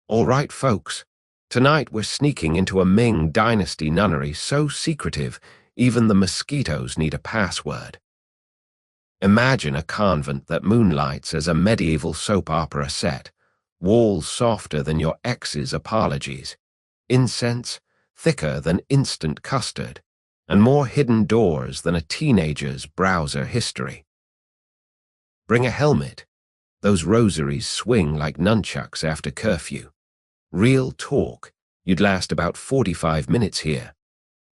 All right, folks. Tonight we're sneaking into a Ming Dynasty nunnery so secretive, even the mosquitoes need a password. Imagine a convent that moonlights as a medieval soap opera set, walls softer than your ex's apologies, incense thicker than instant custard, and more hidden doors than a teenager's browser history. Bring a helmet. Those rosaries swing like nunchucks after curfew. Real talk, you'd last about 45 minutes here.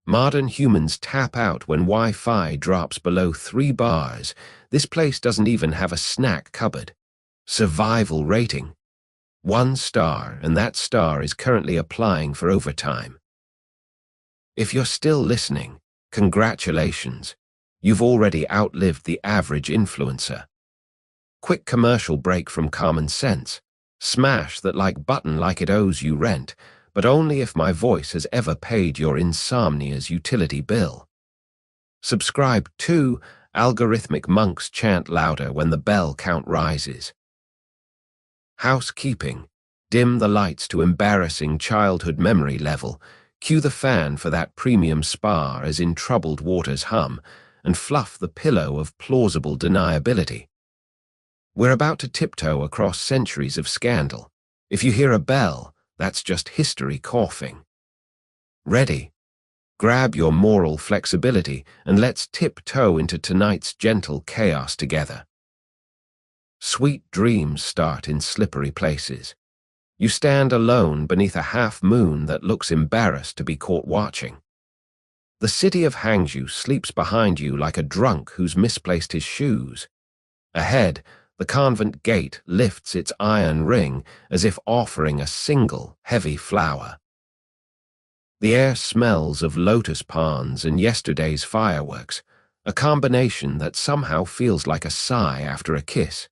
Modern humans tap out when Wi-Fi drops below 3 bars. This place doesn't even have a snack cupboard. Survival rating: 1 star, and that star is currently applying for overtime. If you're still listening, congratulations. You've already outlived the average influencer. Quick commercial break from common sense. Smash that like button like it owes you rent, but only if my voice has ever paid your insomnia's utility bill. Subscribe to Algorithmic Monks chant louder when the bell count rises. Housekeeping. Dim the lights to embarrassing childhood memory level. Cue the fan for that premium spa as in troubled waters hum, and fluff the pillow of plausible deniability. We're about to tiptoe across centuries of scandal. If you hear a bell, that's just history coughing. Ready? Grab your moral flexibility and let's tiptoe into tonight's gentle chaos together. Sweet dreams start in slippery places. You stand alone beneath a half moon that looks embarrassed to be caught watching. The city of Hangzhou sleeps behind you like a drunk who's misplaced his shoes. Ahead, the convent gate lifts its iron ring as if offering a single, heavy flower. The air smells of lotus ponds and yesterday's fireworks, a combination that somehow feels like a sigh after a kiss.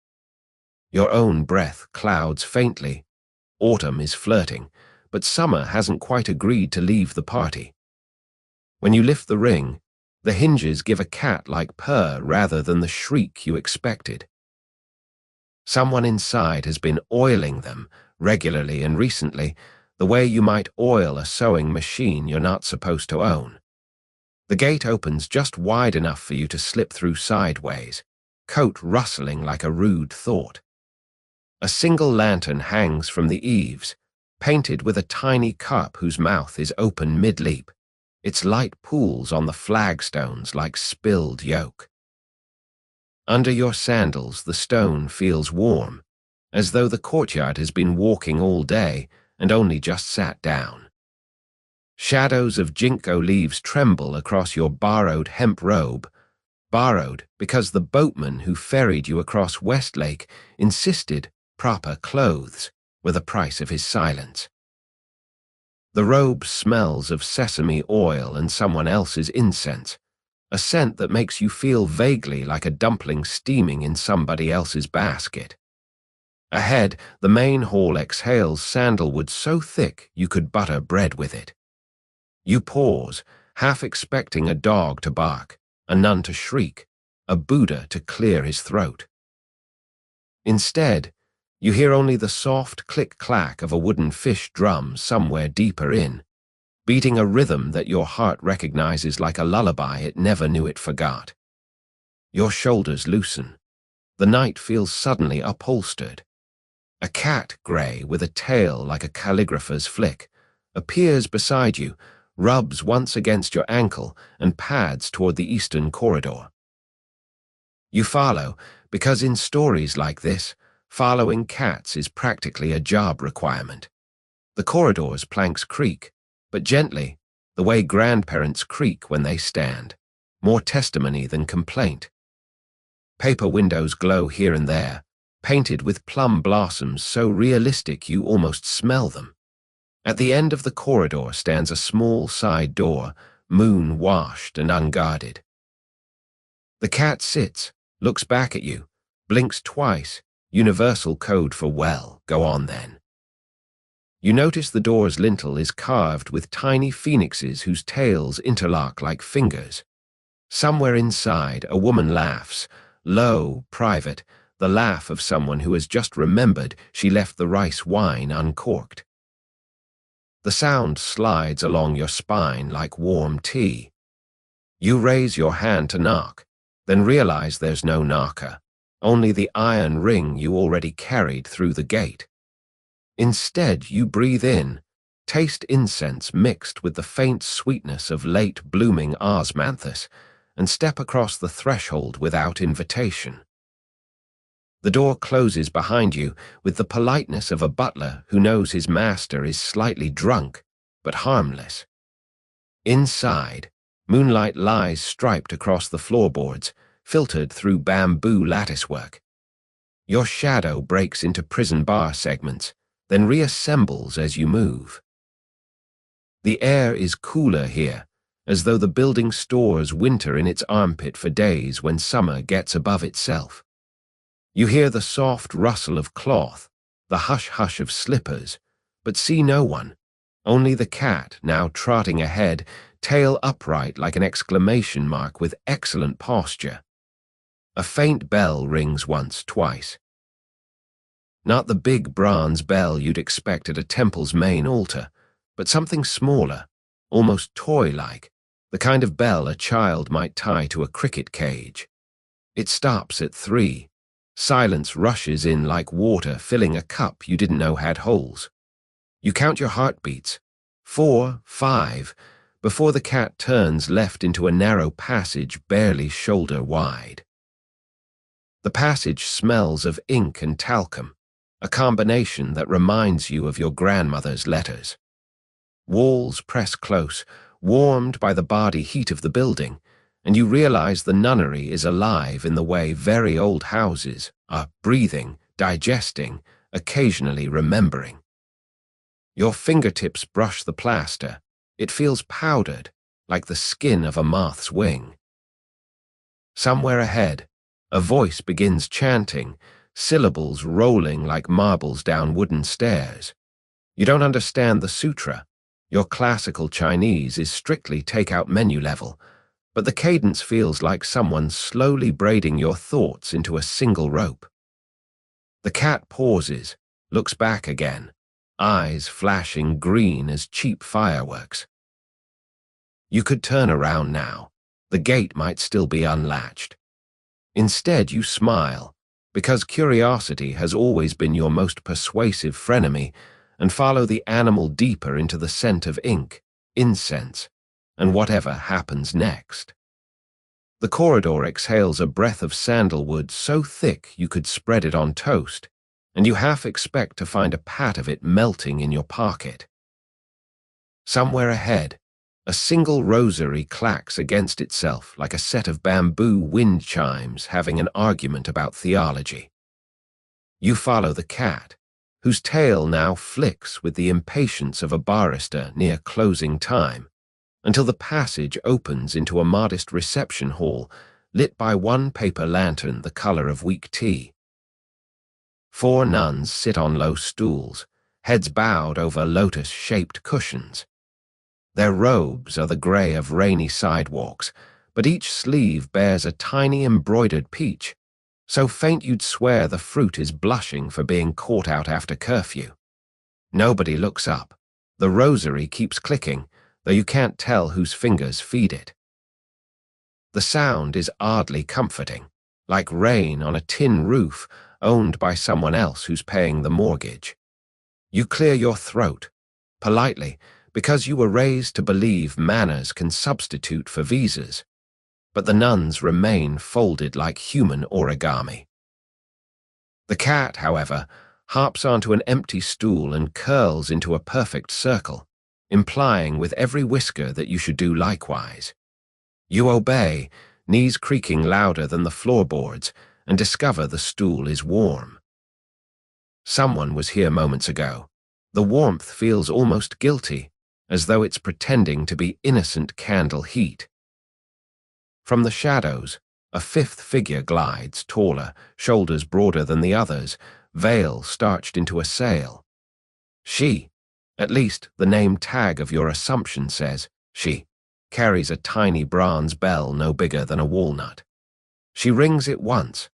Your own breath clouds faintly. Autumn is flirting, but summer hasn't quite agreed to leave the party. When you lift the ring, the hinges give a cat-like purr rather than the shriek you expected. Someone inside has been oiling them regularly and recently, the way you might oil a sewing machine you're not supposed to own. The gate opens just wide enough for you to slip through sideways, coat rustling like a rude thought. A single lantern hangs from the eaves, painted with a tiny cup whose mouth is open mid-leap. Its light pools on the flagstones like spilled yolk. Under your sandals, the stone feels warm, as though the courtyard has been walking all day and only just sat down. Shadows of ginkgo leaves tremble across your borrowed hemp robe, borrowed because the boatman who ferried you across Westlake insisted proper clothes were the price of his silence. The robe smells of sesame oil and someone else's incense, a scent that makes you feel vaguely like a dumpling steaming in somebody else's basket. Ahead, the main hall exhales sandalwood so thick you could butter bread with it. You pause, half expecting a dog to bark, a nun to shriek, a Buddha to clear his throat. Instead, you hear only the soft click-clack of a wooden fish drum somewhere deeper in, beating a rhythm that your heart recognizes like a lullaby it never knew it forgot. Your shoulders loosen. The night feels suddenly upholstered. A cat gray with a tail like a calligrapher's flick appears beside you, rubs once against your ankle, and pads toward the eastern corridor. You follow, because in stories like this, following cats is practically a job requirement. The corridor's planks creak, but gently, the way grandparents creak when they stand, more testimony than complaint. Paper windows glow here and there, painted with plum blossoms so realistic you almost smell them. At the end of the corridor stands a small side door, moon-washed and unguarded. The cat sits, looks back at you, blinks twice, universal code for well, go on then. You notice the door's lintel is carved with tiny phoenixes whose tails interlock like fingers. Somewhere inside, a woman laughs, low, private, the laugh of someone who has just remembered she left the rice wine uncorked. The sound slides along your spine like warm tea. You raise your hand to knock, then realize there's no knocker, only the iron ring you already carried through the gate. Instead, you breathe in, taste incense mixed with the faint sweetness of late-blooming osmanthus, and step across the threshold without invitation. The door closes behind you with the politeness of a butler who knows his master is slightly drunk, but harmless. Inside, moonlight lies striped across the floorboards, filtered through bamboo latticework. Your shadow breaks into prison bar segments, then reassembles as you move. The air is cooler here, as though the building stores winter in its armpit for days when summer gets above itself. You hear the soft rustle of cloth, the hush-hush of slippers, but see no one, only the cat now trotting ahead, tail upright like an exclamation mark with excellent posture. A faint bell rings once, twice. Not the big bronze bell you'd expect at a temple's main altar, but something smaller, almost toy-like, the kind of bell a child might tie to a cricket cage. It stops at 3. Silence rushes in like water filling a cup you didn't know had holes. You count your heartbeats, 4, 5, before the cat turns left into a narrow passage barely shoulder wide. The passage smells of ink and talcum, a combination that reminds you of your grandmother's letters. Walls press close, warmed by the body heat of the building, and you realize the nunnery is alive in the way very old houses are, breathing, digesting, occasionally remembering. Your fingertips brush the plaster. It feels powdered, like the skin of a moth's wing. Somewhere ahead, a voice begins chanting, syllables rolling like marbles down wooden stairs. You don't understand the sutra. Your classical Chinese is strictly take-out menu level, but the cadence feels like someone slowly braiding your thoughts into a single rope. The cat pauses, looks back again, eyes flashing green as cheap fireworks. You could turn around now. The gate might still be unlatched. Instead, you smile, because curiosity has always been your most persuasive frenemy, and follow the animal deeper into the scent of ink, incense, and whatever happens next. The corridor exhales a breath of sandalwood so thick you could spread it on toast, and you half expect to find a pat of it melting in your pocket. Somewhere ahead, a single rosary clacks against itself like a set of bamboo wind chimes having an argument about theology. You follow the cat, whose tail now flicks with the impatience of a barrister near closing time, until the passage opens into a modest reception hall lit by one paper lantern the color of weak tea. 4 nuns sit on low stools, heads bowed over lotus-shaped cushions. Their robes are the gray of rainy sidewalks, but each sleeve bears a tiny embroidered peach, so faint you'd swear the fruit is blushing for being caught out after curfew. Nobody looks up. The rosary keeps clicking, though you can't tell whose fingers feed it. The sound is oddly comforting, like rain on a tin roof owned by someone else who's paying the mortgage. You clear your throat, politely, because you were raised to believe manners can substitute for visas, but the nuns remain folded like human origami. The cat, however, hops onto an empty stool and curls into a perfect circle, implying with every whisker that you should do likewise. You obey, knees creaking louder than the floorboards, and discover the stool is warm. Someone was here moments ago. The warmth feels almost guilty, as though it's pretending to be innocent candle heat. From the shadows, a 5th figure glides, taller, shoulders broader than the others, veil starched into a sail. She, at least the name tag of your assumption says, she, carries a tiny bronze bell no bigger than a walnut. She rings it once.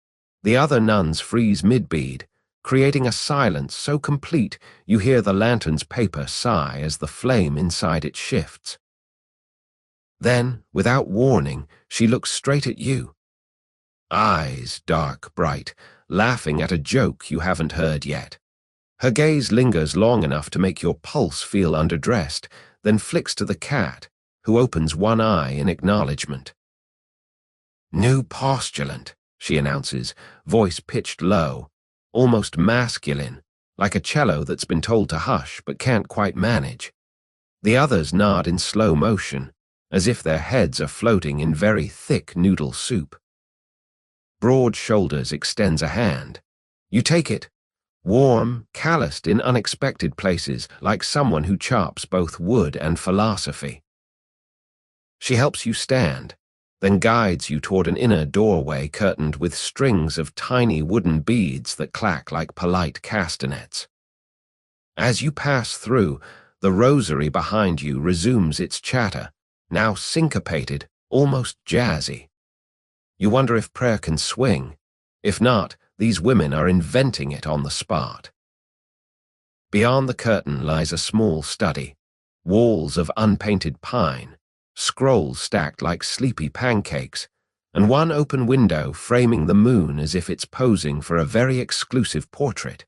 The other nuns freeze mid-bead, creating a silence so complete you hear the lantern's paper sigh as the flame inside it shifts. Then, without warning, she looks straight at you. Eyes dark, bright, laughing at a joke you haven't heard yet. Her gaze lingers long enough to make your pulse feel underdressed, then flicks to the cat, who opens one eye in acknowledgement. "New postulant," she announces, voice pitched low, almost masculine, like a cello that's been told to hush but can't quite manage. The others nod in slow motion, as if their heads are floating in very thick noodle soup. Broad Shoulders extends a hand. You take it, warm, calloused in unexpected places, like someone who chops both wood and philosophy. She helps you stand, then guides you toward an inner doorway curtained with strings of tiny wooden beads that clack like polite castanets. As you pass through, the rosary behind you resumes its chatter, now syncopated, almost jazzy. You wonder if prayer can swing. If not, these women are inventing it on the spot. Beyond the curtain lies a small study, walls of unpainted pine, scrolls stacked like sleepy pancakes, and one open window framing the moon as if it's posing for a very exclusive portrait.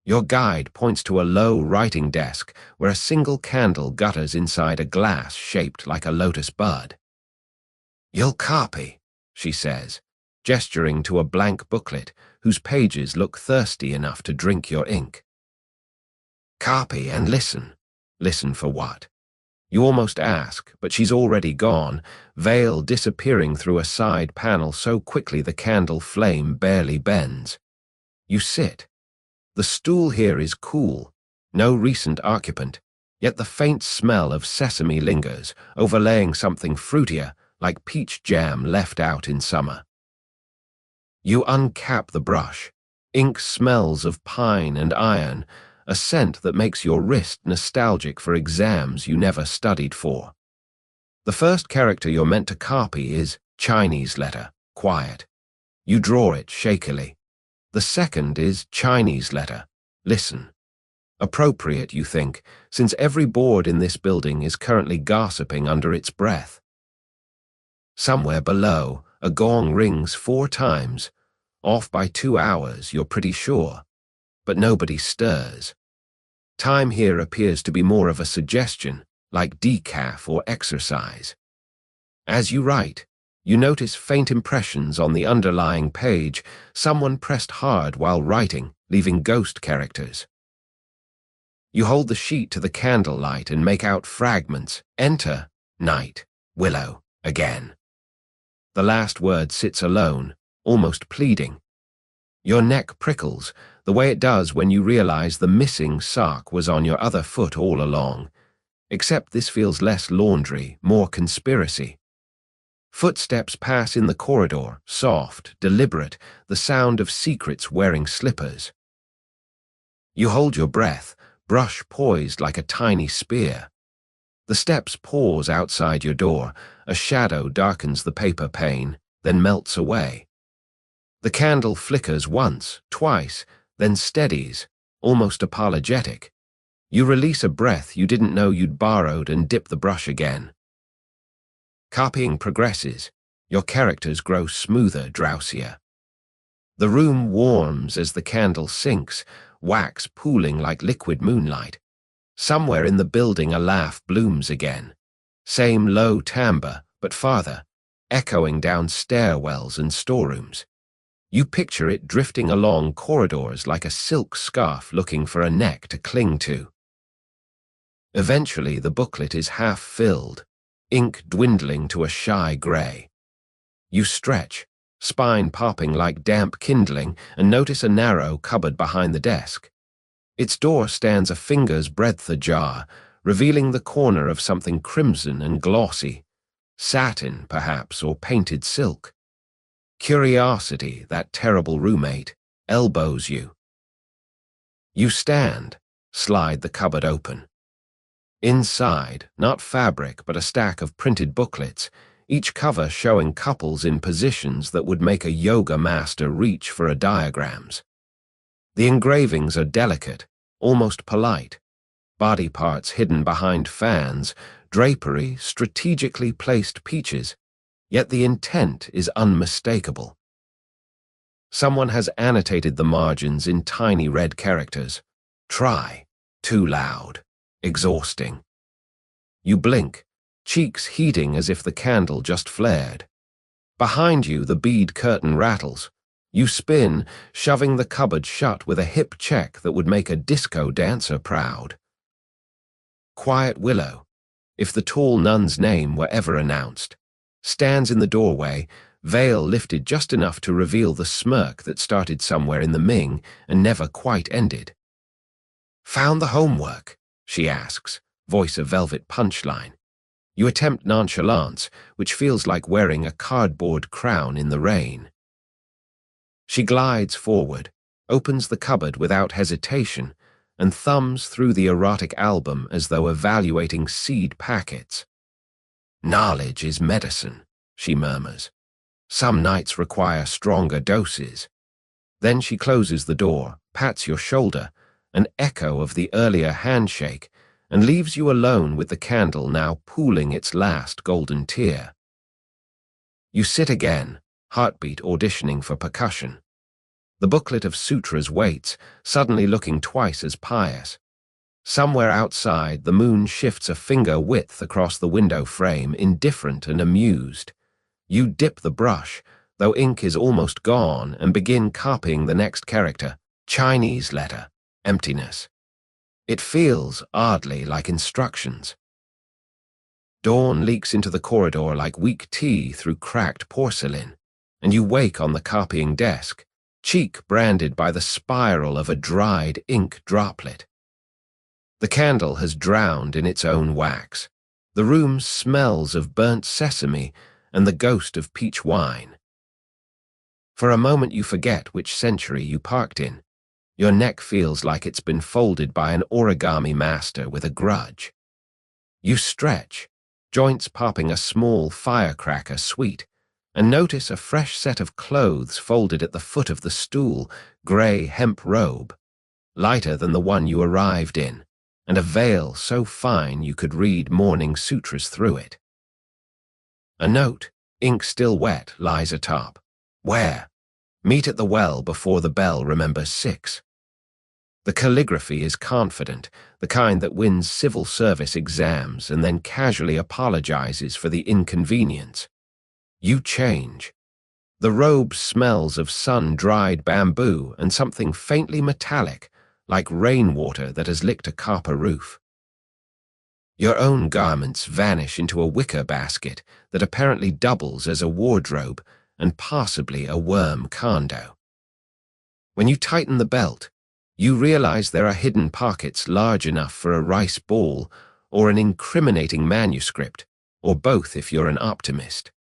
Your guide points to a low writing desk where a single candle gutters inside a glass shaped like a lotus bud. "You'll copy," she says, gesturing to a blank booklet whose pages look thirsty enough to drink your ink. "Copy and listen." Listen for what? You almost ask, but she's already gone, veil disappearing through a side panel so quickly the candle flame barely bends. You sit. The stool here is cool, no recent occupant, yet the faint smell of sesame lingers, overlaying something fruitier, like peach jam left out in summer. You uncap the brush. Ink smells of pine and iron, a scent that makes your wrist nostalgic for exams you never studied for. The first character you're meant to copy is Chinese letter, quiet. You draw it shakily. The second is Chinese letter, listen. Appropriate, you think, since every board in this building is currently gossiping under its breath. Somewhere below, a gong rings 4 times. Off by 2 hours, you're pretty sure. But nobody stirs. Time here appears to be more of a suggestion, like decaf or exercise. As you write, you notice faint impressions on the underlying page. Someone pressed hard while writing, leaving ghost characters. You hold the sheet to the candlelight and make out fragments. Enter, night, willow, again. The last word sits alone, almost pleading. Your neck prickles, the way it does when you realize the missing sock was on your other foot all along. Except this feels less laundry, more conspiracy. Footsteps pass in the corridor, soft, deliberate, the sound of secrets wearing slippers. You hold your breath, brush poised like a tiny spear. The steps pause outside your door, a shadow darkens the paper pane, then melts away. The candle flickers once, twice, then steadies, almost apologetic. You release a breath you didn't know you'd borrowed and dip the brush again. Copying progresses. Your characters grow smoother, drowsier. The room warms as the candle sinks, wax pooling like liquid moonlight. Somewhere in the building a laugh blooms again. Same low timbre, but farther, echoing down stairwells and storerooms. You picture it drifting along corridors like a silk scarf looking for a neck to cling to. Eventually, the booklet is half filled, ink dwindling to a shy gray. You stretch, spine popping like damp kindling, and notice a narrow cupboard behind the desk. Its door stands a finger's breadth ajar, revealing the corner of something crimson and glossy. Satin, perhaps, or painted silk. Curiosity, that terrible roommate, elbows you. You stand, slide the cupboard open. Inside, not fabric, but a stack of printed booklets, each cover showing couples in positions that would make a yoga master reach for a diagrams. The engravings are delicate, almost polite. Body parts hidden behind fans, drapery, strategically placed peaches, yet the intent is unmistakable. Someone has annotated the margins in tiny red characters. Try, too loud, exhausting. You blink, cheeks heating as if the candle just flared. Behind you, the bead curtain rattles. You spin, shoving the cupboard shut with a hip check that would make a disco dancer proud. Quiet Willow, if the tall nun's name were ever announced, stands in the doorway, veil lifted just enough to reveal the smirk that started somewhere in the Ming and never quite ended. "Found the homework?" she asks, voice a velvet punchline. You attempt nonchalance, which feels like wearing a cardboard crown in the rain. She glides forward, opens the cupboard without hesitation, and thumbs through the erotic album as though evaluating seed packets. "Knowledge is medicine," she murmurs. "Some nights require stronger doses." Then she closes the door, pats your shoulder, an echo of the earlier handshake, and leaves you alone with the candle now pooling its last golden tear. You sit again, heartbeat auditioning for percussion. The booklet of sutras waits, suddenly looking twice as pious. Somewhere outside, the moon shifts a finger width across the window frame, indifferent and amused. You dip the brush, though ink is almost gone, and begin copying the next character, Chinese letter, emptiness. It feels, oddly, like instructions. Dawn leaks into the corridor like weak tea through cracked porcelain, and you wake on the copying desk, cheek branded by the spiral of a dried ink droplet. The candle has drowned in its own wax. The room smells of burnt sesame and the ghost of peach wine. For a moment you forget which century you parked in. Your neck feels like it's been folded by an origami master with a grudge. You stretch, joints popping a small firecracker sweet, and notice a fresh set of clothes folded at the foot of the stool, grey hemp robe, lighter than the one you arrived in, and a veil so fine you could read morning sutras through it. A note, ink still wet, lies atop. "Where? Meet at the well before the bell remembers 6. The calligraphy is confident, the kind that wins civil service exams and then casually apologizes for the inconvenience. You change. The robe smells of sun-dried bamboo and something faintly metallic, like rainwater that has licked a copper roof. Your own garments vanish into a wicker basket that apparently doubles as a wardrobe and possibly a worm condo. When you tighten the belt, you realize there are hidden pockets large enough for a rice ball or an incriminating manuscript, or both if you're an optimist.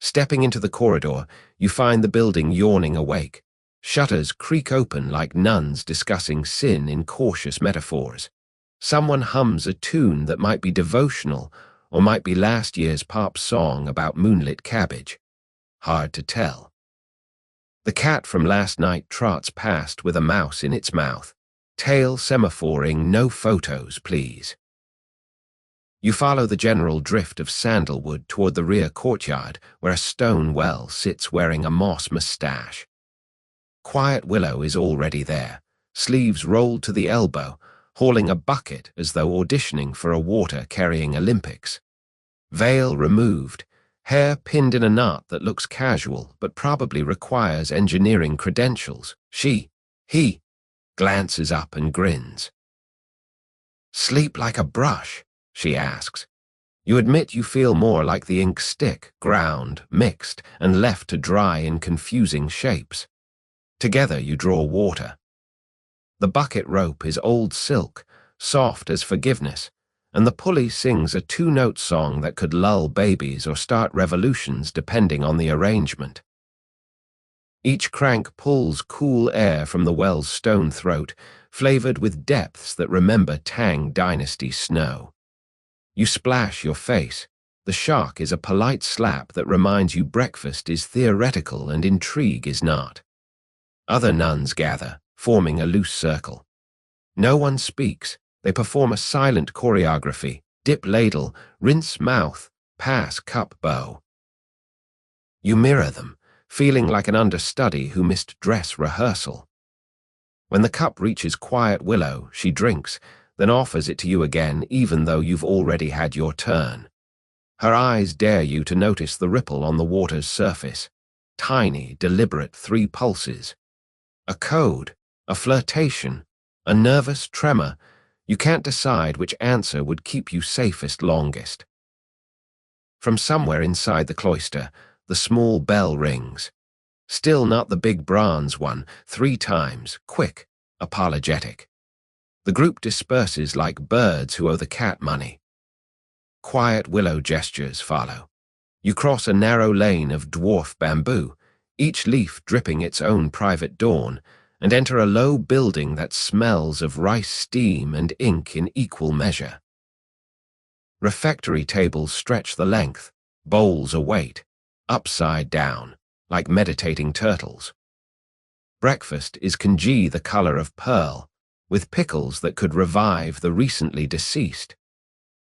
Stepping into the corridor, you find the building yawning awake. Shutters creak open like nuns discussing sin in cautious metaphors. Someone hums a tune that might be devotional or might be last year's pop song about moonlit cabbage. Hard to tell. The cat from last night trots past with a mouse in its mouth, tail semaphoring, "No photos, please." You follow the general drift of sandalwood toward the rear courtyard where a stone well sits wearing a moss mustache. Quiet Willow is already there, sleeves rolled to the elbow, hauling a bucket as though auditioning for a water-carrying Olympics. Veil removed, hair pinned in a knot that looks casual but probably requires engineering credentials. He glances up and grins. "Sleep like a brush?" she asks. You admit you feel more like the ink stick, ground, mixed, and left to dry in confusing shapes. Together you draw water. The bucket rope is old silk, soft as forgiveness, and the pulley sings a 2-note song that could lull babies or start revolutions depending on the arrangement. Each crank pulls cool air from the well's stone throat, flavored with depths that remember Tang Dynasty snow. You splash your face. The shock is a polite slap that reminds you breakfast is theoretical and intrigue is not. Other nuns gather, forming a loose circle. No one speaks. They perform a silent choreography: dip ladle, rinse mouth, pass cup bow. You mirror them, feeling like an understudy who missed dress rehearsal. When the cup reaches Quiet Willow, she drinks, then offers it to you again even though you've already had your turn. Her eyes dare you to notice the ripple on the water's surface. Tiny, deliberate 3 pulses. A code, a flirtation, a nervous tremor. You can't decide which answer would keep you safest longest. From somewhere inside the cloister, the small bell rings. Still not the big bronze one, 3 times, quick, apologetic. The group disperses like birds who owe the cat money. Quiet Willow gestures follow. You cross a narrow lane of dwarf bamboo, each leaf dripping its own private dawn, and enter a low building that smells of rice steam and ink in equal measure. Refectory tables stretch the length, bowls await, upside down, like meditating turtles. Breakfast is congee the color of pearl, with pickles that could revive the recently deceased.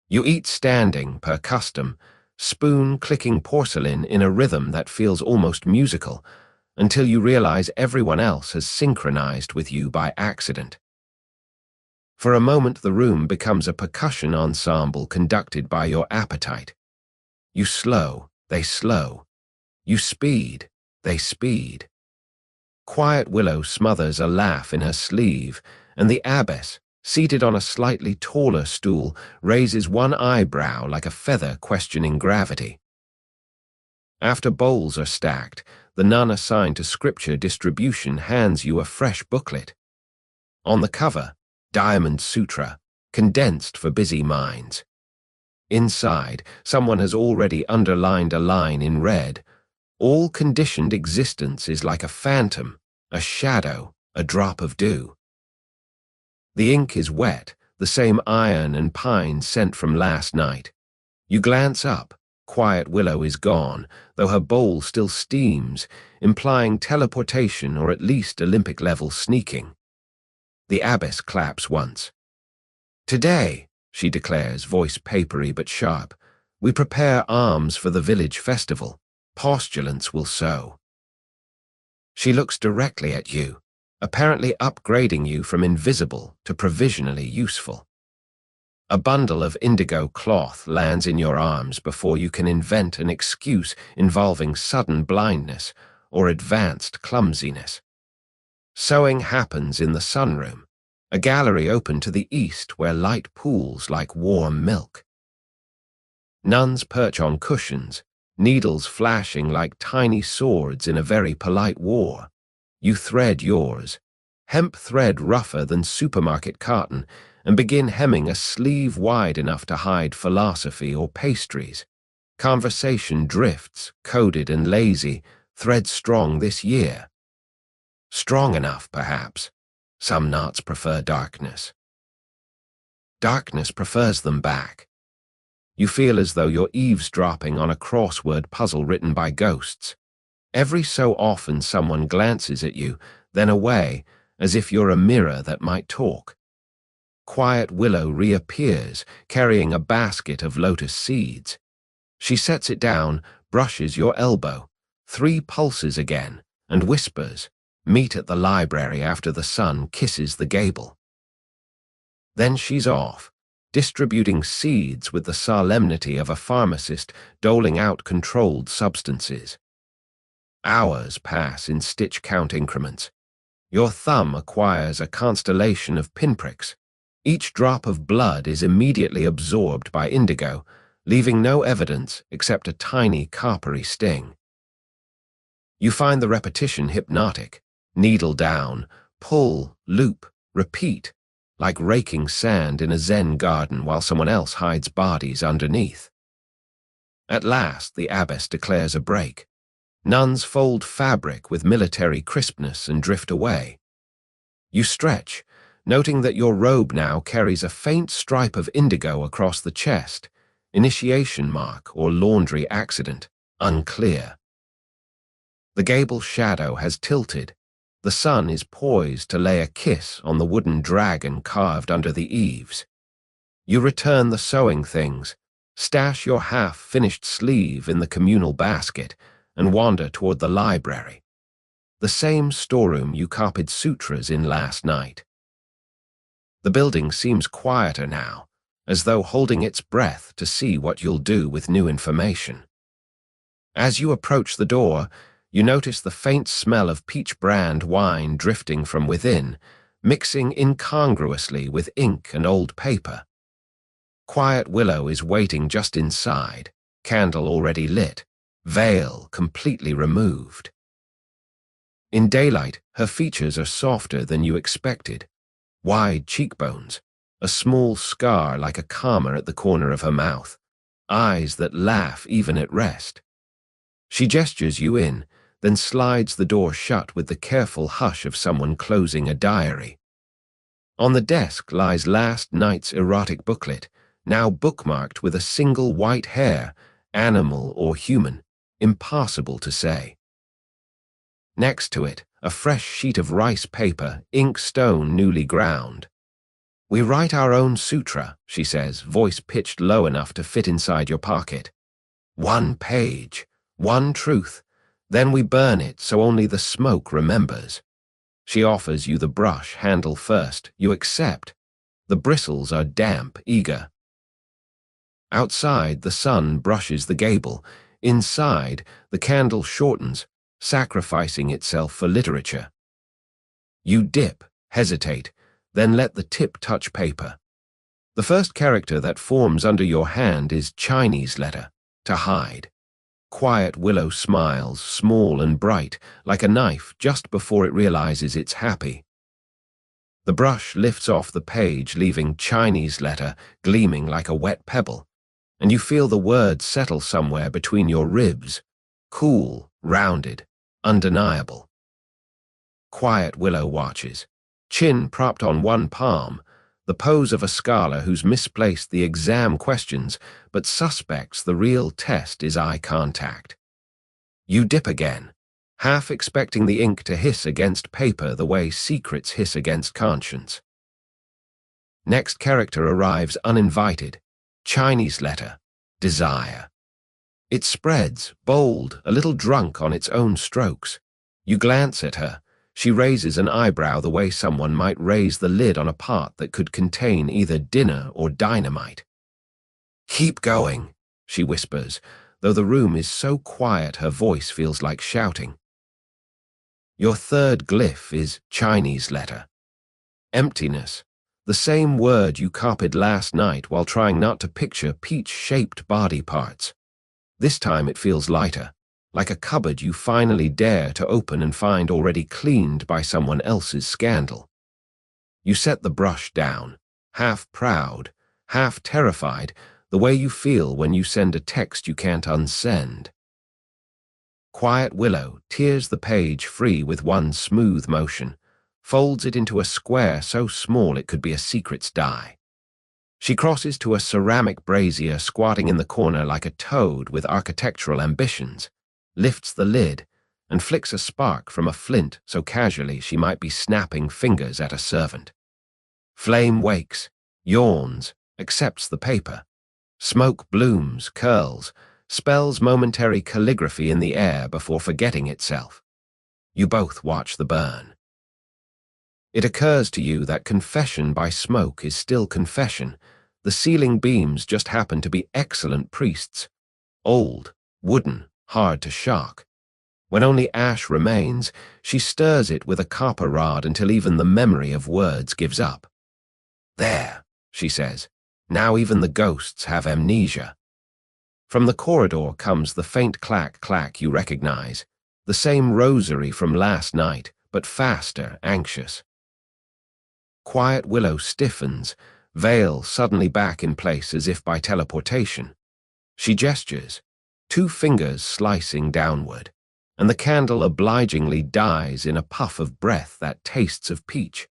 You eat standing, per custom, spoon clicking porcelain in a rhythm that feels almost musical, until you realize everyone else has synchronized with you by accident. For a moment the room becomes a percussion ensemble conducted by your appetite. You slow, they slow. You speed, they speed. Quiet Willow smothers a laugh in her sleeve, and the abbess, seated on a slightly taller stool, raises one eyebrow like a feather questioning gravity. After bowls are stacked, the nun assigned to scripture distribution hands you a fresh booklet. On the cover, Diamond Sutra, condensed for busy minds. Inside, someone has already underlined a line in red. All conditioned existence is like a phantom, a shadow, a drop of dew. The ink is wet, the same iron and pine scent from last night. You glance up. Quiet Willow is gone, though her bowl still steams, implying teleportation or at least Olympic-level sneaking. The abbess claps once. "Today," she declares, voice papery but sharp, "we prepare alms for the village festival. Postulants will sow." She looks directly at you, apparently upgrading you from invisible to provisionally useful. A bundle of indigo cloth lands in your arms before you can invent an excuse involving sudden blindness or advanced clumsiness. Sewing happens in the sunroom, a gallery open to the east where light pools like warm milk. Nuns perch on cushions, needles flashing like tiny swords in a very polite war. You thread yours, hemp thread rougher than supermarket cotton, and begin hemming a sleeve wide enough to hide philosophy or pastries. Conversation drifts, coded and lazy, thread strong this year. Strong enough, perhaps. Some knots prefer darkness. Darkness prefers them back. You feel as though you're eavesdropping on a crossword puzzle written by ghosts. Every so often someone glances at you, then away, as if you're a mirror that might talk. Quiet Willow reappears, carrying a basket of lotus seeds. She sets it down, brushes your elbow, 3 pulses again, and whispers, "Meet at the library after the sun kisses the gable." Then she's off, distributing seeds with the solemnity of a pharmacist doling out controlled substances. Hours pass in stitch-count increments. Your thumb acquires a constellation of pinpricks. Each drop of blood is immediately absorbed by indigo, leaving no evidence except a tiny coppery sting. You find the repetition hypnotic. Needle down, pull, loop, repeat, like raking sand in a Zen garden while someone else hides bodies underneath. At last, the abbess declares a break. Nuns fold fabric with military crispness and drift away. You stretch, noting that your robe now carries a faint stripe of indigo across the chest, initiation mark or laundry accident, unclear. The gable shadow has tilted. The sun is poised to lay a kiss on the wooden dragon carved under the eaves. You return the sewing things, stash your half-finished sleeve in the communal basket, and wander toward the library. The same storeroom you copied sutras in last night. The building seems quieter now, as though holding its breath to see what you'll do with new information. As you approach the door, you notice the faint smell of peach brand wine drifting from within, mixing incongruously with ink and old paper. Quiet Willow is waiting just inside, candle already lit, veil completely removed. In daylight, her features are softer than you expected. Wide cheekbones, a small scar like a comma at the corner of her mouth, eyes that laugh even at rest. She gestures you in, then slides the door shut with the careful hush of someone closing a diary. On the desk lies last night's erotic booklet, now bookmarked with a single white hair, animal or human, impossible to say. Next to it, a fresh sheet of rice paper, ink stone newly ground. "We write our own sutra," she says, voice pitched low enough to fit inside your pocket. "One page, one truth, then we burn it so only the smoke remembers." She offers you the brush handle first. You accept. The bristles are damp, eager. Outside, the sun brushes the gable. Inside, the candle shortens, sacrificing itself for literature. You dip, hesitate, then let the tip touch paper. The first character that forms under your hand is Chinese letter, to hide. Quiet Willow smiles, small and bright, like a knife just before it realizes it's happy. The brush lifts off the page, leaving Chinese letter gleaming like a wet pebble, and you feel the word settle somewhere between your ribs, cool, rounded, undeniable. Quiet Willow watches, chin propped on one palm, the pose of a scholar who's misplaced the exam questions but suspects the real test is eye contact. You dip again, half expecting the ink to hiss against paper the way secrets hiss against conscience. Next character arrives uninvited, Chinese letter, desire. It spreads, bold, a little drunk on its own strokes. You glance at her. She raises an eyebrow the way someone might raise the lid on a pot that could contain either dinner or dynamite. "Keep going," she whispers, though the room is so quiet her voice feels like shouting. Your third glyph is Chinese letter. Emptiness, the same word you copied last night while trying not to picture peach-shaped body parts. This time it feels lighter, like a cupboard you finally dare to open and find already cleaned by someone else's scandal. You set the brush down, half proud, half terrified, the way you feel when you send a text you can't unsend. Quiet Willow tears the page free with one smooth motion, folds it into a square so small it could be a secret's die. She crosses to a ceramic brazier squatting in the corner like a toad with architectural ambitions, lifts the lid, and flicks a spark from a flint so casually she might be snapping fingers at a servant. Flame wakes, yawns, accepts the paper. Smoke blooms, curls, spells momentary calligraphy in the air before forgetting itself. You both watch the burn. It occurs to you that confession by smoke is still confession. The ceiling beams just happen to be excellent priests. Old, wooden, hard to shock. When only ash remains, she stirs it with a copper rod until even the memory of words gives up. "There," she says. "Now even the ghosts have amnesia." From the corridor comes the faint clack-clack you recognize, the same rosary from last night, but faster, anxious. Quiet Willow stiffens, veil suddenly back in place as if by teleportation. She gestures, 2 fingers slicing downward, and the candle obligingly dies in a puff of breath that tastes of peach.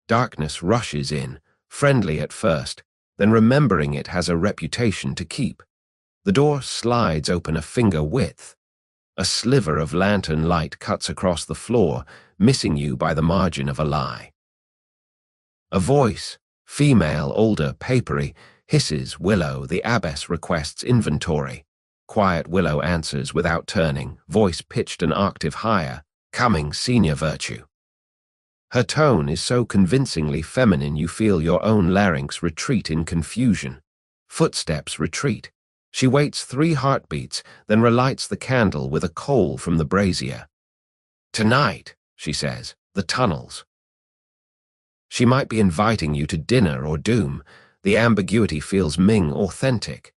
Darkness rushes in, friendly at first, then remembering it has a reputation to keep. The door slides open a finger width. A sliver of lantern light cuts across the floor, missing you by the margin of a lie. A voice, female, older, papery, hisses, "Willow, the abbess requests inventory." Quiet Willow answers without turning, voice pitched an octave higher, "Coming, senior virtue." Her tone is so convincingly feminine you feel your own larynx retreat in confusion. Footsteps retreat. She waits 3 heartbeats, then relights the candle with a coal from the brazier. "Tonight," she says, "the tunnels." She might be inviting you to dinner or doom. The ambiguity feels Ming authentic.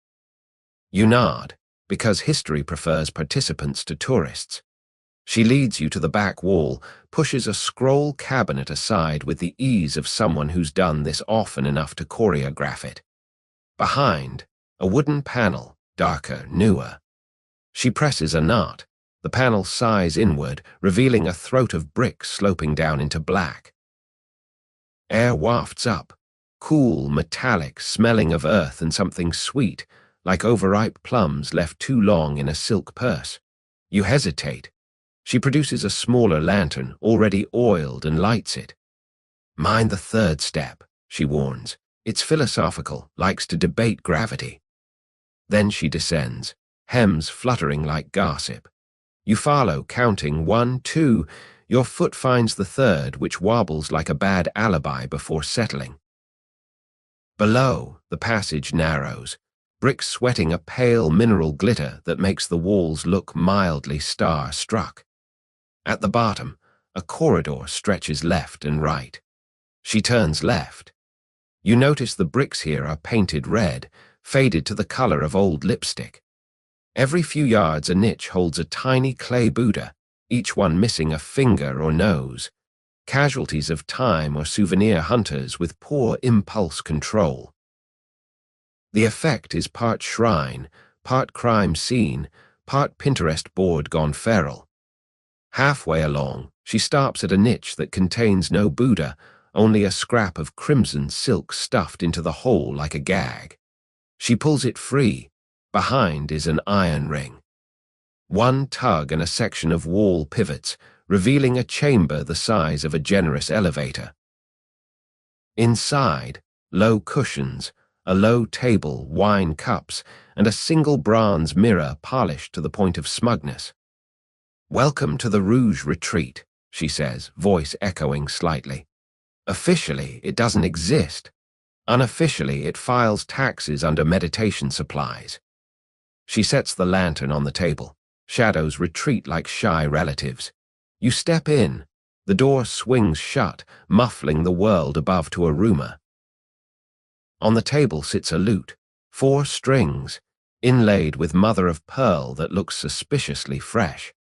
You nod, because history prefers participants to tourists. She leads you to the back wall, pushes a scroll cabinet aside with the ease of someone who's done this often enough to choreograph it. Behind, a wooden panel, darker, newer. She presses a knot. The panel sighs inward, revealing a throat of brick sloping down into black. Air wafts up, cool, metallic, smelling of earth and something sweet, like overripe plums left too long in a silk purse. You hesitate. She produces a smaller lantern, already oiled, and lights it. "Mind the 3rd step," she warns. "It's philosophical, likes to debate gravity." Then she descends, hems fluttering like gossip. You follow, counting 1, 2. Your foot finds the 3rd, which wobbles like a bad alibi before settling. Below, the passage narrows, bricks sweating a pale mineral glitter that makes the walls look mildly star-struck. At the bottom, a corridor stretches left and right. She turns left. You notice the bricks here are painted red, faded to the color of old lipstick. Every few yards a niche holds a tiny clay Buddha, each one missing a finger or nose. Casualties of time or souvenir hunters with poor impulse control. The effect is part shrine, part crime scene, part Pinterest board gone feral. Halfway along, she stops at a niche that contains no Buddha, only a scrap of crimson silk stuffed into the hole like a gag. She pulls it free. Behind is an iron ring. One tug and a section of wall pivots, revealing a chamber the size of a generous elevator. Inside, low cushions, a low table, wine cups, and a single bronze mirror polished to the point of smugness. "Welcome to the Rouge Retreat," she says, voice echoing slightly. "Officially, it doesn't exist. Unofficially, it files taxes under meditation supplies." She sets the lantern on the table. Shadows retreat like shy relatives. You step in. The door swings shut, muffling the world above to a rumor. On the table sits a lute, 4 strings, inlaid with mother of pearl that looks suspiciously fresh.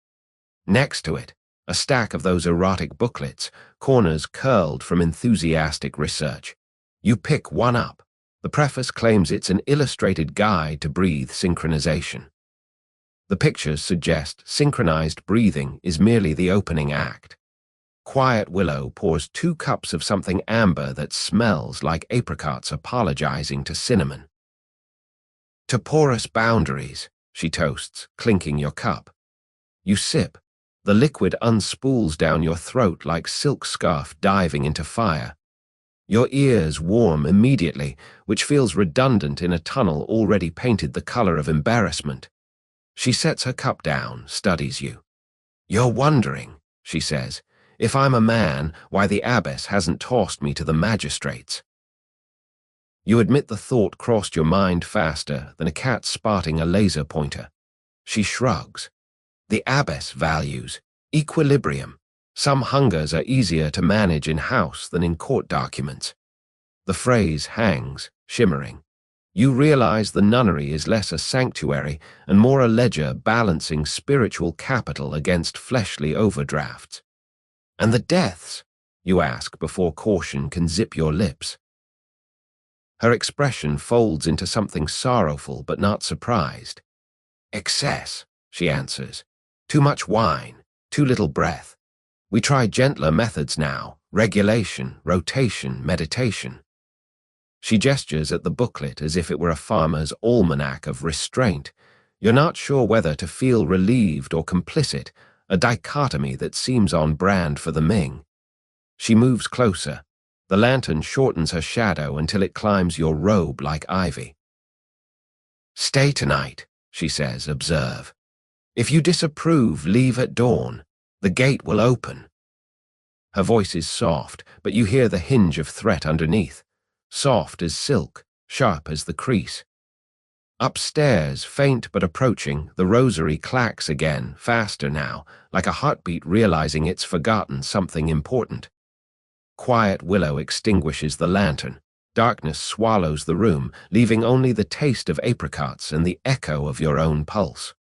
Next to it, a stack of those erotic booklets, corners curled from enthusiastic research. You pick one up. The preface claims it's an illustrated guide to breathe synchronization. The pictures suggest synchronized breathing is merely the opening act. Quiet Willow pours 2 cups of something amber that smells like apricots apologizing to cinnamon. "To porous boundaries," she toasts, clinking your cup. You sip. The liquid unspools down your throat like silk scarf diving into fire. Your ears warm immediately, which feels redundant in a tunnel already painted the color of embarrassment. She sets her cup down, studies you. "You're wondering," she says, "if I'm a man, why the abbess hasn't tossed me to the magistrates." You admit the thought crossed your mind faster than a cat spotting a laser pointer. She shrugs. "The abbess values equilibrium. Some hungers are easier to manage in-house than in court documents." The phrase hangs, shimmering. You realize the nunnery is less a sanctuary and more a ledger balancing spiritual capital against fleshly overdrafts. "And the deaths?" you ask before caution can zip your lips. Her expression folds into something sorrowful but not surprised. "Excess," she answers. "Too much wine, too little breath. We try gentler methods now, regulation, rotation, meditation." She gestures at the booklet as if it were a farmer's almanac of restraint. You're not sure whether to feel relieved or complicit, a dichotomy that seems on brand for the Ming. She moves closer. The lantern shortens her shadow until it climbs your robe like ivy. "Stay tonight," she says, "observe. If you disapprove, leave at dawn. The gate will open." Her voice is soft, but you hear the hinge of threat underneath. Soft as silk, sharp as the crease. Upstairs, faint but approaching, the rosary clacks again, faster now, like a heartbeat realizing it's forgotten something important. Quiet willow extinguishes the lantern. Darkness swallows the room, leaving only the taste of apricots and the echo of your own pulse.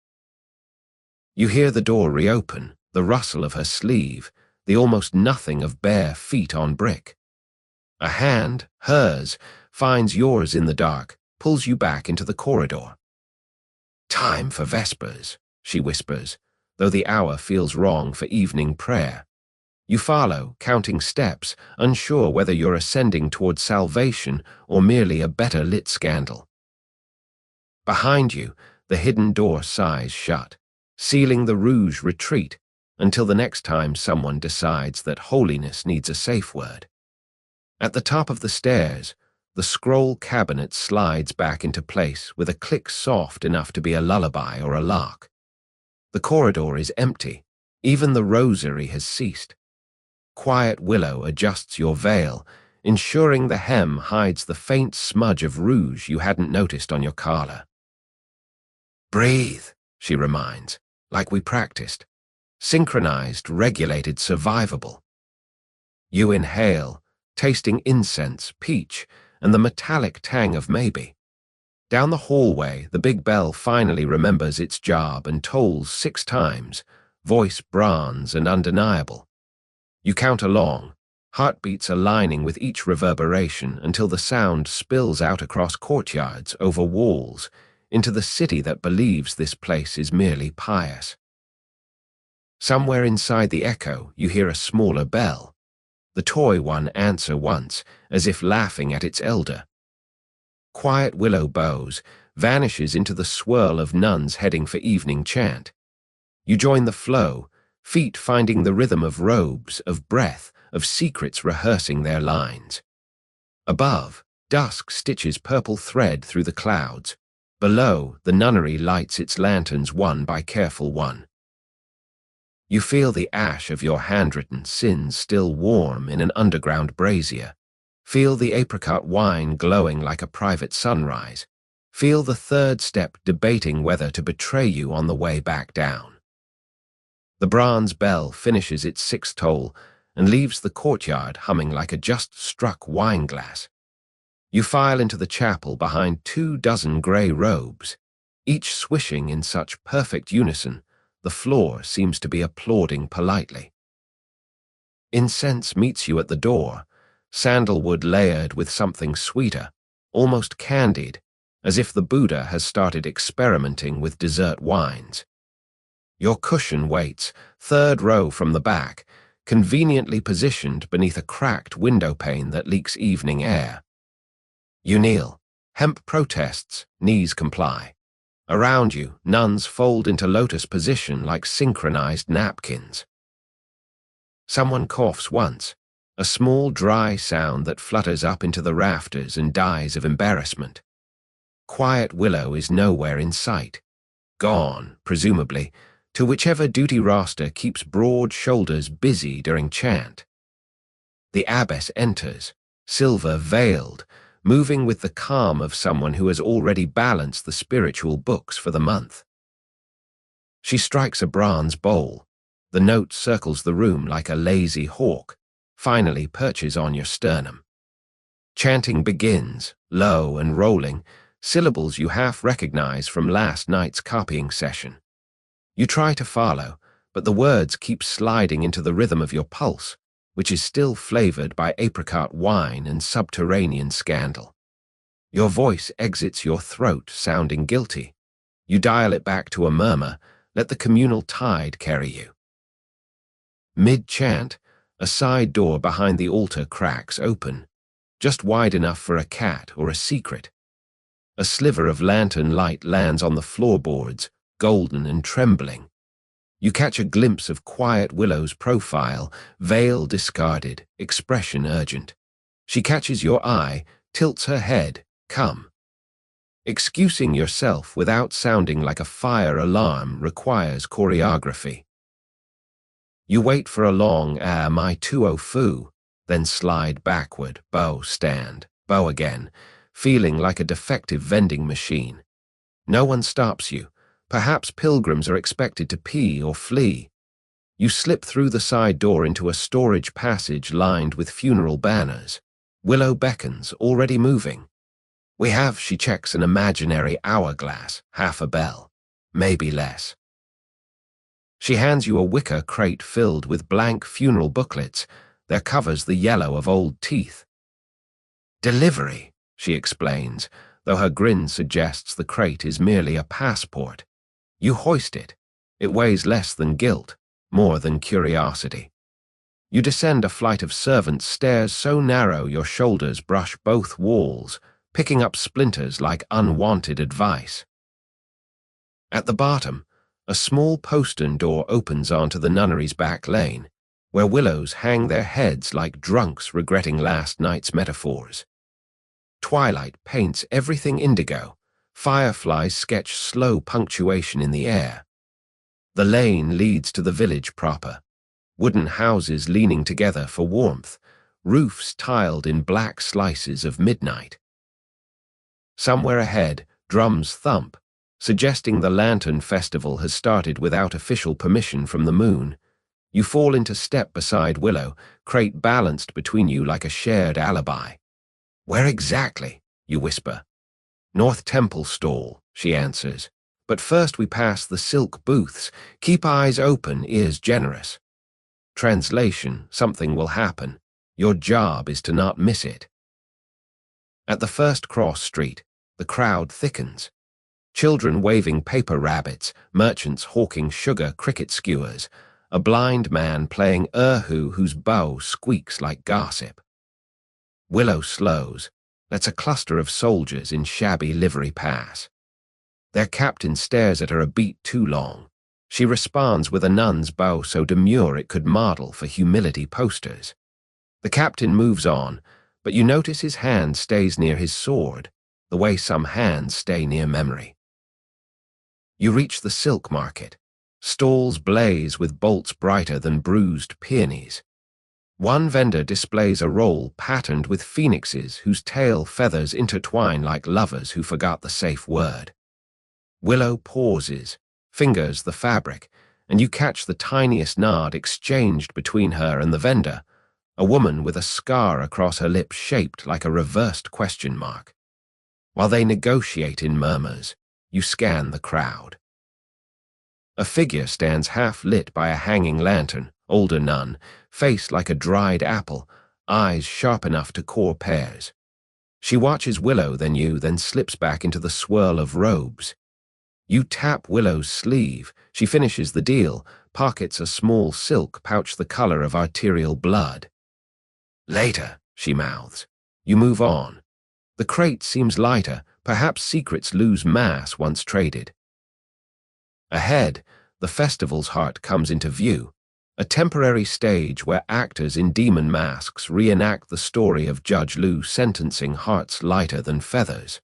You hear the door reopen, the rustle of her sleeve, the almost nothing of bare feet on brick. A hand, hers, finds yours in the dark, pulls you back into the corridor. "Time for vespers," she whispers, though the hour feels wrong for evening prayer. You follow, counting steps, unsure whether you're ascending toward salvation or merely a better lit scandal. Behind you, the hidden door sighs shut, sealing the rouge retreat until the next time someone decides that holiness needs a safe word. At the top of the stairs, the scroll cabinet slides back into place with a click soft enough to be a lullaby or a lark. The corridor is empty. Even the rosary has ceased. Quiet willow adjusts your veil, ensuring the hem hides the faint smudge of rouge you hadn't noticed on your collar. "Breathe," she reminds, like we practiced. Synchronized, regulated, survivable. You inhale, tasting incense, peach, and the metallic tang of maybe. Down the hallway, the big bell finally remembers its job and tolls 6 times, voice bronze and undeniable. You count along, heartbeats aligning with each reverberation until the sound spills out across courtyards, over walls, into the city that believes this place is merely pious. Somewhere inside the echo, you hear a smaller bell. The toy one answer once, as if laughing at its elder. Quiet willow bows, vanishes into the swirl of nuns heading for evening chant. You join the flow, feet finding the rhythm of robes, of breath, of secrets rehearsing their lines. Above, dusk stitches purple thread through the clouds. Below, the nunnery lights its lanterns one by careful one. You feel the ash of your handwritten sins still warm in an underground brazier. Feel the apricot wine glowing like a private sunrise. Feel the third step debating whether to betray you on the way back down. The bronze bell finishes its 6th toll and leaves the courtyard humming like a just-struck wine glass. You file into the chapel behind 24 grey robes, each swishing in such perfect unison, the floor seems to be applauding politely. Incense meets you at the door, sandalwood layered with something sweeter, almost candied, as if the Buddha has started experimenting with dessert wines. Your cushion waits, 3rd row from the back, conveniently positioned beneath a cracked window pane that leaks evening air. You kneel. Hemp protests, knees comply. Around you, nuns fold into lotus position like synchronized napkins. Someone coughs once, a small dry sound that flutters up into the rafters and dies of embarrassment. Quiet willow is nowhere in sight. Gone, presumably, to whichever duty roster keeps broad shoulders busy during chant. The abbess enters, silver-veiled, moving with the calm of someone who has already balanced the spiritual books for the month. She strikes a bronze bowl. The note circles the room like a lazy hawk, finally perches on your sternum. Chanting begins, low and rolling, syllables you half recognize from last night's copying session. You try to follow, but the words keep sliding into the rhythm of your pulse, which is still flavored by apricot wine and subterranean scandal. Your voice exits your throat, sounding guilty. You dial it back to a murmur, let the communal tide carry you. Mid-chant, a side door behind the altar cracks open, just wide enough for a cat or a secret. A sliver of lantern light lands on the floorboards, golden and trembling. You catch a glimpse of quiet Willow's profile, veil discarded, expression urgent. She catches your eye, tilts her head, come. Excusing yourself without sounding like a fire alarm requires choreography. You wait for a long my 2-0-fu, then slide backward, bow stand, bow again, feeling like a defective vending machine. No one stops you. Perhaps pilgrims are expected to pee or flee. You slip through the side door into a storage passage lined with funeral banners. Willow beckons, already moving. We have, she checks an imaginary hourglass, half a bell, maybe less. She hands you a wicker crate filled with blank funeral booklets, their covers the yellow of old teeth. Delivery, she explains, though her grin suggests the crate is merely a passport. You hoist it. It weighs less than guilt, more than curiosity. You descend a flight of servants' stairs so narrow your shoulders brush both walls, picking up splinters like unwanted advice. At the bottom, a small postern door opens onto the nunnery's back lane, where willows hang their heads like drunks regretting last night's metaphors. Twilight paints everything indigo. Fireflies sketch slow punctuation in the air. The lane leads to the village proper. Wooden houses leaning together for warmth, roofs tiled in black slices of midnight. Somewhere ahead, drums thump, suggesting the Lantern Festival has started without official permission from the moon. You fall into step beside Willow, crate balanced between you like a shared alibi. Where exactly? You whisper. North Temple stall, she answers. But first we pass the silk booths. Keep eyes open, ears generous. Translation, something will happen. Your job is to not miss it. At the first cross street, the crowd thickens. Children waving paper rabbits, merchants hawking sugar cricket skewers, a blind man playing erhu whose bow squeaks like gossip. Willow slows, lets a cluster of soldiers in shabby livery pass. Their captain stares at her a beat too long. She responds with a nun's bow so demure it could model for humility posters. The captain moves on, but you notice his hand stays near his sword, the way some hands stay near memory. You reach the silk market. Stalls blaze with bolts brighter than bruised peonies. One vendor displays a roll patterned with phoenixes whose tail feathers intertwine like lovers who forgot the safe word. Willow pauses, fingers the fabric, and you catch the tiniest nod exchanged between her and the vendor, a woman with a scar across her lip shaped like a reversed question mark. While they negotiate in murmurs, you scan the crowd. A figure stands half-lit by a hanging lantern, older nun, face like a dried apple, eyes sharp enough to core pears. She watches Willow, then slips back into the swirl of robes. You tap Willow's sleeve. She finishes the deal, pockets a small silk pouch the color of arterial blood. Later, she mouths. You move on. The crate seems lighter, perhaps secrets lose mass once traded. Ahead, the festival's heart comes into view, a temporary stage where actors in demon masks reenact the story of Judge Lu sentencing hearts lighter than feathers.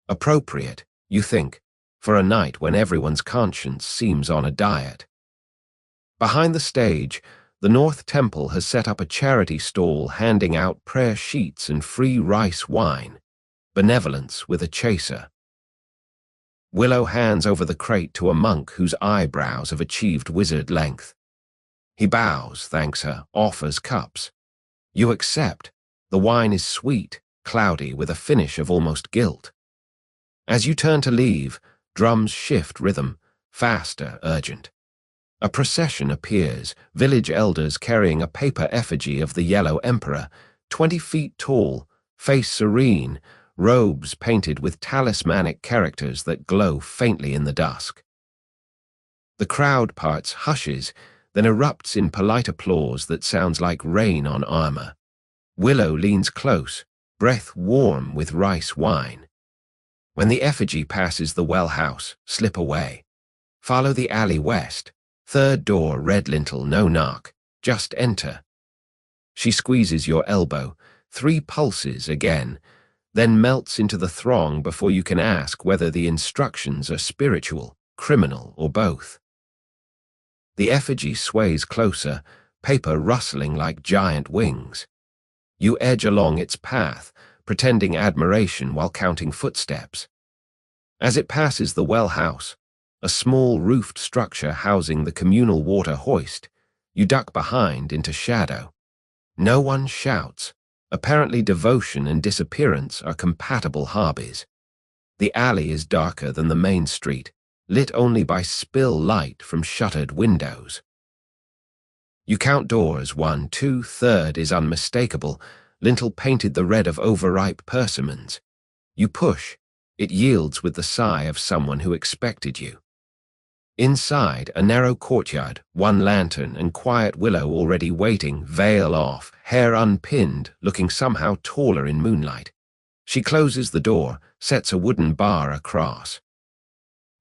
Appropriate, you think, for a night when everyone's conscience seems on a diet. Behind the stage, the North Temple has set up a charity stall handing out prayer sheets and free rice wine, benevolence with a chaser. Willow hands over the crate to a monk whose eyebrows have achieved wizard length. He bows, thanks her, offers cups. You accept. The wine is sweet, cloudy, with a finish of almost guilt. As you turn to leave, drums shift rhythm, faster, urgent. A procession appears, village elders carrying a paper effigy of the Yellow Emperor, 20 feet tall, face serene, robes painted with talismanic characters that glow faintly in the dusk. The crowd parts, hushes, then erupts in polite applause that sounds like rain on armor. Willow leans close, breath warm with rice wine. When the effigy passes the well house, slip away. Follow the alley west. Third door, red lintel, no knock. Just enter. She squeezes your elbow, 3 pulses again, then melts into the throng before you can ask whether the instructions are spiritual, criminal, or both. The effigy sways closer, paper rustling like giant wings. You edge along its path, pretending admiration while counting footsteps. As it passes the well house, a small roofed structure housing the communal water hoist, you duck behind into shadow. No one shouts. Apparently devotion and disappearance are compatible hobbies. The alley is darker than the main street, lit only by spill light from shuttered windows. You count doors, 1, 2, third is unmistakable, lintel painted the red of overripe persimmons. You push. It yields with the sigh of someone who expected you. Inside, a narrow courtyard, 1 lantern and quiet Willow already waiting, veil off, hair unpinned, looking somehow taller in moonlight. She closes the door, sets a wooden bar across.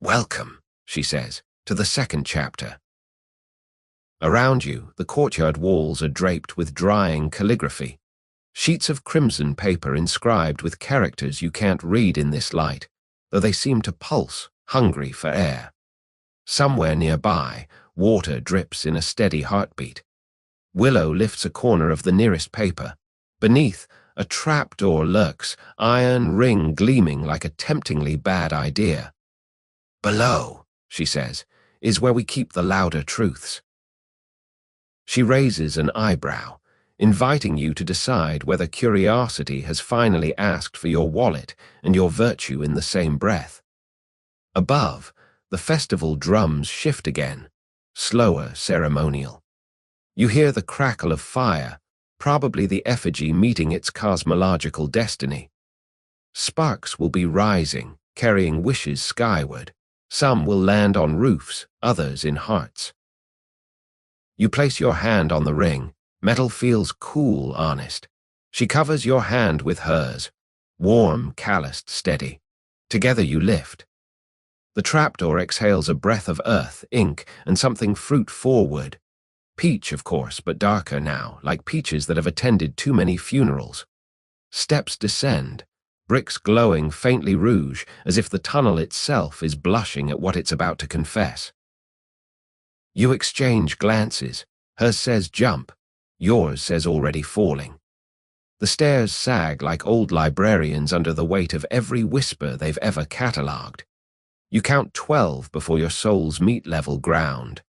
"Welcome," she says, "to the 2nd chapter." Around you, the courtyard walls are draped with drying calligraphy. Sheets of crimson paper inscribed with characters you can't read in this light, though they seem to pulse, hungry for air. Somewhere nearby, water drips in a steady heartbeat. Willow lifts a corner of the nearest paper. Beneath, a trapdoor lurks, iron ring gleaming like a temptingly bad idea. "Below," she says, "is where we keep the louder truths." She raises an eyebrow, inviting you to decide whether curiosity has finally asked for your wallet and your virtue in the same breath. Above, the festival drums shift again, slower, ceremonial. You hear the crackle of fire, probably the effigy meeting its cosmological destiny. Sparks will be rising, carrying wishes skyward. Some will land on roofs, others in hearts. You place your hand on the ring. Metal feels cool, honest. She covers your hand with hers, warm, calloused, steady. Together you lift. The trapdoor exhales a breath of earth, ink, and something fruit forward. Peach, of course, but darker now, like peaches that have attended too many funerals. Steps descend, bricks glowing faintly rouge, as if the tunnel itself is blushing at what it's about to confess. You exchange glances. Hers says jump. Yours says already falling. The stairs sag like old librarians under the weight of every whisper they've ever catalogued. You count 12 before your souls meet level ground.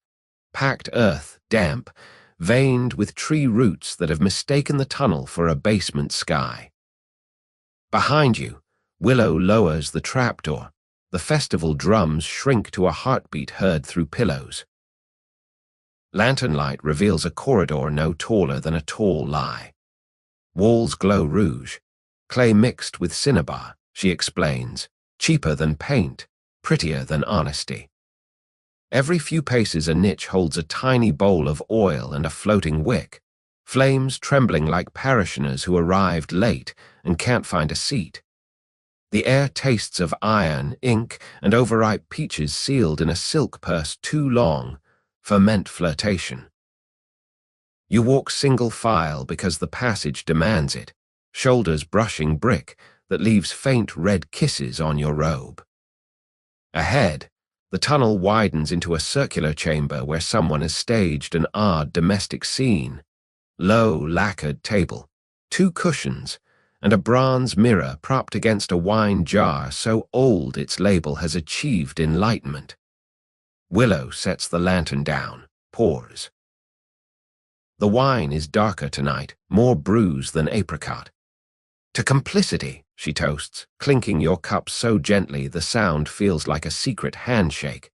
Packed earth, damp, veined with tree roots that have mistaken the tunnel for a basement sky. Behind you, Willow lowers the trapdoor. The festival drums shrink to a heartbeat heard through pillows. Lantern light reveals a corridor no taller than a tall lie. Walls glow rouge. Clay mixed with cinnabar, she explains. Cheaper than paint, prettier than honesty. Every few paces a niche holds a tiny bowl of oil and a floating wick, flames trembling like parishioners who arrived late and can't find a seat. The air tastes of iron, ink, and overripe peaches sealed in a silk purse too long, ferment flirtation. You walk single file because the passage demands it, shoulders brushing brick that leaves faint red kisses on your robe. Ahead, the tunnel widens into a circular chamber where someone has staged an odd domestic scene. Low, lacquered table, 2 cushions, and a bronze mirror propped against a wine jar so old its label has achieved enlightenment. Willow sets the lantern down, pours. The wine is darker tonight, more bruised than apricot. "To complicity," she toasts, clinking your cup so gently the sound feels like a secret handshake.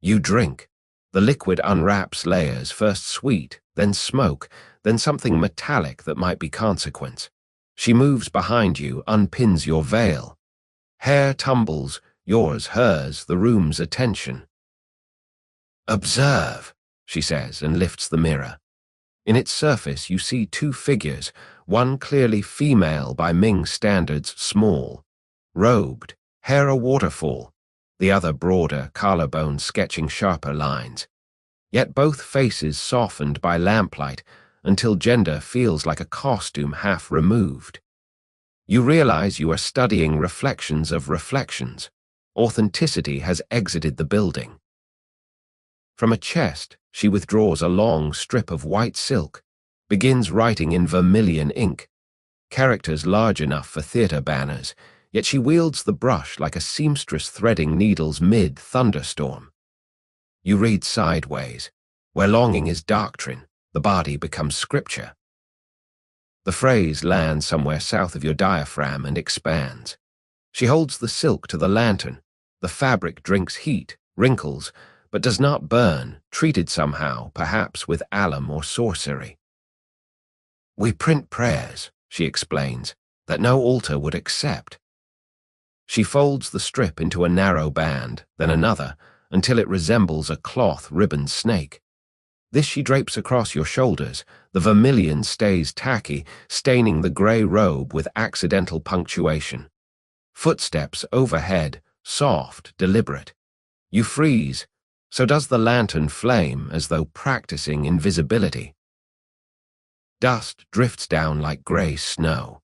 You drink. The liquid unwraps layers, first sweet, then smoke, then something metallic that might be consequence. She moves behind you, unpins your veil. Hair tumbles, yours, hers, the room's attention. "Observe," she says and lifts the mirror. In its surface you see 2 figures, one clearly female by Ming standards small, robed, hair a waterfall, the other broader, collarbone sketching sharper lines. Yet both faces softened by lamplight until gender feels like a costume half removed. You realize you are studying reflections of reflections. Authenticity has exited the building. From a chest, she withdraws a long strip of white silk, begins writing in vermilion ink, characters large enough for theater banners, yet she wields the brush like a seamstress threading needles mid-thunderstorm. You read sideways. Where longing is doctrine, the body becomes scripture. The phrase lands somewhere south of your diaphragm and expands. She holds the silk to the lantern. The fabric drinks heat, wrinkles, but does not burn, treated somehow, perhaps with alum or sorcery. We print prayers, she explains, that no altar would accept. She folds the strip into a narrow band, then another, until it resembles a cloth ribbon snake. This she drapes across your shoulders. The vermilion stays tacky, staining the grey robe with accidental punctuation. Footsteps overhead, soft, deliberate. You freeze. So does the lantern flame, as though practicing invisibility. Dust drifts down like grey snow.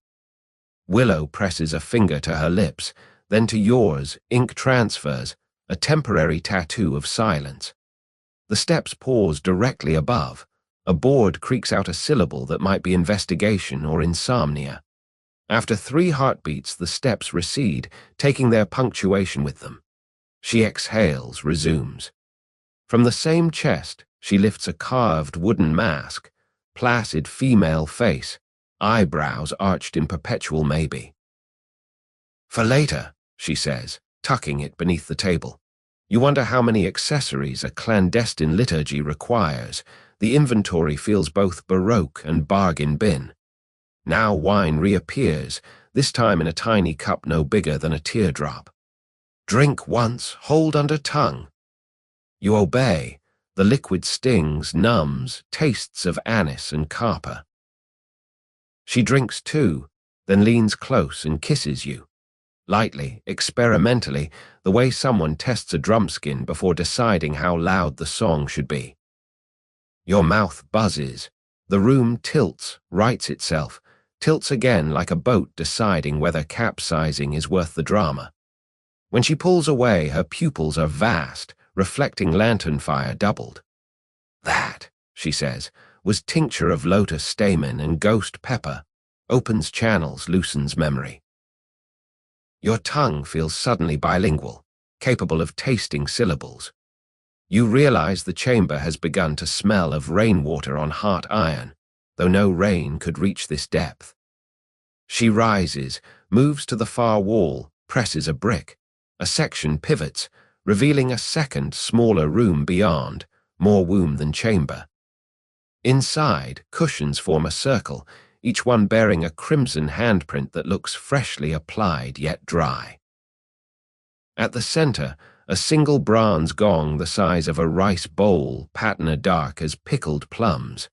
Willow presses a finger to her lips, then to yours, ink transfers, a temporary tattoo of silence. The steps pause directly above. A board creaks out a syllable that might be investigation or insomnia. After 3 heartbeats, the steps recede, taking their punctuation with them. She exhales, resumes. From the same chest, she lifts a carved wooden mask, placid female face, eyebrows arched in perpetual maybe. For later, she says, tucking it beneath the table. You wonder how many accessories a clandestine liturgy requires. The inventory feels both baroque and bargain bin. Now wine reappears, this time in a tiny cup no bigger than a teardrop. Drink once, hold under tongue. You obey. The liquid stings, numbs, tastes of anise and carper. She drinks too, then leans close and kisses you. Lightly, experimentally, the way someone tests a drumskin before deciding how loud the song should be. Your mouth buzzes. The room tilts, rights itself, tilts again like a boat deciding whether capsizing is worth the drama. When she pulls away, her pupils are vast, reflecting lantern fire doubled. That, she says, was tincture of lotus stamen and ghost pepper. Opens channels, loosens memory. Your tongue feels suddenly bilingual, capable of tasting syllables. You realize the chamber has begun to smell of rainwater on hot iron, though no rain could reach this depth. She rises, moves to the far wall, presses a brick. A section pivots, revealing a second, smaller room beyond, more womb than chamber. Inside, cushions form a circle, each one bearing a crimson handprint that looks freshly applied yet dry. At the center, a single bronze gong the size of a rice bowl, patina dark as pickled plums.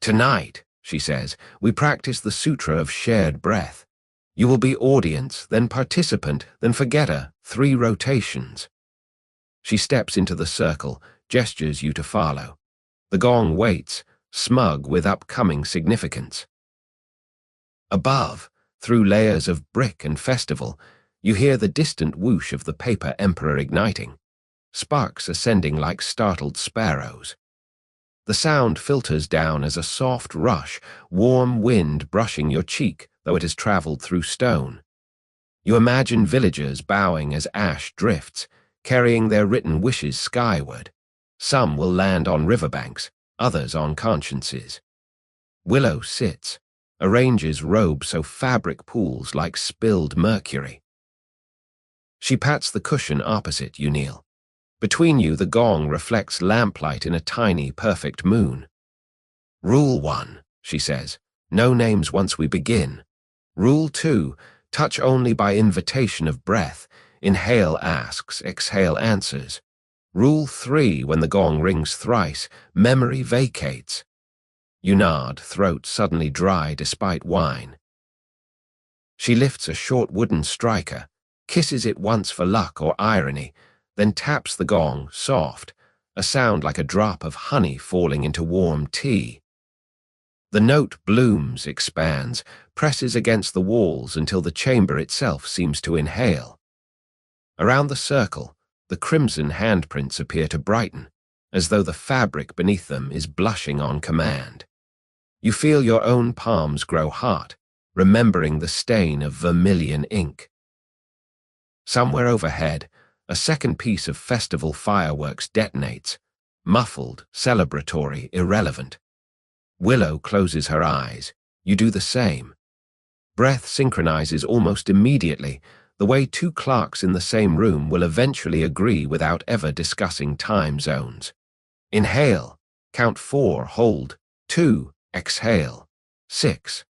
Tonight, she says, we practice the sutra of shared breath. You will be audience, then participant, then forgetter, 3 rotations. She steps into the circle, gestures you to follow. The gong waits, smug with upcoming significance. Above, through layers of brick and festival, you hear the distant whoosh of the paper emperor igniting, sparks ascending like startled sparrows. The sound filters down as a soft rush, warm wind brushing your cheek, though it has traveled through stone. You imagine villagers bowing as ash drifts, carrying their written wishes skyward. Some will land on riverbanks, others on consciences. Willow sits, arranges robes so fabric pools like spilled mercury. She pats the cushion opposite you kneel. Between you, the gong reflects lamplight in a tiny, perfect moon. Rule 1, she says, no names once we begin. Rule 2, touch only by invitation of breath. Inhale asks, exhale answers. Rule 3, when the gong rings thrice, memory vacates. You nod, throat suddenly dry despite wine. She lifts a short wooden striker, kisses it once for luck or irony, then taps the gong, soft, a sound like a drop of honey falling into warm tea. The note blooms, expands, presses against the walls until the chamber itself seems to inhale. Around the circle, the crimson handprints appear to brighten, as though the fabric beneath them is blushing on command. You feel your own palms grow hot, remembering the stain of vermilion ink. Somewhere overhead, a second piece of festival fireworks detonates, muffled, celebratory, irrelevant. Willow closes her eyes. You do the same. Breath synchronizes almost immediately, the way two clerks in the same room will eventually agree without ever discussing time zones. Inhale, count 4, hold, 2, exhale, 6.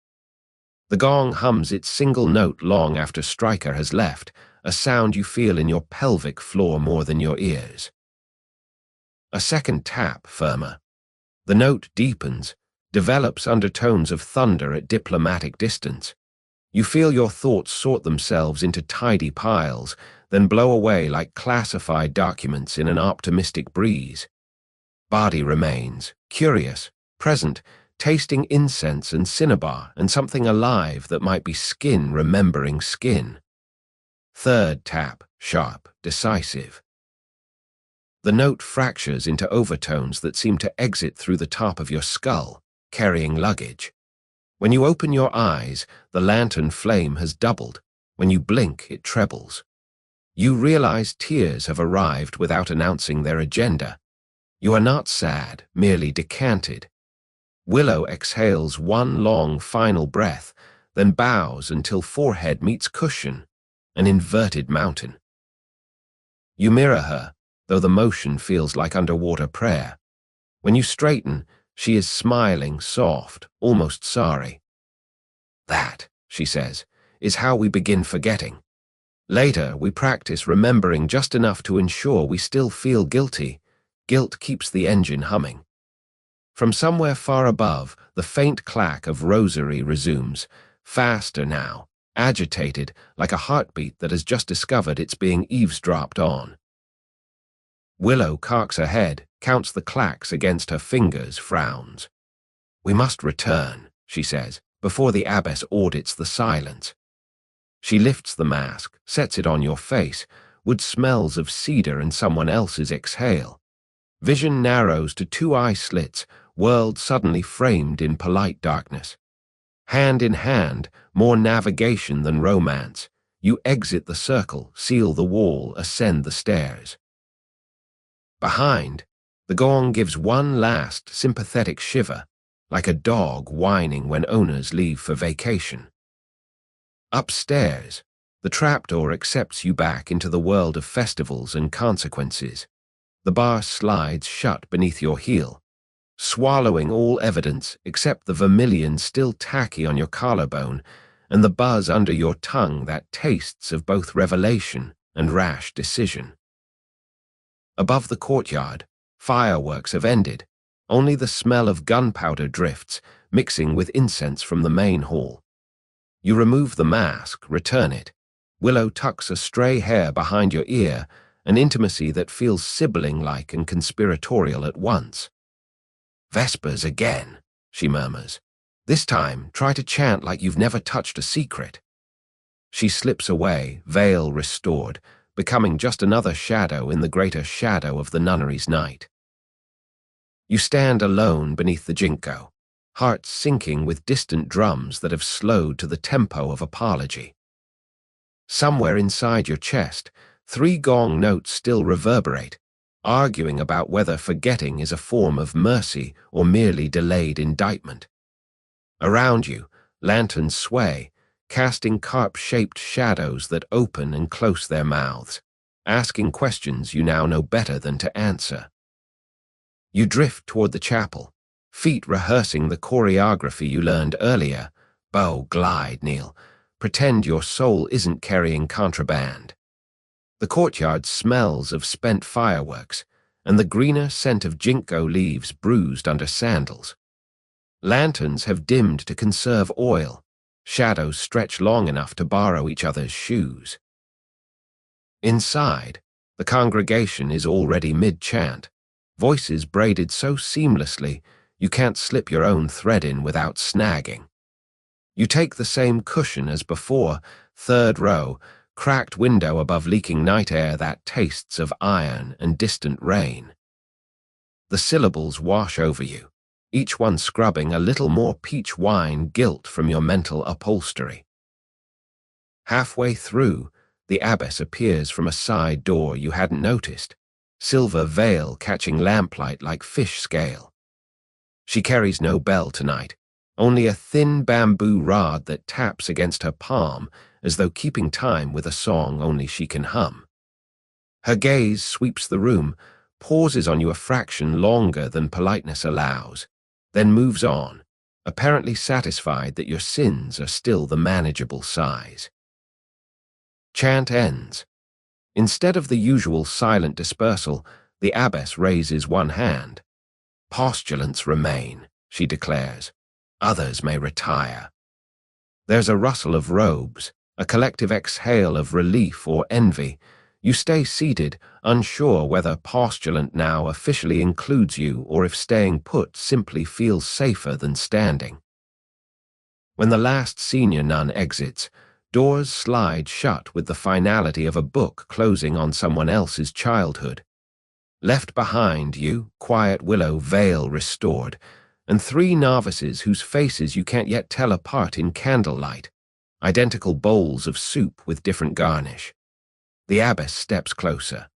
The gong hums its single note long after Striker has left, a sound you feel in your pelvic floor more than your ears. A second tap, firmer. The note deepens, develops undertones of thunder at diplomatic distance. You feel your thoughts sort themselves into tidy piles, then blow away like classified documents in an optimistic breeze. Body remains, curious, present, tasting incense and cinnabar and something alive that might be skin remembering skin. Third tap, sharp, decisive. The note fractures into overtones that seem to exit through the top of your skull, carrying luggage. When you open your eyes, the lantern flame has doubled. When you blink, it trebles. You realize tears have arrived without announcing their agenda. You are not sad, merely decanted. Willow exhales one long final breath, then bows until forehead meets cushion, an inverted mountain. You mirror her, though the motion feels like underwater prayer. When you straighten, she is smiling, soft, almost sorry. That, she says, is how we begin forgetting. Later, we practice remembering just enough to ensure we still feel guilty. Guilt keeps the engine humming. From somewhere far above, the faint clack of rosary resumes, faster now, agitated, like a heartbeat that has just discovered it's being eavesdropped on. Willow cocks her head, counts the clacks against her fingers, frowns. We must return, she says, before the abbess audits the silence. She lifts the mask, sets it on your face, wood smells of cedar and someone else's exhale. Vision narrows to 2 eye slits, world suddenly framed in polite darkness. Hand in hand, more navigation than romance, you exit the circle, seal the wall, ascend the stairs. Behind, the gong gives one last sympathetic shiver, like a dog whining when owners leave for vacation. Upstairs, the trapdoor accepts you back into the world of festivals and consequences. The bar slides shut beneath your heel, swallowing all evidence except the vermilion still tacky on your collarbone and the buzz under your tongue that tastes of both revelation and rash decision. Above the courtyard, fireworks have ended. Only the smell of gunpowder drifts, mixing with incense from the main hall. You remove the mask, return it. Willow tucks a stray hair behind your ear, an intimacy that feels sibling-like and conspiratorial at once. Vespers again, she murmurs. This time, try to chant like you've never touched a secret. She slips away, veil restored, becoming just another shadow in the greater shadow of the nunnery's night. You stand alone beneath the ginkgo, heart sinking with distant drums that have slowed to the tempo of apology. Somewhere inside your chest, 3 gong notes still reverberate, arguing about whether forgetting is a form of mercy or merely delayed indictment. Around you, lanterns sway, casting carp-shaped shadows that open and close their mouths, asking questions you now know better than to answer. You drift toward the chapel, feet rehearsing the choreography you learned earlier. Bow, glide, kneel. Pretend your soul isn't carrying contraband. The courtyard smells of spent fireworks, and the greener scent of ginkgo leaves bruised under sandals. Lanterns have dimmed to conserve oil. Shadows stretch long enough to borrow each other's shoes. Inside, the congregation is already mid-chant, voices braided so seamlessly you can't slip your own thread in without snagging. You take the same cushion as before, third row, cracked window above leaking night air that tastes of iron and distant rain. The syllables wash over you, each one scrubbing a little more peach wine gilt from your mental upholstery. Halfway through, the abbess appears from a side door you hadn't noticed, silver veil catching lamplight like fish scale. She carries no bell tonight, only a thin bamboo rod that taps against her palm as though keeping time with a song only she can hum. Her gaze sweeps the room, pauses on you a fraction longer than politeness allows, then moves on, apparently satisfied that your sins are still the manageable size. Chant ends. Instead of the usual silent dispersal, the abbess raises one hand. Postulants remain, she declares. Others may retire. There's a rustle of robes, a collective exhale of relief or envy. You stay seated, unsure whether postulant now officially includes you or if staying put simply feels safer than standing. When the last senior nun exits, doors slide shut with the finality of a book closing on someone else's childhood. Left behind you, quiet willow veil restored, and 3 novices whose faces you can't yet tell apart in candlelight, identical bowls of soup with different garnish. The abbess steps closer.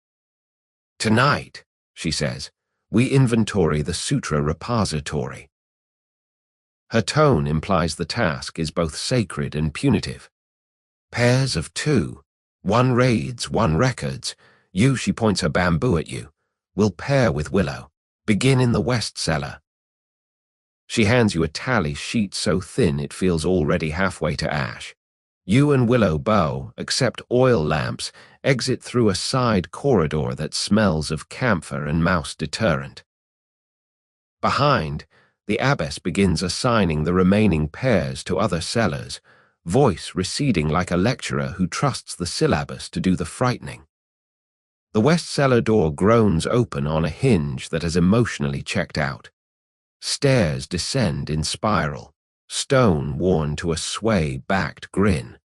"Tonight," she says, "we inventory the sutra repository." Her tone implies the task is both sacred and punitive. Pairs of 2, one raids, one records. You, she points her bamboo at you, will pair with Willow. Begin in the west cellar. She hands you a tally sheet so thin it feels already halfway to ash. You and Willow bow, accept oil lamps, exit through a side corridor that smells of camphor and mouse deterrent. Behind, the abbess begins assigning the remaining pairs to other cellars, voice receding like a lecturer who trusts the syllabus to do the frightening. The west cellar door groans open on a hinge that has emotionally checked out. Stairs descend in spiral, stone worn to a sway-backed grin.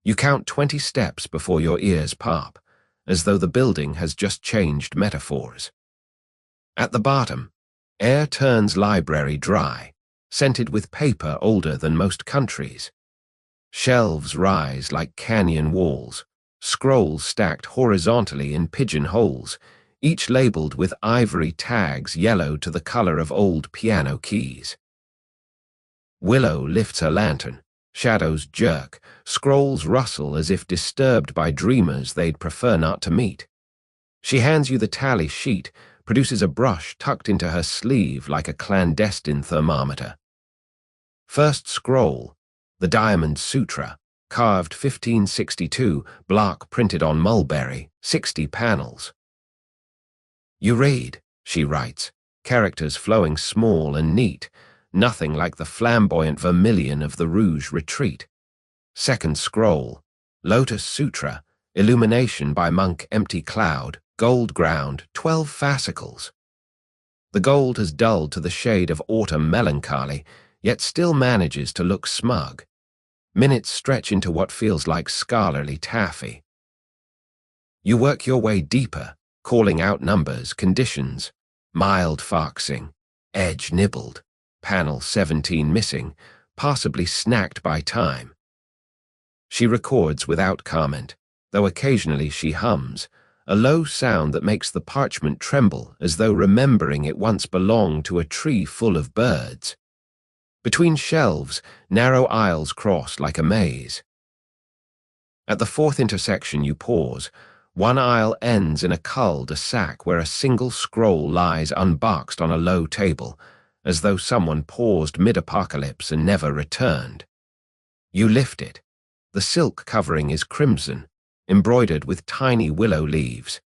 You count 20 steps before your ears pop, as though the building has just changed metaphors. At the bottom, air turns library dry, scented with paper older than most countries. Shelves rise like canyon walls, scrolls stacked horizontally in pigeonholes, each labeled with ivory tags yellow to the color of old piano keys. Willow lifts her lantern, shadows jerk, scrolls rustle as if disturbed by dreamers they'd prefer not to meet. She hands you the tally sheet, produces a brush tucked into her sleeve like a clandestine thermometer. First scroll, the Diamond Sutra, carved 1562, block printed on mulberry, 60 panels. You read, she writes, characters flowing small and neat, nothing like the flamboyant vermilion of the Rouge Retreat. Second scroll, Lotus Sutra, illumination by monk Empty Cloud, gold ground, 12 fascicles. The gold has dulled to the shade of autumn melancholy, yet still manages to look smug. Minutes stretch into what feels like scholarly taffy. You work your way deeper, calling out numbers, conditions, mild foxing, edge nibbled, panel 17 missing, possibly snacked by time. She records without comment, though occasionally she hums, a low sound that makes the parchment tremble as though remembering it once belonged to a tree full of birds. Between shelves, narrow aisles cross like a maze. At the 4th intersection you pause. One aisle ends in a cul-de-sac where a single scroll lies unboxed on a low table, as though someone paused mid-apocalypse and never returned. You lift it. The silk covering is crimson, embroidered with tiny willow leaves,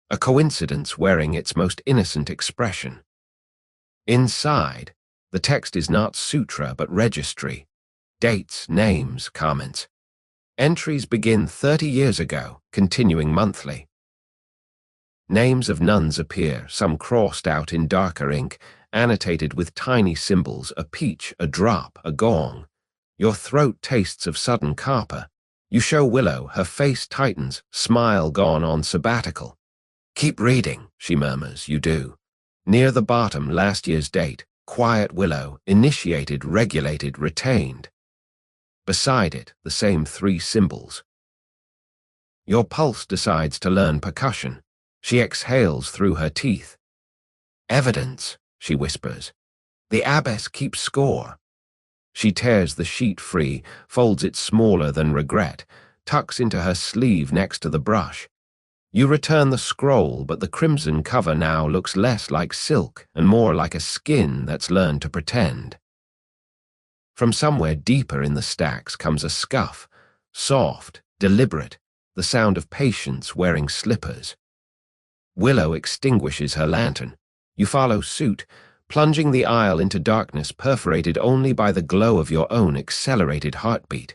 a coincidence wearing its most innocent expression. Inside, the text is not sutra but registry, dates, names, comments. Entries begin 30 years ago, continuing monthly. Names of nuns appear, some crossed out in darker ink, annotated with tiny symbols, a peach, a drop, a gong. Your throat tastes of sudden carper. You show Willow, her face tightens, smile gone on sabbatical. Keep reading, she murmurs. You do. Near the bottom, last year's date, quiet Willow, initiated, regulated, retained. Beside it, the same 3 symbols. Your pulse decides to learn percussion. She exhales through her teeth. Evidence, she whispers. The abbess keeps score. She tears the sheet free, folds it smaller than regret, tucks into her sleeve next to the brush. You return the scroll, but the crimson cover now looks less like silk and more like a skin that's learned to pretend. From somewhere deeper in the stacks comes a scuff, soft, deliberate, the sound of patience wearing slippers. Willow extinguishes her lantern. You follow suit, plunging the aisle into darkness perforated only by the glow of your own accelerated heartbeat.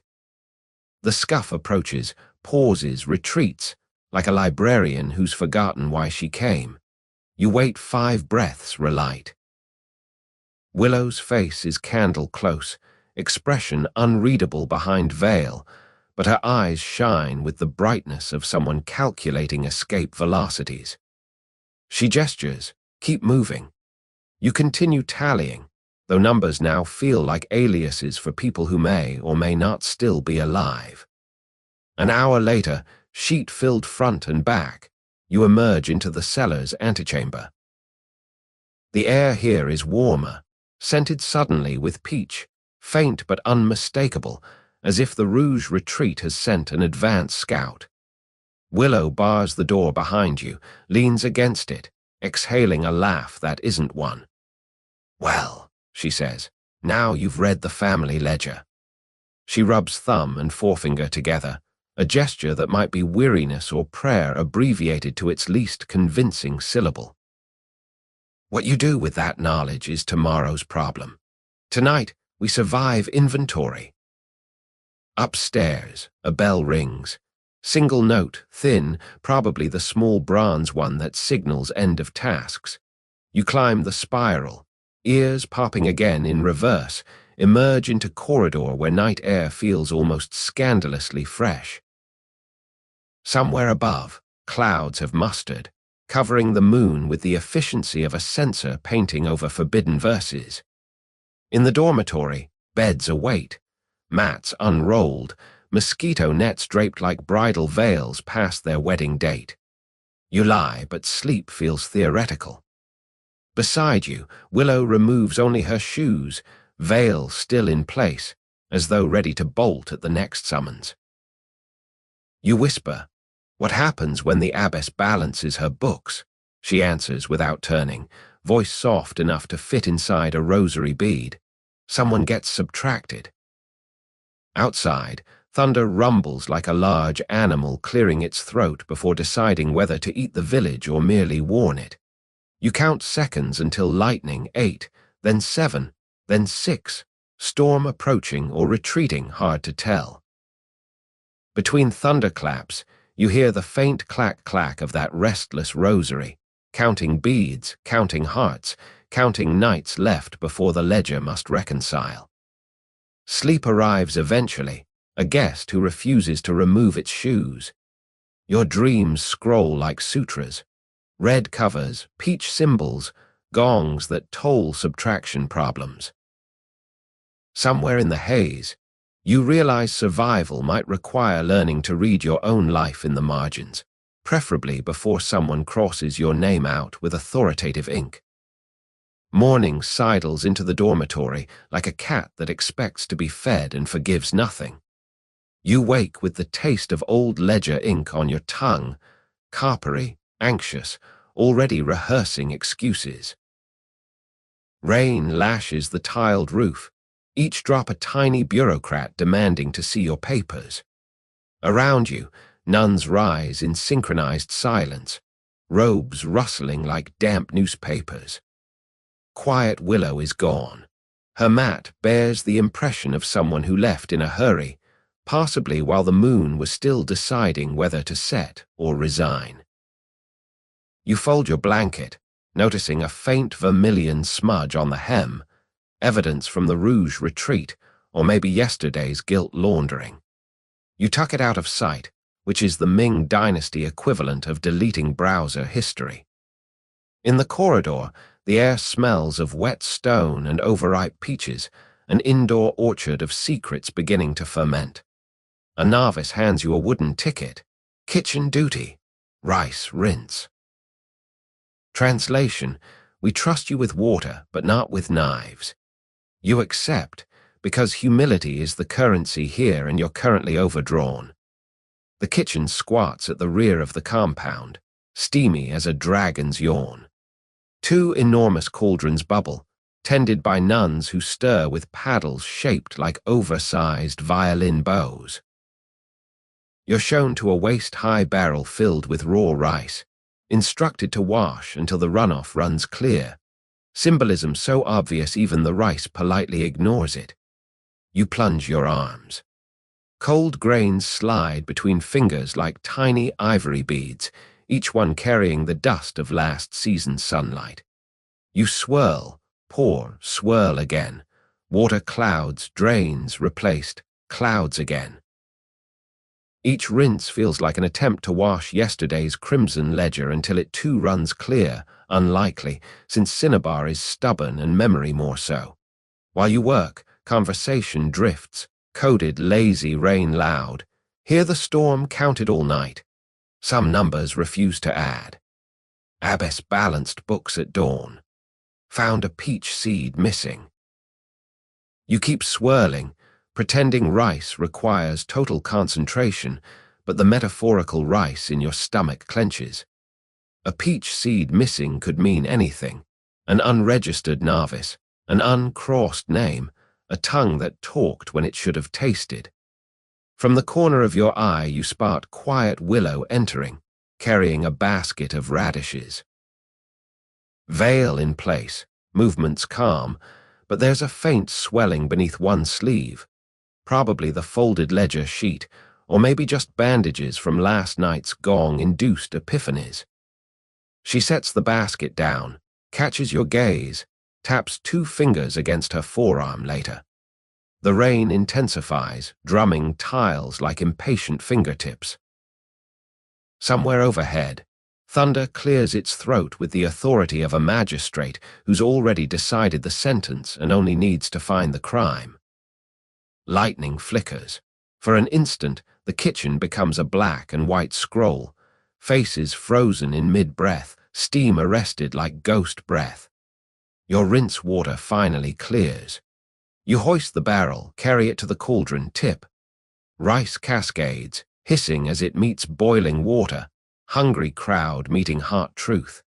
The scuff approaches, pauses, retreats, like a librarian who's forgotten why she came. You wait 5 breaths, relight. Willow's face is candle close, expression unreadable behind veil, but her eyes shine with the brightness of someone calculating escape velocities. She gestures, keep moving. You continue tallying, though numbers now feel like aliases for people who may or may not still be alive. An hour later, sheet-filled front and back, you emerge into the cellar's antechamber. The air here is warmer, scented suddenly with peach, faint but unmistakable, as if the Rouge retreat has sent an advance scout. Willow bars the door behind you, leans against it, exhaling a laugh that isn't one. Well, she says, now you've read the family ledger. She rubs thumb and forefinger together, a gesture that might be weariness or prayer abbreviated to its least convincing syllable. What you do with that knowledge is tomorrow's problem. Tonight, we survive inventory. Upstairs, a bell rings. Single note, thin, probably the small bronze one that signals end of tasks. You climb the spiral, ears popping again in reverse, emerge into corridor where night air feels almost scandalously fresh. Somewhere above, clouds have mustered, covering the moon with the efficiency of a censor painting over forbidden verses. In the dormitory, beds await, mats unrolled, mosquito nets draped like bridal veils past their wedding date. You lie, but sleep feels theoretical. Beside you, Willow removes only her shoes, veil still in place, as though ready to bolt at the next summons. You whisper, "What happens when the abbess balances her books?" She answers without turning, voice soft enough to fit inside a rosary bead. Someone gets subtracted. Outside, thunder rumbles like a large animal clearing its throat before deciding whether to eat the village or merely warn it. You count seconds until lightning, 8, then 7, then 6, storm approaching or retreating, hard to tell. Between thunderclaps, you hear the faint clack-clack of that restless rosary, counting beads, counting hearts, counting nights left before the ledger must reconcile. Sleep arrives eventually, a guest who refuses to remove its shoes. Your dreams scroll like sutras, red covers, peach symbols, gongs that toll subtraction problems. Somewhere in the haze, you realize survival might require learning to read your own life in the margins, preferably before someone crosses your name out with authoritative ink. Morning sidles into the dormitory like a cat that expects to be fed and forgives nothing. You wake with the taste of old ledger ink on your tongue, carpery, anxious, already rehearsing excuses. Rain lashes the tiled roof, each drop a tiny bureaucrat demanding to see your papers. Around you, nuns rise in synchronized silence, robes rustling like damp newspapers. Quiet Willow is gone. Her mat bears the impression of someone who left in a hurry, possibly while the moon was still deciding whether to set or resign. You fold your blanket, noticing a faint vermilion smudge on the hem, evidence from the Rouge retreat, or maybe yesterday's guilt laundering. You tuck it out of sight, which is the Ming Dynasty equivalent of deleting browser history. In the corridor, the air smells of wet stone and overripe peaches, an indoor orchard of secrets beginning to ferment. A novice hands you a wooden ticket. Kitchen duty. Rice rinse. Translation: we trust you with water, but not with knives. You accept, because humility is the currency here and you're currently overdrawn. The kitchen squats at the rear of the compound, steamy as a dragon's yawn. Two enormous cauldrons bubble, tended by nuns who stir with paddles shaped like oversized violin bows. You're shown to a waist-high barrel filled with raw rice, instructed to wash until the runoff runs clear, symbolism so obvious even the rice politely ignores it. You plunge your arms. Cold grains slide between fingers like tiny ivory beads, each one carrying the dust of last season's sunlight. You swirl, pour, swirl again. Water clouds, drains, replaced, clouds again. Each rinse feels like an attempt to wash yesterday's crimson ledger until it too runs clear, unlikely, since cinnabar is stubborn and memory more so. While you work, conversation drifts, coded lazy rain loud. Hear the storm counted all night. Some numbers refuse to add. Abbess balanced books at dawn. Found a peach seed missing. You keep swirling, pretending rice requires total concentration, but the metaphorical rice in your stomach clenches. A peach seed missing could mean anything. An unregistered novice, an uncrossed name, a tongue that talked when it should have tasted. From the corner of your eye you spot quiet Willow entering, carrying a basket of radishes. Veil in place, movements calm, but there's a faint swelling beneath one sleeve, probably the folded ledger sheet, or maybe just bandages from last night's gong-induced epiphanies. She sets the basket down, catches your gaze, taps 2 fingers against her forearm later. The rain intensifies, drumming tiles like impatient fingertips. Somewhere overhead, thunder clears its throat with the authority of a magistrate who's already decided the sentence and only needs to find the crime. Lightning flickers. For an instant, the kitchen becomes a black and white scroll, faces frozen in mid-breath, steam arrested like ghost breath. Your rinse water finally clears. You hoist the barrel, carry it to the cauldron tip. Rice cascades, hissing as it meets boiling water, hungry crowd meeting hot truth.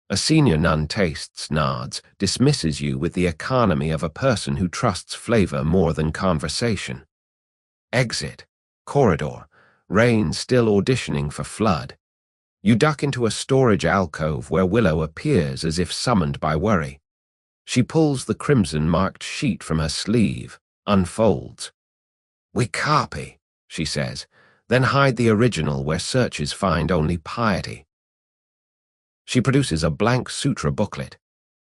A senior nun tastes, nods, dismisses you with the economy of a person who trusts flavor more than conversation. Exit. Corridor. Rain still auditioning for flood. You duck into a storage alcove where Willow appears as if summoned by worry. She pulls the crimson-marked sheet from her sleeve, unfolds. "We copy," she says, then hide the original where searches find only piety. She produces a blank sutra booklet.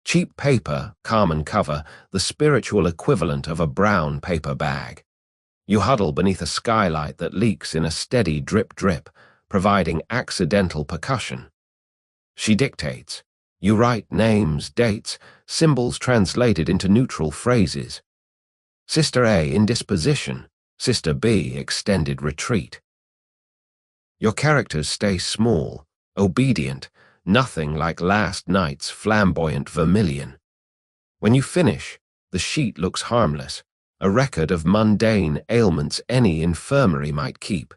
Cheap paper, common cover, the spiritual equivalent of a brown paper bag. You huddle beneath a skylight that leaks in a steady drip-drip, providing accidental percussion. She dictates. You write names, dates, symbols translated into neutral phrases. Sister A, indisposition. Sister B, extended retreat. Your characters stay small, obedient, nothing like last night's flamboyant vermilion. When you finish, the sheet looks harmless, a record of mundane ailments any infirmary might keep.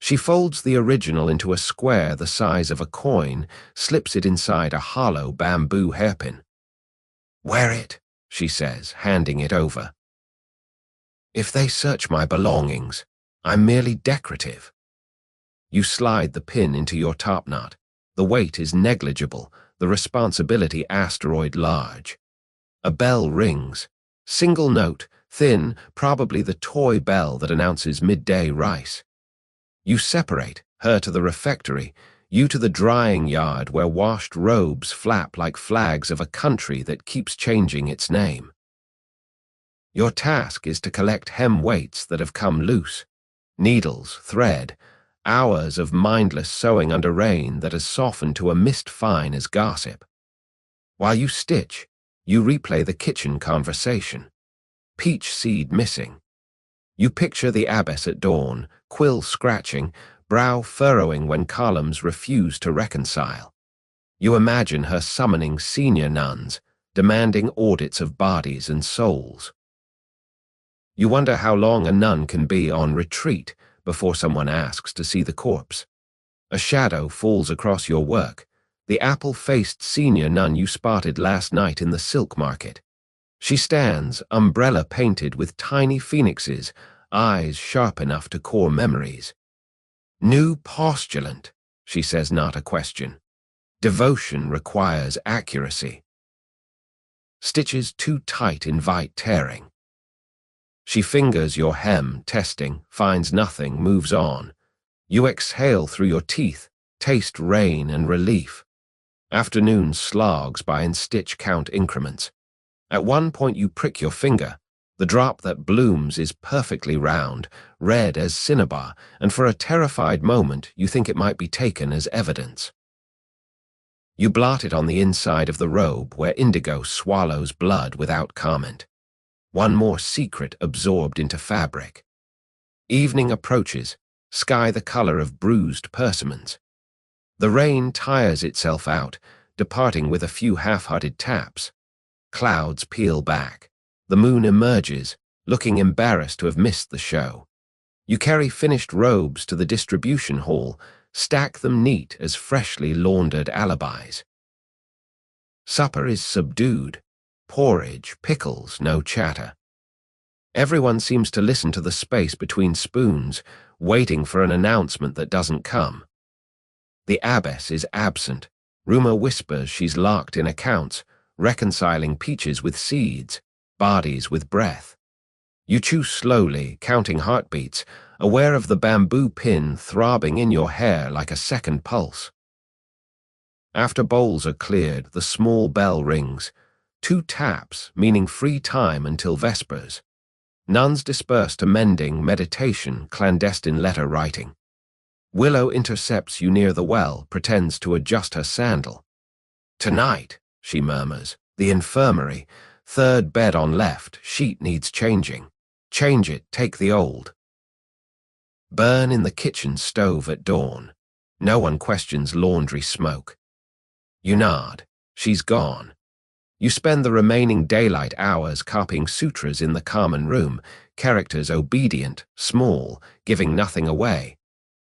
She folds the original into a square the size of a coin, slips it inside a hollow bamboo hairpin. "Wear it," she says, handing it over. "If they search my belongings, I'm merely decorative." You slide the pin into your topknot. The weight is negligible, the responsibility asteroid large. A bell rings. Single note, thin, probably the toy bell that announces midday rice. You separate, her to the refectory, you to the drying yard where washed robes flap like flags of a country that keeps changing its name. Your task is to collect hem weights that have come loose, needles, thread, hours of mindless sewing under rain that has softened to a mist fine as gossip. While you stitch, you replay the kitchen conversation. Peach seed missing. You picture the abbess at dawn, quill scratching, brow furrowing when columns refuse to reconcile. You imagine her summoning senior nuns, demanding audits of bodies and souls. You wonder how long a nun can be on retreat before someone asks to see the corpse. A shadow falls across your work, the apple-faced senior nun you spotted last night in the silk market. She stands, umbrella painted with tiny phoenixes, eyes sharp enough to core memories. New postulant, she says, not a question. Devotion requires accuracy. Stitches too tight invite tearing. She fingers your hem, testing, finds nothing, moves on. You exhale through your teeth, taste rain and relief. Afternoon slogs by in stitch count increments. At one point you prick your finger. The drop that blooms is perfectly round, red as cinnabar, and for a terrified moment you think it might be taken as evidence. You blot it on the inside of the robe where indigo swallows blood without comment. One more secret absorbed into fabric. Evening approaches, sky the color of bruised persimmons. The rain tires itself out, departing with a few half-hearted taps. Clouds peel back. The moon emerges, looking embarrassed to have missed the show. You carry finished robes to the distribution hall, stack them neat as freshly laundered alibis. Supper is subdued. Porridge, pickles, no chatter. Everyone seems to listen to the space between spoons, waiting for an announcement that doesn't come. The abbess is absent. Rumor whispers she's locked in accounts, reconciling peaches with seeds, bodies with breath. You chew slowly, counting heartbeats, aware of the bamboo pin throbbing in your hair like a second pulse. After bowls are cleared, the small bell rings. 2 taps, meaning free time until vespers. Nuns disperse to mending, meditation, clandestine letter writing. Willow intercepts you near the well, pretends to adjust her sandal. "Tonight," she murmurs, "the infirmary. 3rd bed on left, sheet needs changing. Change it, take the old." Burn in the kitchen stove at dawn. No one questions laundry smoke. You nod. She's gone. You spend the remaining daylight hours copying sutras in the common room, characters obedient, small, giving nothing away.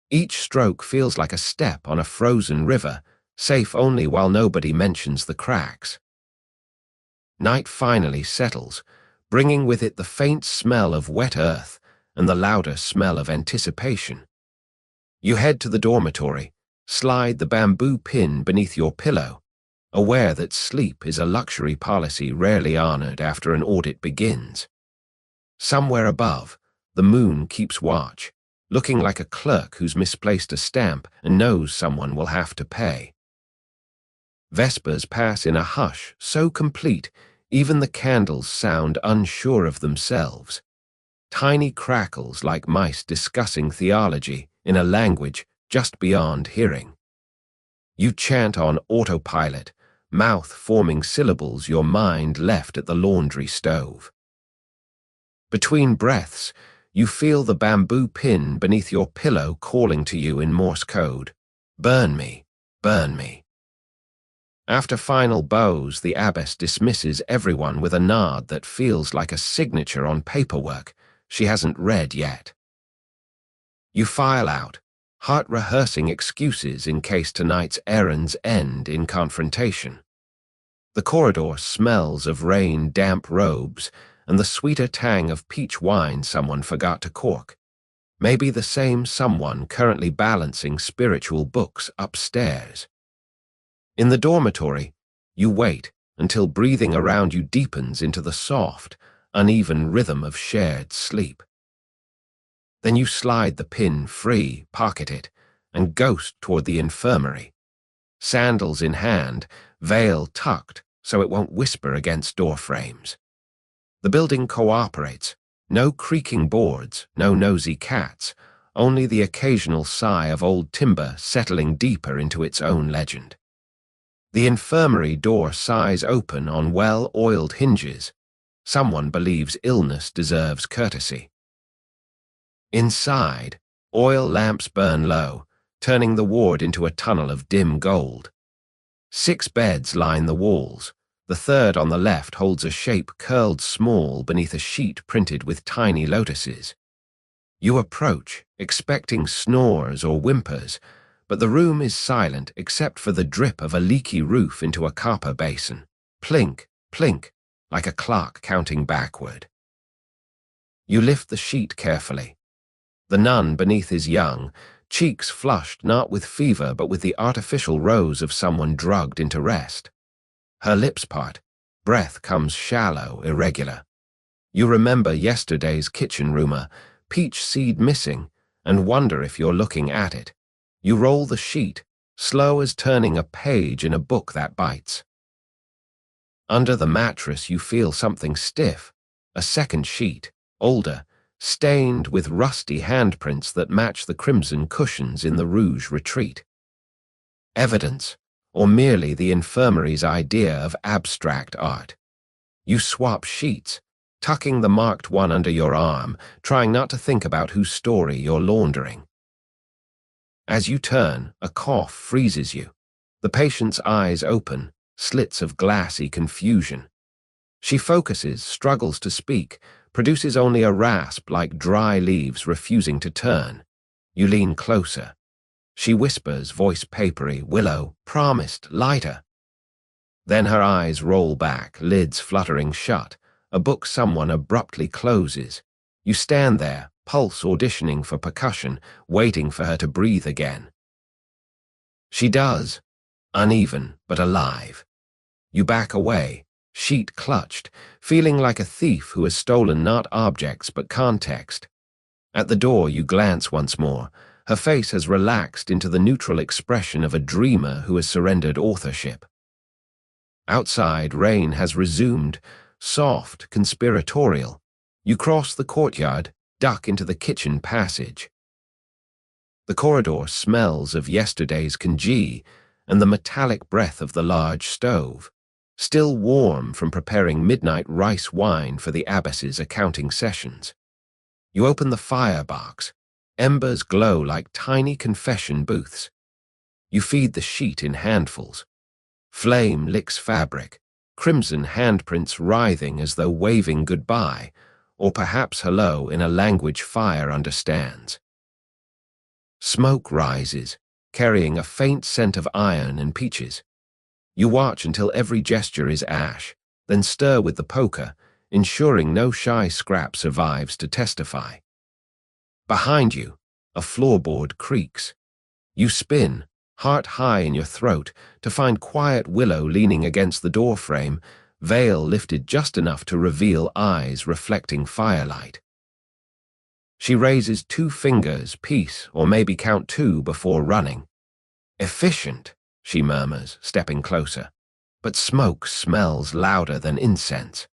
Each stroke feels like a step on a frozen river, safe only while nobody mentions the cracks. Night finally settles, bringing with it the faint smell of wet earth and the louder smell of anticipation. You head to the dormitory, slide the bamboo pin beneath your pillow, aware that sleep is a luxury policy rarely honored after an audit begins. Somewhere above, the moon keeps watch, looking like a clerk who's misplaced a stamp and knows someone will have to pay. Vespers pass in a hush so complete, even the candles sound unsure of themselves. Tiny crackles like mice discussing theology in a language just beyond hearing. You chant on autopilot, mouth forming syllables your mind left at the laundry stove. Between breaths, you feel the bamboo pin beneath your pillow calling to you in Morse code. "Burn me, burn me." After final bows, the abbess dismisses everyone with a nod that feels like a signature on paperwork she hasn't read yet. You file out, heart rehearsing excuses in case tonight's errands end in confrontation. The corridor smells of rain, damp robes, and the sweeter tang of peach wine someone forgot to cork. Maybe the same someone currently balancing spiritual books upstairs. In the dormitory, you wait until breathing around you deepens into the soft, uneven rhythm of shared sleep. Then you slide the pin free, pocket it, and ghost toward the infirmary. Sandals in hand, veil tucked so it won't whisper against door frames. The building cooperates. No creaking boards, no nosy cats, only the occasional sigh of old timber settling deeper into its own legend. The infirmary door sighs open on well-oiled hinges. Someone believes illness deserves courtesy. Inside, oil lamps burn low, turning the ward into a tunnel of dim gold. 6 beds line the walls. The third on the left holds a shape curled small beneath a sheet printed with tiny lotuses. You approach, expecting snores or whimpers, but the room is silent except for the drip of a leaky roof into a copper basin. Plink, plink, like a clock counting backward. You lift the sheet carefully. The nun beneath is young, cheeks flushed not with fever but with the artificial rose of someone drugged into rest. Her lips part, breath comes shallow, irregular. You remember yesterday's kitchen rumor, peach seed missing, and wonder if you're looking at it. You roll the sheet, slow as turning a page in a book that bites. Under the mattress you feel something stiff, a second sheet, older, stained with rusty handprints that match the crimson cushions in the Rouge retreat. Evidence, or merely the infirmary's idea of abstract art. You swap sheets, tucking the marked one under your arm, trying not to think about whose story you're laundering. As you turn, a cough freezes you. The patient's eyes open, slits of glassy confusion. She focuses, struggles to speak, produces only a rasp like dry leaves refusing to turn. You lean closer. She whispers, voice papery, "Willow, promised, lighter." Then her eyes roll back, lids fluttering shut, a book someone abruptly closes. You stand there, pulse auditioning for percussion, waiting for her to breathe again. She does, uneven but alive. You back away, sheet clutched, feeling like a thief who has stolen not objects but context. At the door you glance once more. Her face has relaxed into the neutral expression of a dreamer who has surrendered authorship. Outside, rain has resumed, soft, conspiratorial. You cross the courtyard, duck into the kitchen passage. The corridor smells of yesterday's congee and the metallic breath of the large stove, still warm from preparing midnight rice wine for the abbess's accounting sessions. You open the firebox. Embers glow like tiny confession booths. You feed the sheet in handfuls. Flame licks fabric, crimson handprints writhing as though waving goodbye, or perhaps hello in a language fire understands. Smoke rises, carrying a faint scent of iron and peaches. You watch until every gesture is ash, then stir with the poker, ensuring no shy scrap survives to testify. Behind you, a floorboard creaks. You spin, heart high in your throat, to find quiet Willow leaning against the doorframe, veil lifted just enough to reveal eyes reflecting firelight. She raises 2 fingers, piece, or maybe count 2 before running. "Efficient," she murmurs, stepping closer, but smoke smells louder than incense.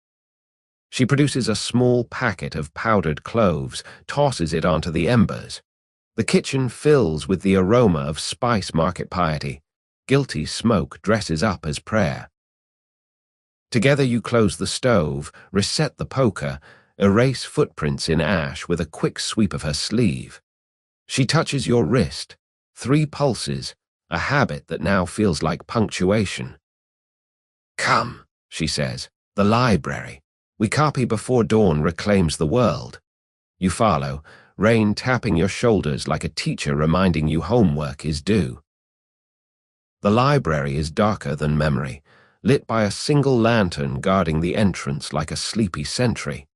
She produces a small packet of powdered cloves, tosses it onto the embers. The kitchen fills with the aroma of spice market piety. Guilty smoke dresses up as prayer. Together you close the stove, reset the poker, erase footprints in ash with a quick sweep of her sleeve. She touches your wrist, 3 pulses, a habit that now feels like punctuation. "Come," she says, "the library. We copy before dawn reclaims the world." You follow, rain tapping your shoulders like a teacher reminding you homework is due. The library is darker than memory, lit by a single lantern guarding the entrance like a sleepy sentry.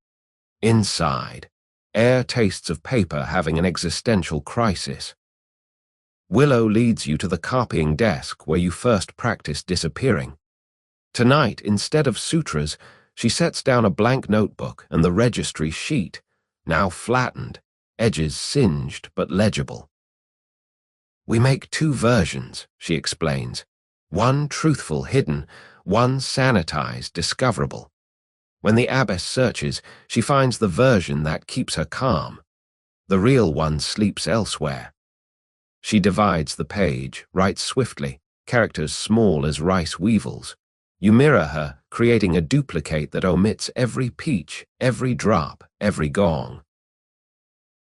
Inside, air tastes of paper having an existential crisis. Willow leads you to the copying desk where you first practiced disappearing. Tonight, instead of sutras, She sets down a blank notebook and the registry sheet, now flattened, edges singed but legible. "We make two versions," she explains. "One truthful, hidden, one sanitized, discoverable. When the abbess searches, she finds the version that keeps her calm. The real one sleeps elsewhere." She divides the page, writes swiftly, characters small as rice weevils. You mirror her, creating a duplicate that omits every peach, every drop, every gong.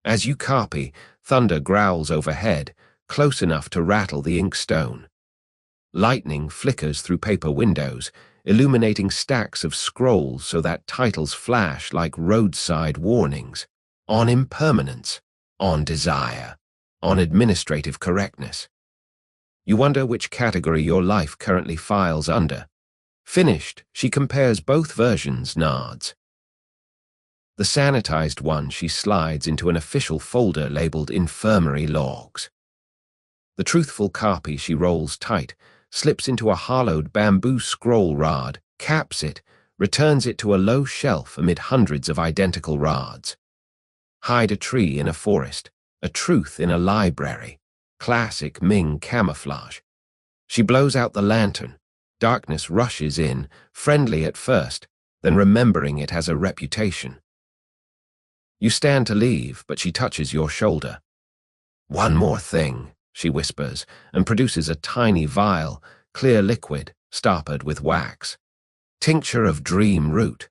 As you copy, thunder growls overhead, close enough to rattle the inkstone. Lightning flickers through paper windows, illuminating stacks of scrolls so that titles flash like roadside warnings. On impermanence, on desire, on administrative correctness. You wonder which category your life currently files under. Finished, she compares both versions, nods. The sanitized one she slides into an official folder labeled Infirmary Logs. The truthful copy she rolls tight, slips into a hollowed bamboo scroll rod, caps it, returns it to a low shelf amid hundreds of identical rods. Hide a tree in a forest, a truth in a library. Classic Ming camouflage. She blows out the lantern. Darkness rushes in, friendly at first, then remembering it has a reputation. You stand to leave, but she touches your shoulder. "One more thing," she whispers, and produces a tiny vial, clear liquid, stoppered with wax. "Tincture of dream root.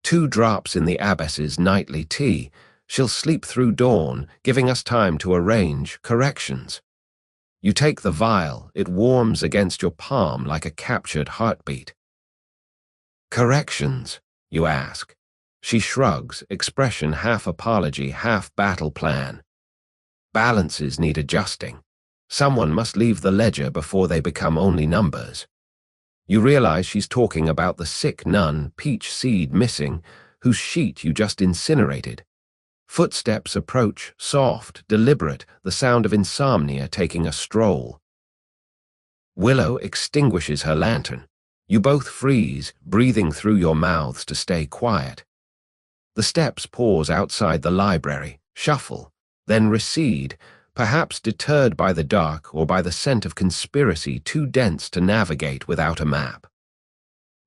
2 drops in the abbess's nightly tea. She'll sleep through dawn, giving us time to arrange corrections." You take the vial, it warms against your palm like a captured heartbeat. "Corrections?" you ask. She shrugs, expression half apology, half battle plan. "Balances need adjusting. Someone must leave the ledger before they become only numbers." You realize she's talking about the sick nun, peach seed missing, whose sheet you just incinerated. Footsteps approach, soft, deliberate, the sound of insomnia taking a stroll. Willow extinguishes her lantern. You both freeze, breathing through your mouths to stay quiet. The steps pause outside the library, shuffle, then recede, perhaps deterred by the dark or by the scent of conspiracy too dense to navigate without a map.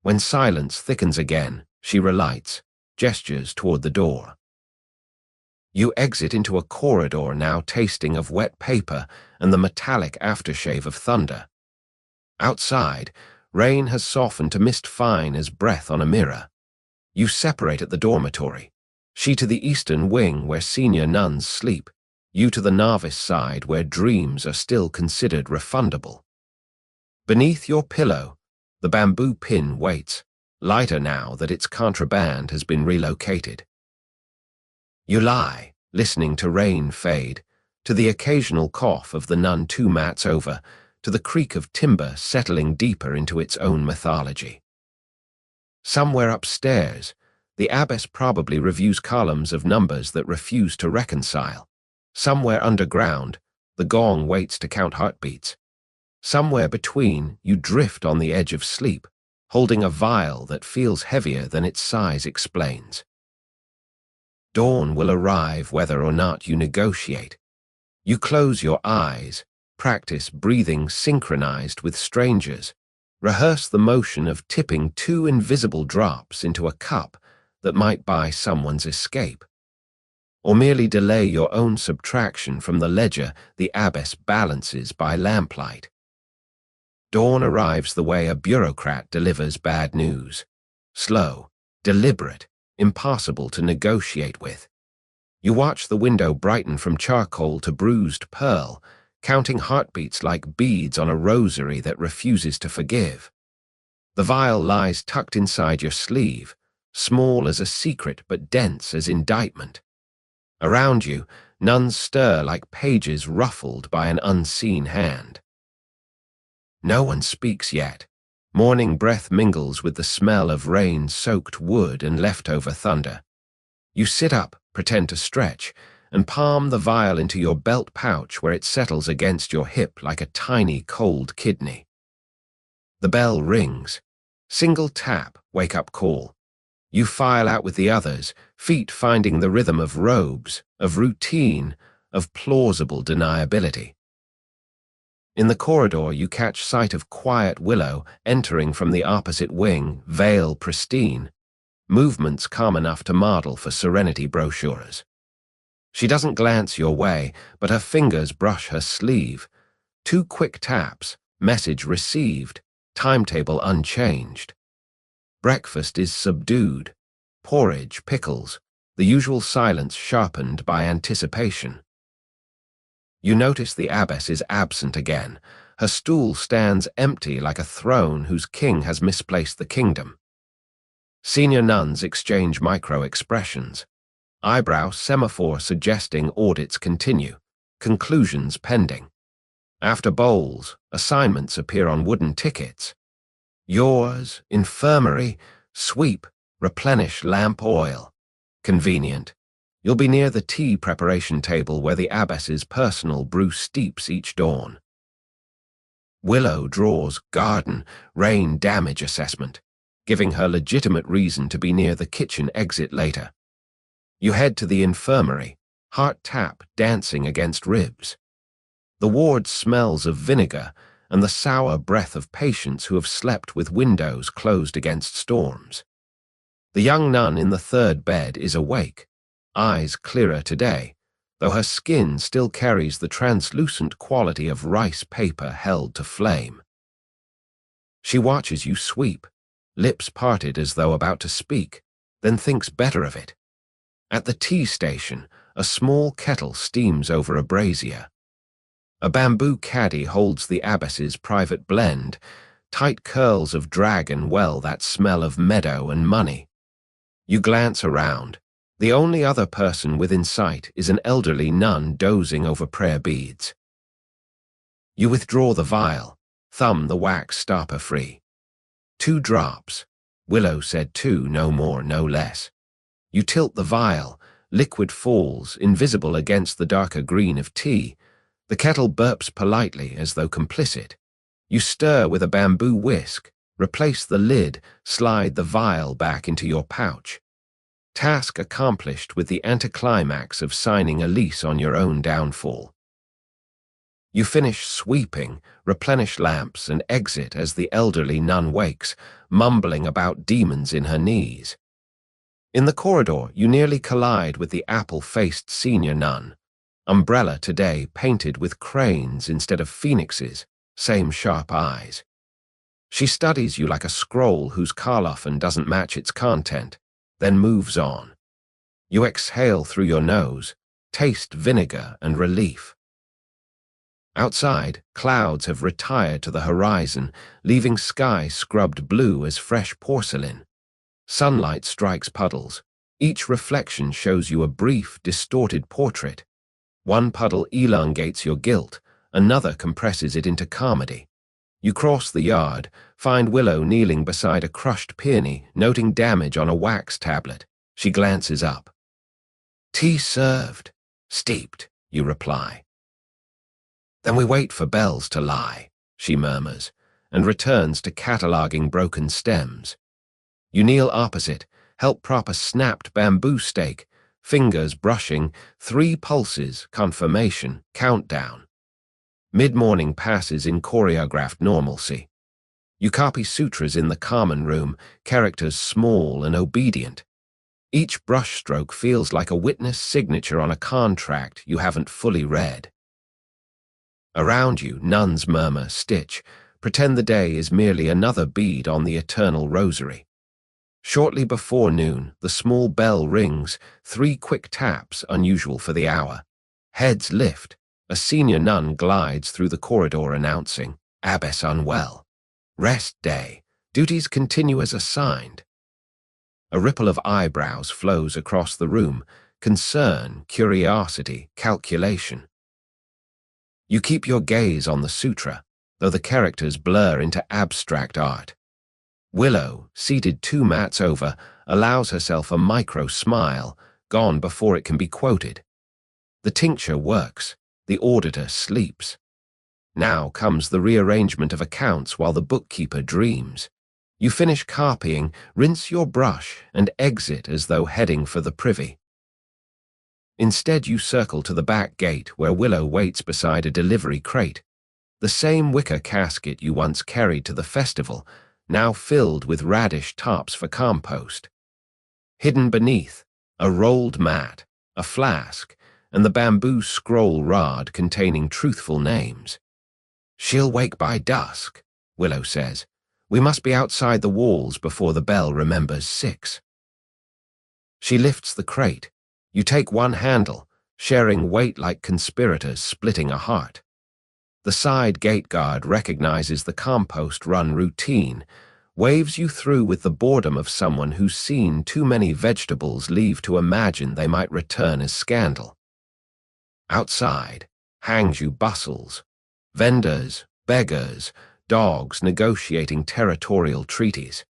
When silence thickens again, she relights, gestures toward the door. You exit into a corridor now tasting of wet paper and the metallic aftershave of thunder. Outside, rain has softened to mist fine as breath on a mirror. You separate at the dormitory. She to the eastern wing where senior nuns sleep, you to the novice side where dreams are still considered refundable. Beneath your pillow, the bamboo pin waits, lighter now that its contraband has been relocated. You lie, listening to rain fade, to the occasional cough of the nun 2 mats over, to the creak of timber settling deeper into its own mythology. Somewhere upstairs, the abbess probably reviews columns of numbers that refuse to reconcile. Somewhere underground, the gong waits to count heartbeats. Somewhere between, you drift on the edge of sleep, holding a vial that feels heavier than its size explains. Dawn will arrive whether or not you negotiate. You close your eyes, practice breathing synchronized with strangers, rehearse the motion of tipping 2 invisible drops into a cup that might buy someone's escape, or merely delay your own subtraction from the ledger the abbess balances by lamplight. Dawn arrives the way a bureaucrat delivers bad news. Slow, deliberate, impossible to negotiate with. You watch the window brighten from charcoal to bruised pearl, counting heartbeats like beads on a rosary that refuses to forgive. The vial lies tucked inside your sleeve, small as a secret but dense as indictment. Around you, nuns stir like pages ruffled by an unseen hand. No one speaks yet. Morning breath mingles with the smell of rain-soaked wood and leftover thunder. You sit up, pretend to stretch, and palm the vial into your belt pouch where it settles against your hip like a tiny cold kidney. The bell rings. Single tap, wake-up call. You file out with the others, feet finding the rhythm of robes, of routine, of plausible deniability. In the corridor, you catch sight of quiet Willow entering from the opposite wing, veil pristine, movements calm enough to model for serenity brochures. She doesn't glance your way, but her fingers brush her sleeve. 2 quick taps, message received, timetable unchanged. Breakfast is subdued. Porridge, pickles, the usual silence sharpened by anticipation. You notice the abbess is absent again. Her stool stands empty like a throne whose king has misplaced the kingdom. Senior nuns exchange micro-expressions. Eyebrow semaphore suggesting audits continue. Conclusions pending. After bowls, assignments appear on wooden tickets. Yours, infirmary, sweep, replenish lamp oil. Convenient. You'll be near the tea preparation table where the abbess's personal brew steeps each dawn. Willow draws garden, rain damage assessment, giving her legitimate reason to be near the kitchen exit later. You head to the infirmary, heart tap dancing against ribs. The ward smells of vinegar and the sour breath of patients who have slept with windows closed against storms. The young nun in the 3rd bed is awake, eyes clearer today, though her skin still carries the translucent quality of rice paper held to flame. She watches you sweep, lips parted as though about to speak, then thinks better of it. At the tea station, a small kettle steams over a brazier. A bamboo caddy holds the abbess's private blend, tight curls of dragon well that smell of meadow and money. You glance around. The only other person within sight is an elderly nun dozing over prayer beads. You withdraw the vial, thumb the wax stopper free. 2 drops. Willow said 2, no more, no less. You tilt the vial, liquid falls, invisible against the darker green of tea. The kettle burps politely as though complicit. You stir with a bamboo whisk, replace the lid, slide the vial back into your pouch. Task accomplished with the anticlimax of signing a lease on your own downfall. You finish sweeping, replenish lamps, and exit as the elderly nun wakes, mumbling about demons in her knees. In the corridor, you nearly collide with the apple-faced senior nun. Umbrella today painted with cranes instead of phoenixes, same sharp eyes. She studies you like a scroll whose colophon doesn't match its content, then moves on. You exhale through your nose, taste vinegar and relief. Outside, clouds have retired to the horizon, leaving sky scrubbed blue as fresh porcelain. Sunlight strikes puddles. Each reflection shows you a brief, distorted portrait. One puddle elongates your guilt, another compresses it into comedy. You cross the yard, find Willow kneeling beside a crushed peony, noting damage on a wax tablet. She glances up. "Tea served. Steeped," you reply. "Then we wait for bells to lie," she murmurs, and returns to cataloguing broken stems. You kneel opposite, help prop a snapped bamboo stake, fingers brushing, 3 pulses, confirmation, countdown. Mid-morning passes in choreographed normalcy. You copy sutras in the common room, characters small and obedient. Each brushstroke feels like a witness signature on a contract you haven't fully read. Around you, nuns murmur, stitch, pretend the day is merely another bead on the eternal rosary. Shortly before noon, the small bell rings, 3 quick taps, unusual for the hour. Heads lift. A senior nun glides through the corridor announcing, "Abbess unwell. Rest day. Duties continue as assigned." A ripple of eyebrows flows across the room, concern, curiosity, calculation. You keep your gaze on the sutra, though the characters blur into abstract art. Willow, seated 2 mats over, allows herself a micro-smile, gone before it can be quoted. The tincture works. The auditor sleeps. Now comes the rearrangement of accounts while the bookkeeper dreams. You finish copying, rinse your brush, and exit as though heading for the privy. Instead, you circle to the back gate where Willow waits beside a delivery crate, the same wicker casket you once carried to the festival, now filled with radish tops for compost. Hidden beneath, a rolled mat, a flask, and the bamboo scroll rod containing truthful names. "She'll wake by dusk," Willow says. "We must be outside the walls before the bell remembers 6. She lifts the crate. You take one handle, sharing weight like conspirators splitting a heart. The side gate guard recognizes the compost run routine, waves you through with the boredom of someone who's seen too many vegetables leave to imagine they might return as scandal. Outside, Hangzhou bustles. Vendors, beggars, dogs negotiating territorial treaties.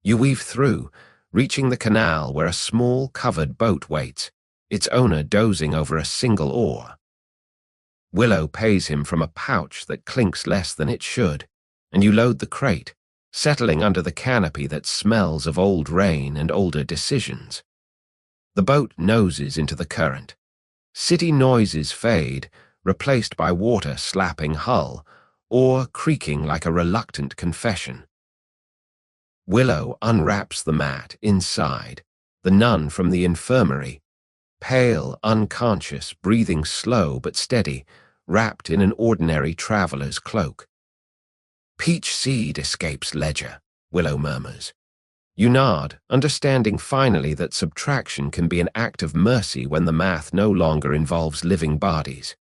You weave through, reaching the canal where a small covered boat waits, its owner dozing over a single oar. Willow pays him from a pouch that clinks less than it should, and you load the crate, settling under the canopy that smells of old rain and older decisions. The boat noses into the current. City noises fade, replaced by water slapping hull, or creaking like a reluctant confession. Willow unwraps the mat inside, the nun from the infirmary, pale, unconscious, breathing slow but steady, wrapped in an ordinary traveler's cloak. "Peach seed escapes ledger," Willow murmurs. You nod, understanding finally that subtraction can be an act of mercy when the math no longer involves living bodies.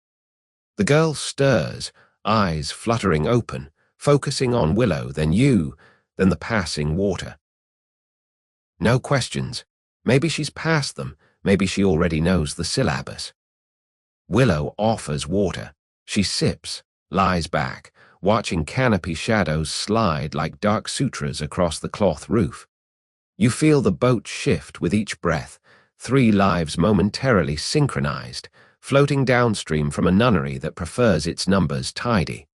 The girl stirs, eyes fluttering open, focusing on Willow, then you, then the passing water. No questions. Maybe she's past them. Maybe she already knows the syllabus. Willow offers water. She sips, lies back, watching canopy shadows slide like dark sutras across the cloth roof. You feel the boat shift with each breath, 3 lives momentarily synchronized, floating downstream from a nunnery that prefers its numbers tidy.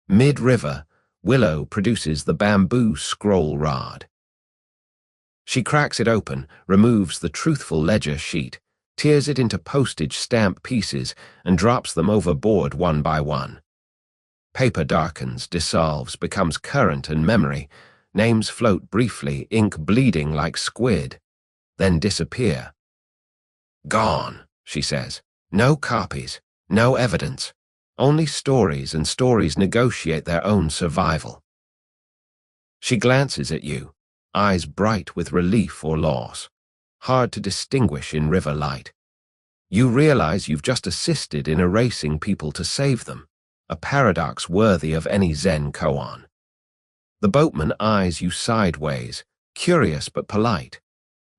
Mid-river, Willow produces the bamboo scroll rod. She cracks it open, removes the truthful ledger sheet, tears it into postage stamp pieces, and drops them overboard one by one. Paper darkens, dissolves, becomes current and memory. Names float briefly, ink bleeding like squid, then disappear. "Gone," she says. "No copies, no evidence. Only stories, and stories negotiate their own survival." She glances at you, eyes bright with relief or loss, hard to distinguish in river light. You realize you've just assisted in erasing people to save them, a paradox worthy of any Zen koan. The boatman eyes you sideways, curious but polite.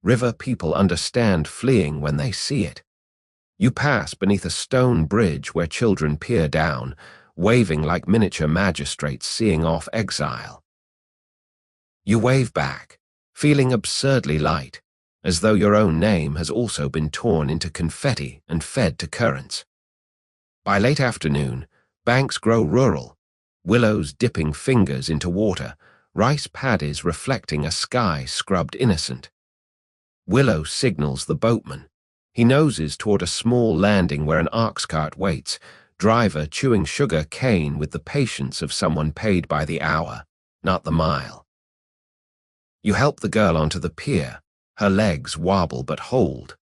River people understand fleeing when they see it. You pass beneath a stone bridge where children peer down, waving like miniature magistrates seeing off exile. You wave back, feeling absurdly light, as though your own name has also been torn into confetti and fed to currents. By late afternoon, banks grow rural, willows dipping fingers into water, rice paddies reflecting a sky scrubbed innocent. Willow signals the boatman. He noses toward a small landing where an ox cart waits, driver chewing sugar cane with the patience of someone paid by the hour, not the mile. You help the girl onto the pier. Her legs wobble but hold.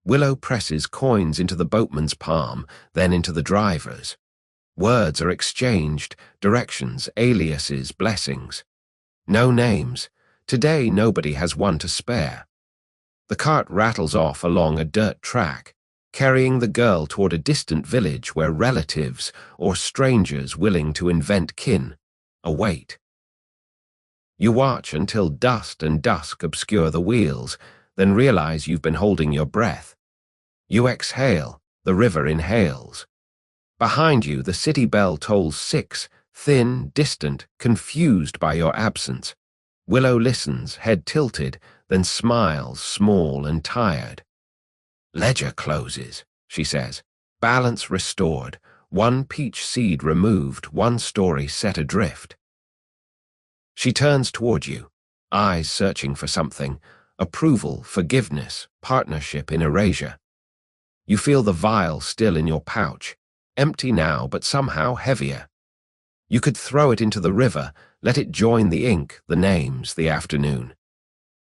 Willow presses coins into the boatman's palm, then into the driver's. Words are exchanged, directions, aliases, blessings. No names. Today nobody has one to spare. The cart rattles off along a dirt track, carrying the girl toward a distant village where relatives or strangers willing to invent kin await. You watch until dust and dusk obscure the wheels, then realize you've been holding your breath. You exhale, the river inhales. Behind you, the city bell tolls 6, thin, distant, confused by your absence. Willow listens, head tilted, then smiles, small and tired. Ledger closes, she says. Balance restored, one peach seed removed, one story set adrift. She turns toward you, eyes searching for something, approval, forgiveness, partnership in erasure. You feel the vial still in your pouch, empty now but somehow heavier. You could throw it into the river, let it join the ink, the names, the afternoon.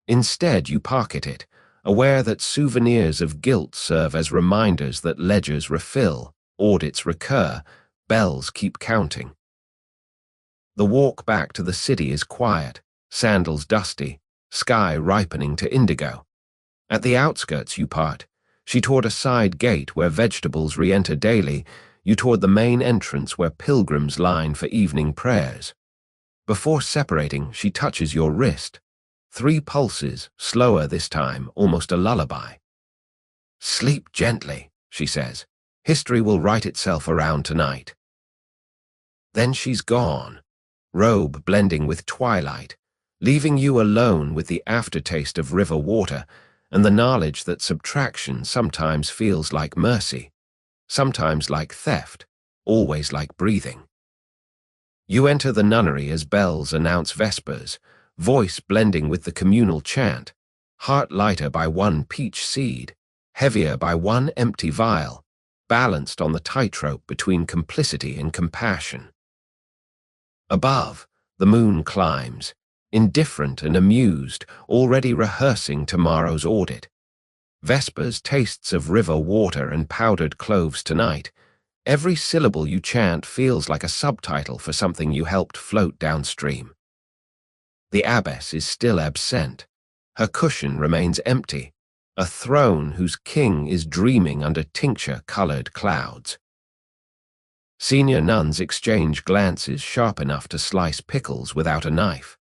Instead, you pocket it, aware that souvenirs of guilt serve as reminders that ledgers refill, audits recur, bells keep counting. The walk back to the city is quiet, sandals dusty, sky ripening to indigo. At the outskirts you part, she toward a side gate where vegetables re-enter daily, you toward the main entrance where pilgrims line for evening prayers. Before separating, she touches your wrist. 3 pulses, slower this time, almost a lullaby. "Sleep gently," she says. "History will write itself around tonight." Then she's gone, robe blending with twilight, leaving you alone with the aftertaste of river water and the knowledge that subtraction sometimes feels like mercy, sometimes like theft, always like breathing. You enter the nunnery as bells announce vespers, voice blending with the communal chant, heart lighter by 1 peach seed, heavier by 1 empty vial, balanced on the tightrope between complicity and compassion. Above, the moon climbs, indifferent and amused, already rehearsing tomorrow's audit. Vespers tastes of river water and powdered cloves tonight. Every syllable you chant feels like a subtitle for something you helped float downstream. The abbess is still absent. Her cushion remains empty, a throne whose king is dreaming under tincture-colored clouds. Senior nuns exchange glances sharp enough to slice pickles without a knife.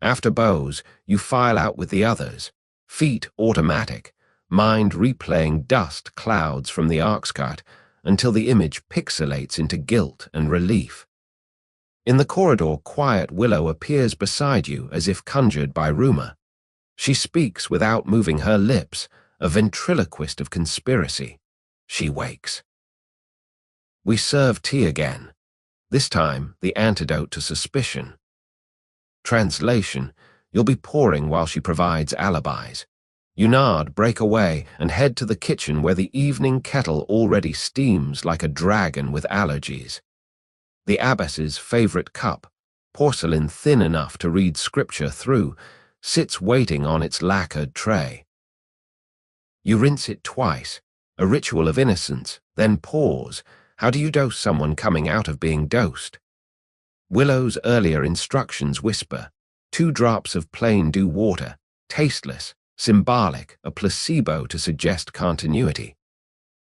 After bows, you file out with the others, feet automatic, mind replaying dust clouds from the arcscart until the image pixelates into guilt and relief. In the corridor, quiet Willow appears beside you as if conjured by rumor. She speaks without moving her lips, a ventriloquist of conspiracy. She wakes. We serve tea again, this time the antidote to suspicion. Translation, you'll be pouring while she provides alibis. You nod, break away, and head to the kitchen where the evening kettle already steams like a dragon with allergies. The abbess's favorite cup, porcelain thin enough to read scripture through, sits waiting on its lacquered tray. You rinse it twice, a ritual of innocence, then pause. How do you dose someone coming out of being dosed? Willow's earlier instructions whisper, 2 drops of plain dew water, tasteless, symbolic, a placebo to suggest continuity.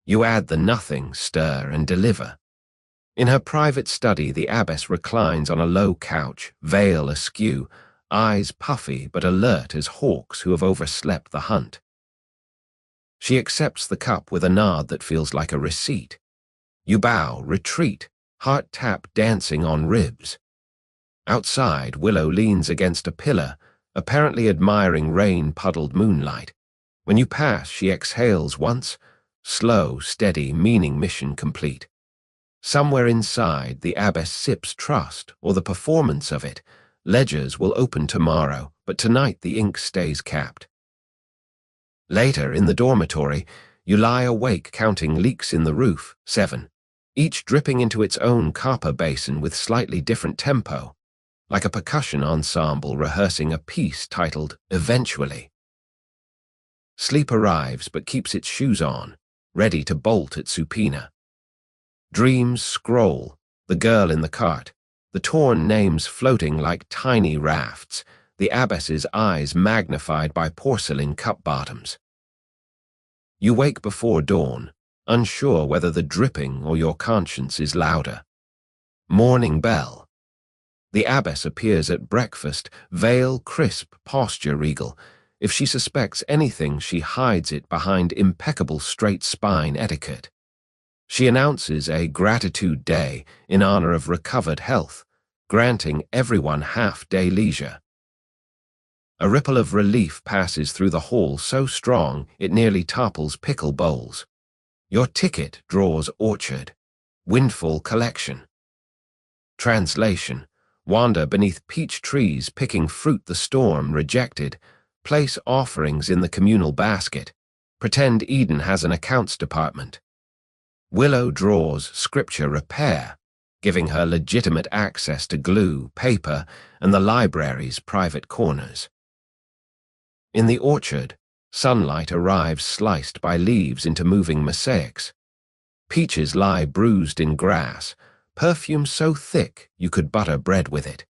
You add the nothing, stir, and deliver. In her private study, the abbess reclines on a low couch, veil askew, eyes puffy but alert as hawks who have overslept the hunt. She accepts the cup with a nod that feels like a receipt. You bow, retreat, heart tap dancing on ribs. Outside, Willow leans against a pillar, apparently admiring rain-puddled moonlight. When you pass, she exhales once, slow, steady, meaning mission complete. Somewhere inside, the abbess sips trust, or the performance of it. Ledgers will open tomorrow, but tonight the ink stays capped. Later, in the dormitory, you lie awake counting leaks in the roof, 7, each dripping into its own copper basin with slightly different tempo, like a percussion ensemble rehearsing a piece titled Eventually. Sleep arrives but keeps its shoes on, ready to bolt at supina. Dreams scroll, the girl in the cart, the torn names floating like tiny rafts, the abbess's eyes magnified by porcelain cup bottoms. You wake before dawn, unsure whether the dripping or your conscience is louder. Morning bell. The abbess appears at breakfast, veil crisp, posture regal. If she suspects anything, she hides it behind impeccable straight spine etiquette. She announces a gratitude day in honor of recovered health, granting everyone half-day leisure. A ripple of relief passes through the hall so strong it nearly topples pickle bowls. Your ticket draws orchard, windfall collection. Translation, wander beneath peach trees picking fruit the storm rejected, place offerings in the communal basket, pretend Eden has an accounts department. Willow draws scripture repair, giving her legitimate access to glue, paper, and the library's private corners. In the orchard, sunlight arrives sliced by leaves into moving mosaics. Peaches lie bruised in grass, perfume so thick you could butter bread with it.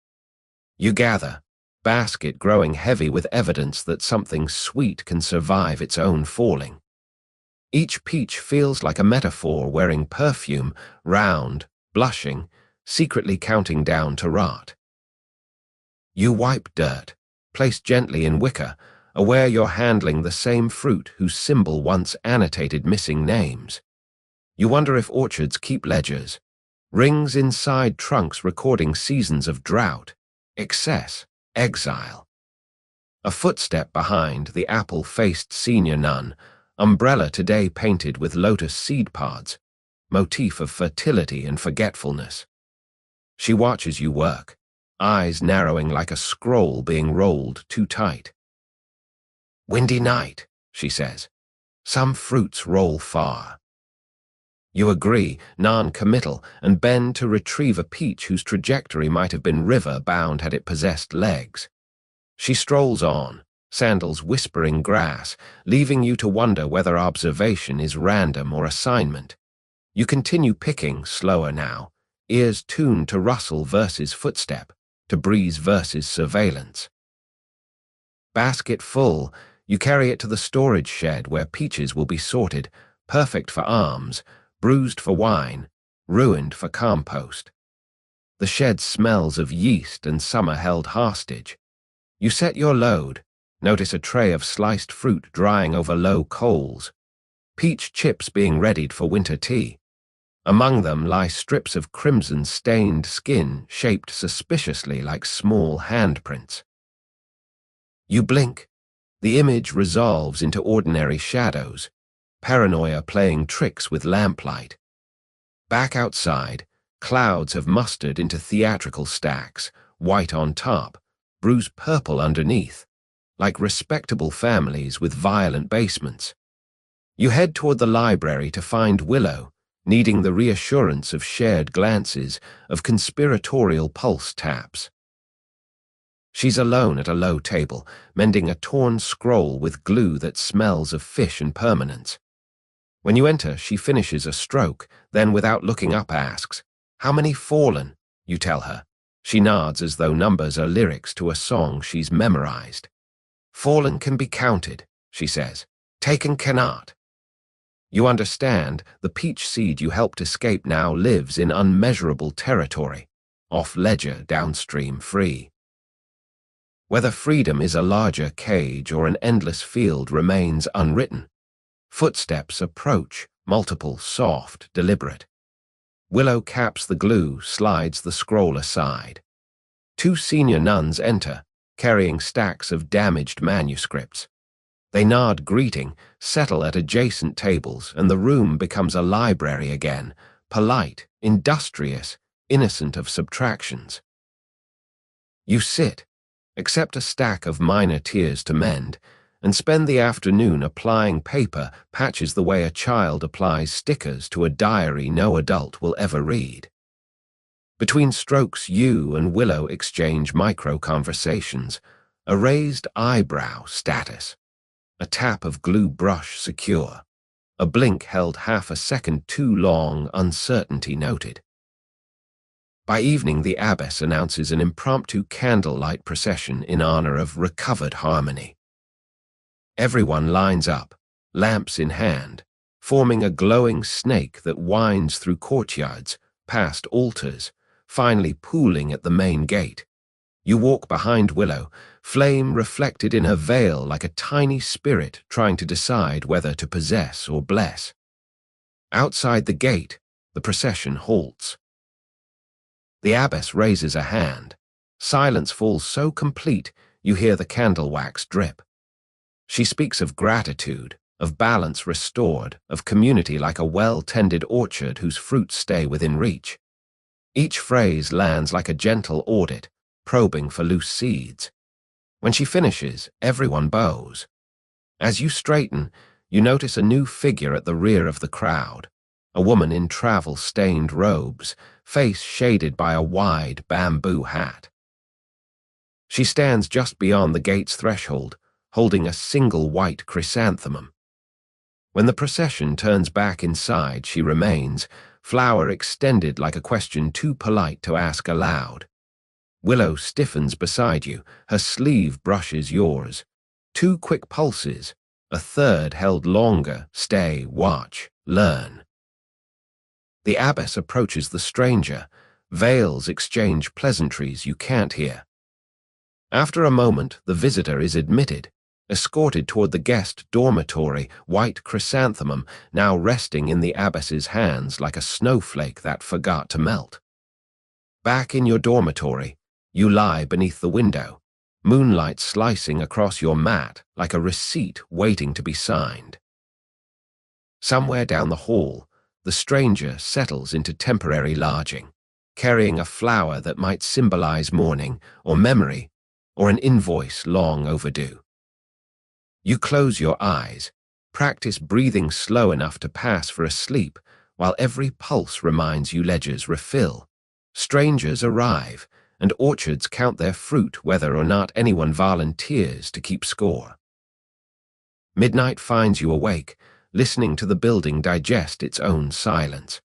You gather, basket growing heavy with evidence that something sweet can survive its own falling. Each peach feels like a metaphor wearing perfume, round, blushing, secretly counting down to rot. You wipe dirt, placed gently in wicker, aware you're handling the same fruit whose symbol once annotated missing names. You wonder if orchards keep ledgers, rings inside trunks recording seasons of drought, excess, exile. A footstep behind the apple-faced senior nun, umbrella today painted with lotus seed pods, motif of fertility and forgetfulness. She watches you work, eyes narrowing like a scroll being rolled too tight. "Windy night," she says. "Some fruits roll far." You agree, non-committal, and bend to retrieve a peach whose trajectory might have been river-bound had it possessed legs. She strolls on, sandals whispering grass, leaving you to wonder whether observation is random or assignment. You continue picking, slower now, ears tuned to rustle versus footstep, to breeze versus surveillance. Basket full, you carry it to the storage shed where peaches will be sorted, perfect for alms, bruised for wine, ruined for compost. The shed smells of yeast and summer held hostage. You set your load, notice a tray of sliced fruit drying over low coals, peach chips being readied for winter tea. Among them lie strips of crimson-stained skin shaped suspiciously like small handprints. You blink. The image resolves into ordinary shadows, paranoia playing tricks with lamplight. Back outside, clouds have mustered into theatrical stacks, white on top, bruised purple underneath, like respectable families with violent basements. You head toward the library to find Willow, needing the reassurance of shared glances, of conspiratorial pulse taps. She's alone at a low table, mending a torn scroll with glue that smells of fish and permanence. When you enter, she finishes a stroke, then without looking up asks, "How many fallen?" You tell her. She nods as though numbers are lyrics to a song she's memorized. "Fallen can be counted," she says. "Taken cannot." You understand the peach seed you helped escape now lives in unmeasurable territory, off ledger, downstream, free. Whether freedom is a larger cage or an endless field remains unwritten. Footsteps approach, multiple, soft, deliberate. Willow caps the glue, slides the scroll aside. Two senior nuns enter, carrying stacks of damaged manuscripts. They nod greeting, settle at adjacent tables, and the room becomes a library again, polite, industrious, innocent of subtractions. You sit, accept a stack of minor tears to mend, and spend the afternoon applying paper patches the way a child applies stickers to a diary no adult will ever read. Between strokes, you and Willow exchange micro-conversations, a raised eyebrow status, a tap of glue brush secure, a blink held half a second too long, uncertainty noted. By evening, the abbess announces an impromptu candlelight procession in honor of recovered harmony. Everyone lines up, lamps in hand, forming a glowing snake that winds through courtyards, past altars, finally pooling at the main gate. You walk behind Willow, flame reflected in her veil like a tiny spirit trying to decide whether to possess or bless. Outside the gate, the procession halts. The abbess raises a hand. Silence falls so complete you hear the candle wax drip. She speaks of gratitude, of balance restored, of community like a well-tended orchard whose fruits stay within reach. Each phrase lands like a gentle audit, probing for loose seeds. When she finishes, everyone bows. As you straighten, you notice a new figure at the rear of the crowd, a woman in travel-stained robes, face shaded by a wide bamboo hat. She stands just beyond the gate's threshold, holding a single white chrysanthemum. When the procession turns back inside, she remains, flower extended like a question too polite to ask aloud. Willow stiffens beside you, her sleeve brushes yours. 2 quick pulses, a third held longer, stay, watch, learn. The abbess approaches the stranger, veils exchange pleasantries you can't hear. After a moment, the visitor is admitted, escorted toward the guest dormitory, white chrysanthemum now resting in the abbess's hands like a snowflake that forgot to melt. Back in your dormitory, you lie beneath the window, moonlight slicing across your mat like a receipt waiting to be signed. Somewhere down the hall, the stranger settles into temporary lodging, carrying a flower that might symbolize mourning or memory or an invoice long overdue. You close your eyes, practice breathing slow enough to pass for a sleep, while every pulse reminds you ledgers refill. Strangers arrive, and orchards count their fruit whether or not anyone volunteers to keep score. Midnight finds you awake, listening to the building digest its own silence.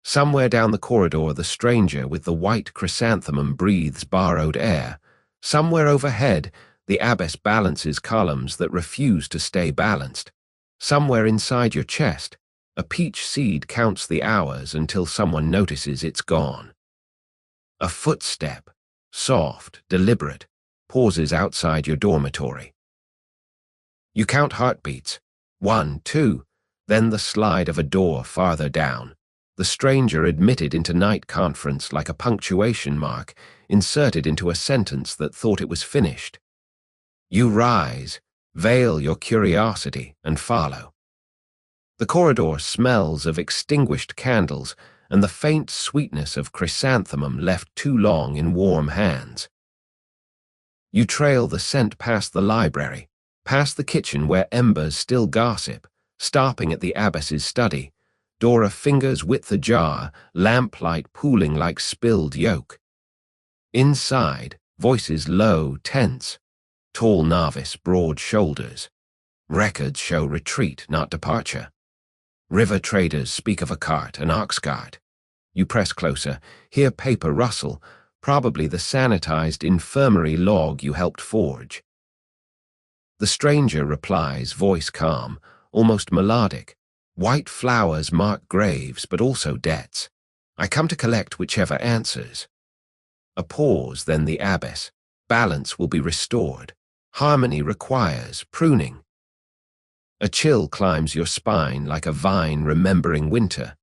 Somewhere down the corridor, the stranger with the white chrysanthemum breathes borrowed air. Somewhere overhead, the abbess balances columns that refuse to stay balanced. Somewhere inside your chest, a peach seed counts the hours until someone notices it's gone. A footstep, soft, deliberate, pauses outside your dormitory. You count heartbeats, 1, 2, then the slide of a door farther down. The stranger admitted into night conference like a punctuation mark, inserted into a sentence that thought it was finished. You rise, veil your curiosity, and follow. The corridor smells of extinguished candles and the faint sweetness of chrysanthemum left too long in warm hands. You trail the scent past the library, past the kitchen where embers still gossip, stopping at the abbess's study. Dora fingers width the jar, lamplight pooling like spilled yolk. Inside, voices low, tense. Tall novice, broad shoulders. Records show retreat, not departure. River traders speak of a cart, an ox cart. You press closer, hear paper rustle, probably the sanitized infirmary log you helped forge. The stranger replies, voice calm, almost melodic. White flowers mark graves, but also debts. I come to collect whichever answers. A pause, then the abbess. Balance will be restored. Harmony requires pruning. A chill climbs your spine like a vine remembering winter.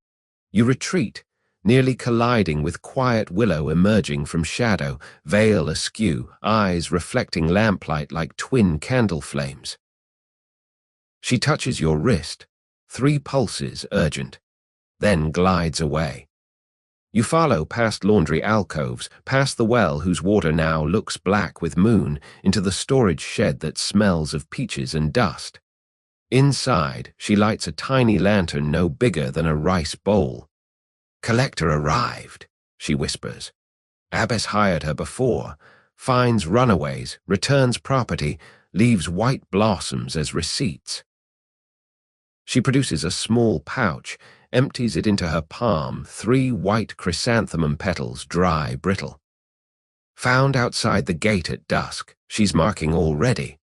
You retreat, nearly colliding with quiet Willow emerging from shadow, veil askew, eyes reflecting lamplight like twin candle flames. She touches your wrist, 3 pulses urgent, then glides away. You follow past laundry alcoves, past the well whose water now looks black with moon, into the storage shed that smells of peaches and dust. Inside, she lights a tiny lantern no bigger than a rice bowl. Collector arrived, she whispers. Abbess hired her before, finds runaways, returns property, leaves white blossoms as receipts. She produces a small pouch, empties it into her palm, 3 white chrysanthemum petals, dry, brittle. Found outside the gate at dusk, she's marking already.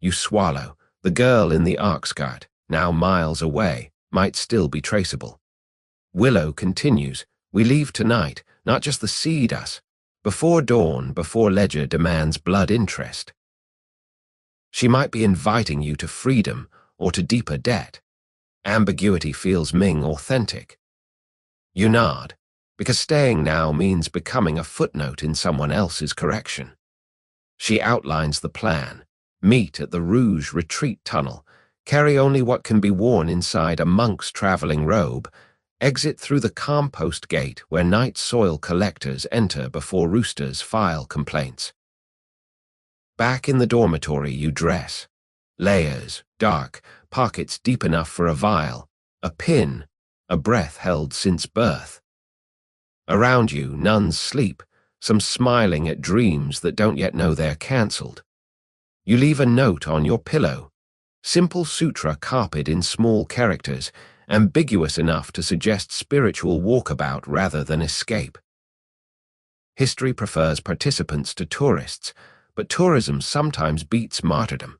You swallow. The girl in the ox cart, now miles away, might still be traceable. Willow continues, we leave tonight, not just the seed us. Before dawn, before ledger demands blood interest. She might be inviting you to freedom or to deeper debt. Ambiguity feels Ming authentic. You nod, because staying now means becoming a footnote in someone else's correction. She outlines the plan. Meet at the Rouge retreat tunnel, carry only what can be worn inside a monk's traveling robe, Exit through the compost gate where night soil collectors enter before roosters file complaints. Back in the dormitory you dress. Layers, dark, pockets deep enough for a vial, a pin, a breath held since birth. Around you, nuns sleep, some smiling at dreams that don't yet know they're cancelled. You leave a note on your pillow. Simple sutra carped in small characters, ambiguous enough to suggest spiritual walkabout rather than escape. History prefers participants to tourists, but tourism sometimes beats martyrdom.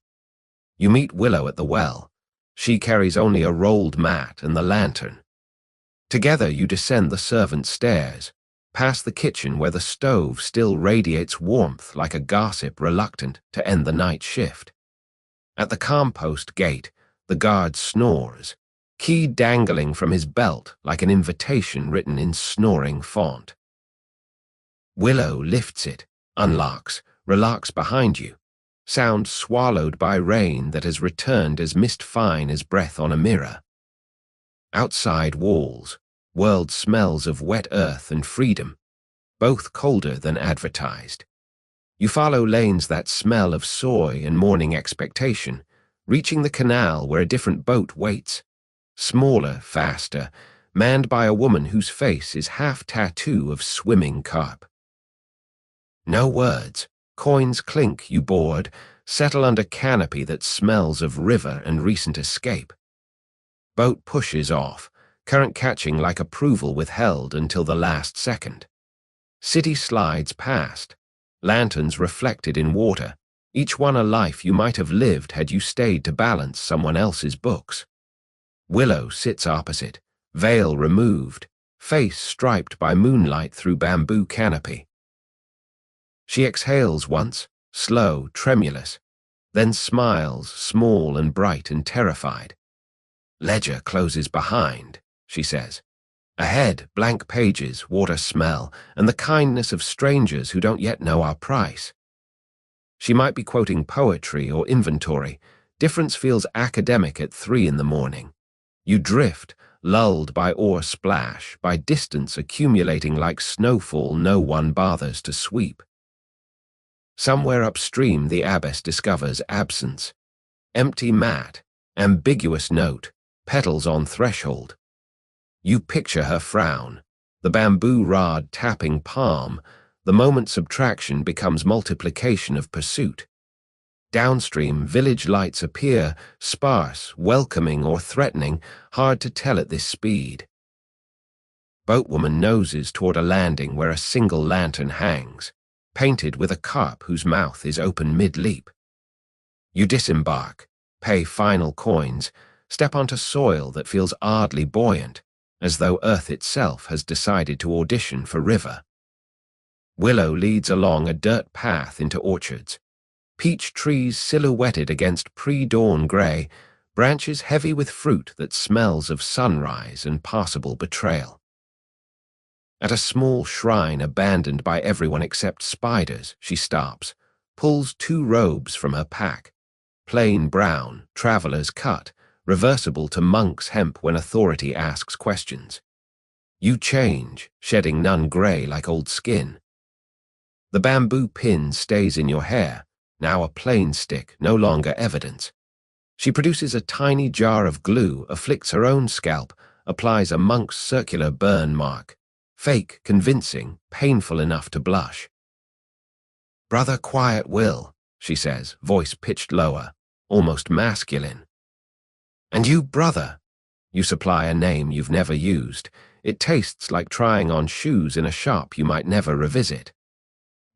You meet Willow at the well. She carries only a rolled mat and the lantern. Together you descend the servants' stairs, past the kitchen where the stove still radiates warmth like a gossip reluctant to end the night shift. At the compost gate, the guard snores, key dangling from his belt like an invitation written in snoring font. Willow lifts it, unlocks, relocks behind you, sound swallowed by rain that has returned as mist fine as breath on a mirror. Outside walls, world smells of wet earth and freedom, both colder than advertised. You follow lanes that smell of soy and morning expectation, reaching the canal where a different boat waits. Smaller, faster, manned by a woman whose face is half tattoo of swimming carp. No words. Coins clink, you board, settle under canopy that smells of river and recent escape. Boat pushes off, current catching like approval withheld until the last second. City slides past, lanterns reflected in water, each one a life you might have lived had you stayed to balance someone else's books. Willow sits opposite, veil removed, face striped by moonlight through bamboo canopy. She exhales once, slow, tremulous, then smiles, small and bright and terrified. Ledger closes behind, she says. Ahead, blank pages, water smell, and the kindness of strangers who don't yet know our price. She might be quoting poetry or inventory. Difference feels academic at 3 in the morning. You drift, lulled by oar splash, by distance accumulating like snowfall no one bothers to sweep. Somewhere upstream the abbess discovers absence. Empty mat, ambiguous note, petals on threshold. You picture her frown, the bamboo rod tapping palm. The moment subtraction becomes multiplication of pursuit. Downstream, village lights appear, sparse, welcoming or threatening, hard to tell at this speed. Boatwoman noses toward a landing where a single lantern hangs, painted with a carp whose mouth is open mid-leap. You disembark, pay final coins, step onto soil that feels oddly buoyant, as though Earth itself has decided to audition for river. Willow leads along a dirt path into orchards. Peach trees silhouetted against pre-dawn grey, branches heavy with fruit that smells of sunrise and possible betrayal. At a small shrine abandoned by everyone except spiders, she stops, pulls 2 robes from her pack. Plain brown, traveler's cut, reversible to monk's hemp when authority asks questions. You change, shedding nun grey like old skin. The bamboo pin stays in your hair, now a plain stick, no longer evidence. She produces a tiny jar of glue, afflicts her own scalp, applies a monk's circular burn mark. Fake, convincing, painful enough to blush. "Brother Quiet Will," she says, voice pitched lower, almost masculine. "And you, brother." You supply a name you've never used. It tastes like trying on shoes in a shop you might never revisit.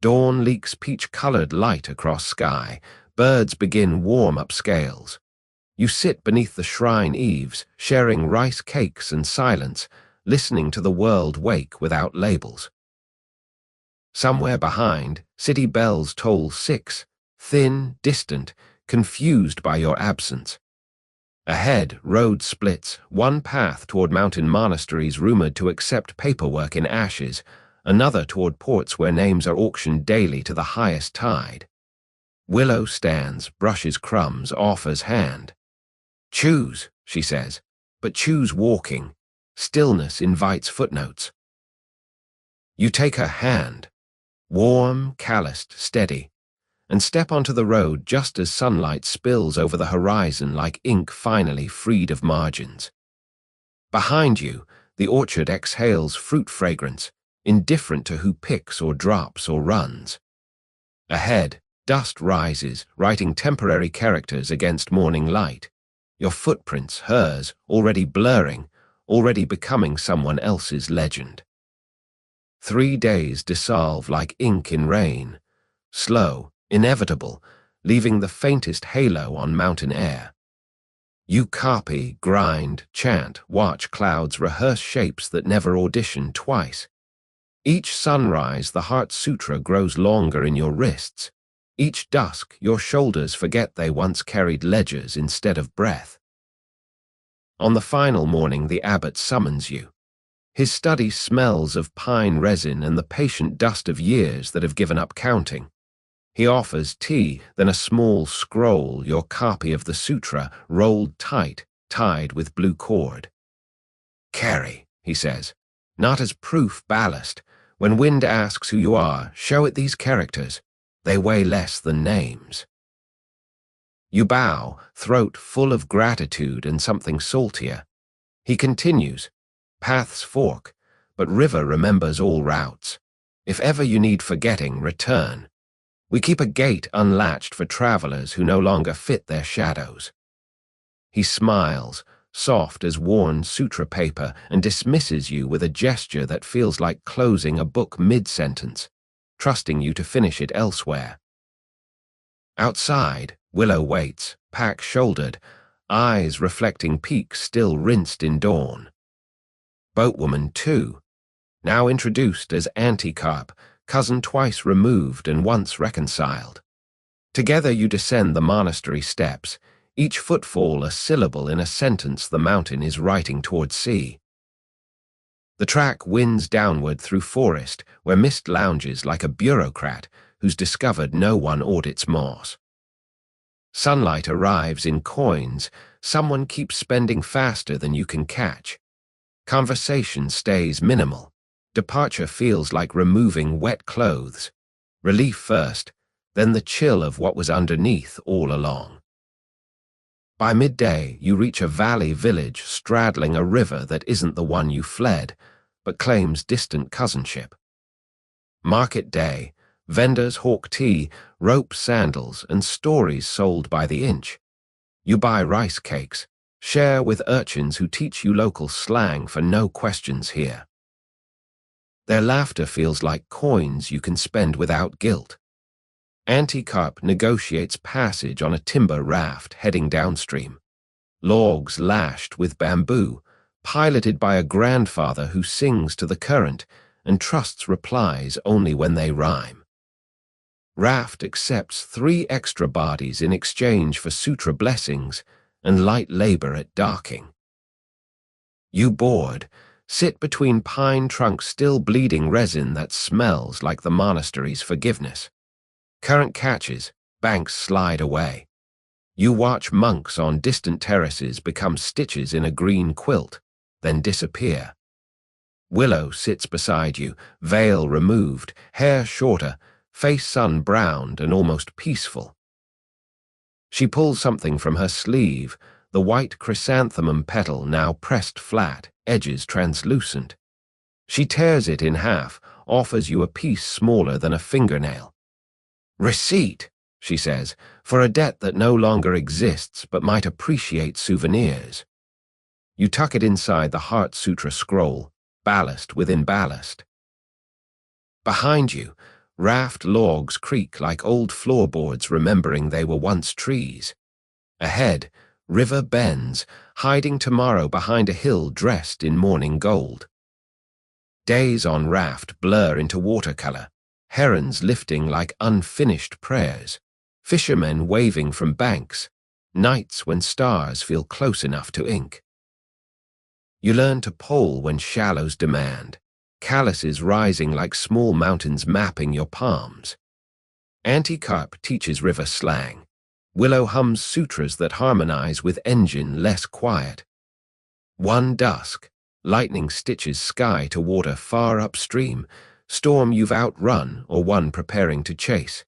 Dawn leaks peach-colored light across sky. Birds begin warm-up scales. You sit beneath the shrine eaves, sharing rice cakes and silence, listening to the world wake without labels. Somewhere behind, city bells toll 6, thin, distant, confused by your absence. Ahead, road splits, one path toward mountain monasteries rumored to accept paperwork in ashes, another toward ports where names are auctioned daily to the highest tide. Willow stands, brushes crumbs, offers hand. "Choose," she says, "but choose walking. Stillness invites footnotes. You take her hand, warm, calloused, steady, and step onto the road just as sunlight spills over the horizon like ink finally freed of margins. Behind you, the orchard exhales fruit fragrance, indifferent to who picks or drops or runs. Ahead, dust rises, writing temporary characters against morning light. Your footprints, hers, already blurring, already becoming someone else's legend. 3 days dissolve like ink in rain, slow, inevitable, leaving the faintest halo on mountain air. You copy, grind, chant, watch clouds rehearse shapes that never audition twice. Each sunrise, the Heart Sutra grows longer in your wrists. Each dusk, your shoulders forget they once carried ledgers instead of breath. On the final morning, the abbot summons you. His study smells of pine resin and the patient dust of years that have given up counting. He offers tea, then a small scroll, your copy of the sutra, rolled tight, tied with blue cord. Carry, he says, not as proof ballast. When wind asks who you are, show it these characters. They weigh less than names. You bow, throat full of gratitude and something saltier. He continues, paths fork, but river remembers all routes. If ever you need forgetting, return. We keep a gate unlatched for travelers who no longer fit their shadows. He smiles, soft as worn sutra paper, and dismisses you with a gesture that feels like closing a book mid-sentence, trusting you to finish it elsewhere. Outside, Willow waits, pack-shouldered, eyes reflecting peaks still rinsed in dawn. Boatwoman, too, now introduced as Anti-Carp, cousin twice removed and once reconciled. Together you descend the monastery steps, each footfall a syllable in a sentence the mountain is writing toward sea. The track winds downward through forest where mist lounges like a bureaucrat who's discovered no one audits moss. Sunlight arrives in coins, someone keeps spending faster than you can catch. Conversation stays minimal. Departure feels like removing wet clothes. Relief first, then the chill of what was underneath all along. By midday, you reach a valley village straddling a river that isn't the one you fled, but claims distant cousinship. Market day, vendors hawk tea, rope sandals, and stories sold by the inch. You buy rice cakes, share with urchins who teach you local slang for no questions here. Their laughter feels like coins you can spend without guilt. Anti-Carp negotiates passage on a timber raft heading downstream. Logs lashed with bamboo, piloted by a grandfather who sings to the current and trusts replies only when they rhyme. Raft accepts 3 extra bodies in exchange for sutra blessings and light labor at docking. You board, sit between pine trunks still bleeding resin that smells like the monastery's forgiveness. Current catches, banks slide away. You watch monks on distant terraces become stitches in a green quilt, then disappear. Willow sits beside you, veil removed, hair shorter, face sun-browned and almost peaceful. She pulls something from her sleeve, the white chrysanthemum petal now pressed flat, edges translucent. She tears it in half, offers you a piece smaller than a fingernail. Receipt, she says, for a debt that no longer exists but might appreciate souvenirs. You tuck it inside the Heart Sutra scroll, ballast within ballast. Behind you, raft logs creak like old floorboards remembering they were once trees. Ahead, river bends, hiding tomorrow behind a hill dressed in morning gold. Days on raft blur into watercolor, herons lifting like unfinished prayers, fishermen waving from banks, nights when stars feel close enough to ink. You learn to pole when shallows demand, calluses rising like small mountains mapping your palms. Anti-Carp teaches river slang. Willow hums sutras that harmonize with engine less quiet. One dusk, Lightning stitches sky to water far upstream, storm you've outrun or one preparing to chase.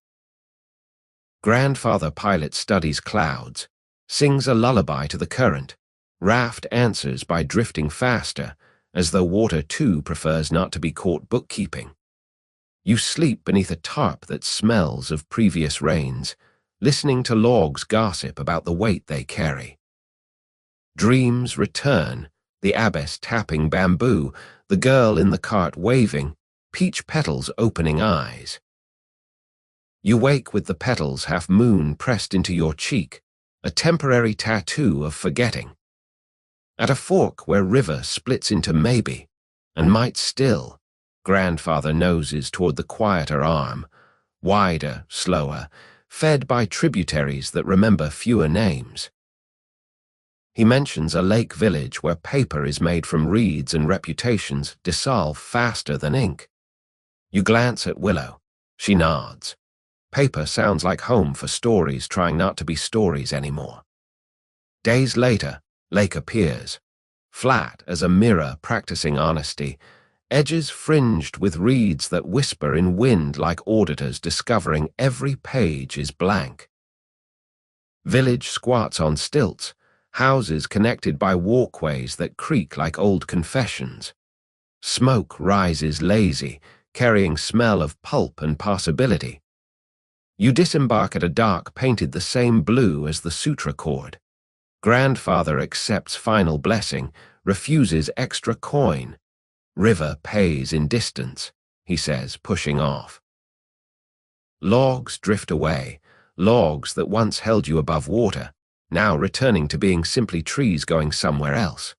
Grandfather pilot studies clouds, sings a lullaby to the current. Raft answers by drifting faster, as though water too prefers not to be caught bookkeeping. You sleep beneath a tarp that smells of previous rains, listening to logs gossip about the weight they carry. Dreams return, the abbess tapping bamboo, the girl in the cart waving, peach petals opening eyes. You wake with the petals half moon pressed into your cheek, a temporary tattoo of forgetting. At a fork where river splits into maybe, and might still, grandfather noses toward the quieter arm, wider, slower, fed by tributaries that remember fewer names. He mentions a lake village where paper is made from reeds and reputations dissolve faster than ink. You glance at Willow. She nods. Paper sounds like home for stories trying not to be stories anymore. Days later, Lake appears, flat as a mirror practicing honesty, edges fringed with reeds that whisper in wind like auditors discovering every page is blank. Village squats on stilts, houses connected by walkways that creak like old confessions. Smoke rises lazy, carrying smell of pulp and possibility. You disembark at a dock painted the same blue as the sutra cord. Grandfather accepts final blessing, refuses extra coin. River pays in distance, he says, pushing off. Logs drift away, logs that once held you above water, now returning to being simply trees going somewhere else.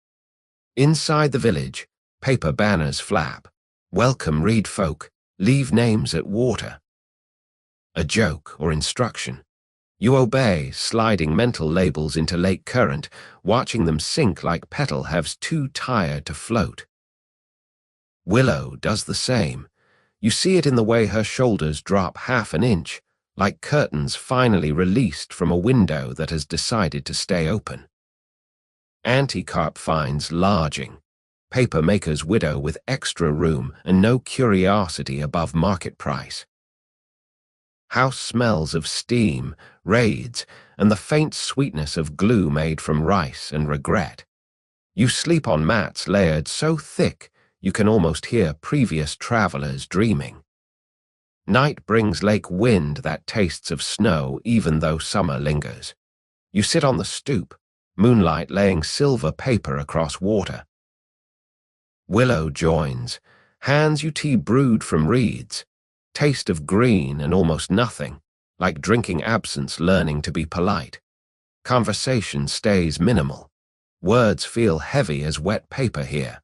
Inside the village, paper banners flap. Welcome reed folk, leave names at water. A joke or instruction. You obey, sliding mental labels into lake current, watching them sink like petal halves too tired to float. Willow does the same. You see it in the way her shoulders drop half an inch, like curtains finally released from a window that has decided to stay open. Anti-carp finds larging. Paper maker's widow with extra room and no curiosity above market price. House smells of steam, raids, and the faint sweetness of glue made from rice and regret. You sleep on mats layered so thick you can almost hear previous travelers dreaming. Night brings lake wind that tastes of snow even though summer lingers. You sit on the stoop, moonlight laying silver paper across water. Willow joins, hands you tea brewed from reeds, taste of green and almost nothing, like drinking absence learning to be polite. Conversation stays minimal. Words feel heavy as wet paper here.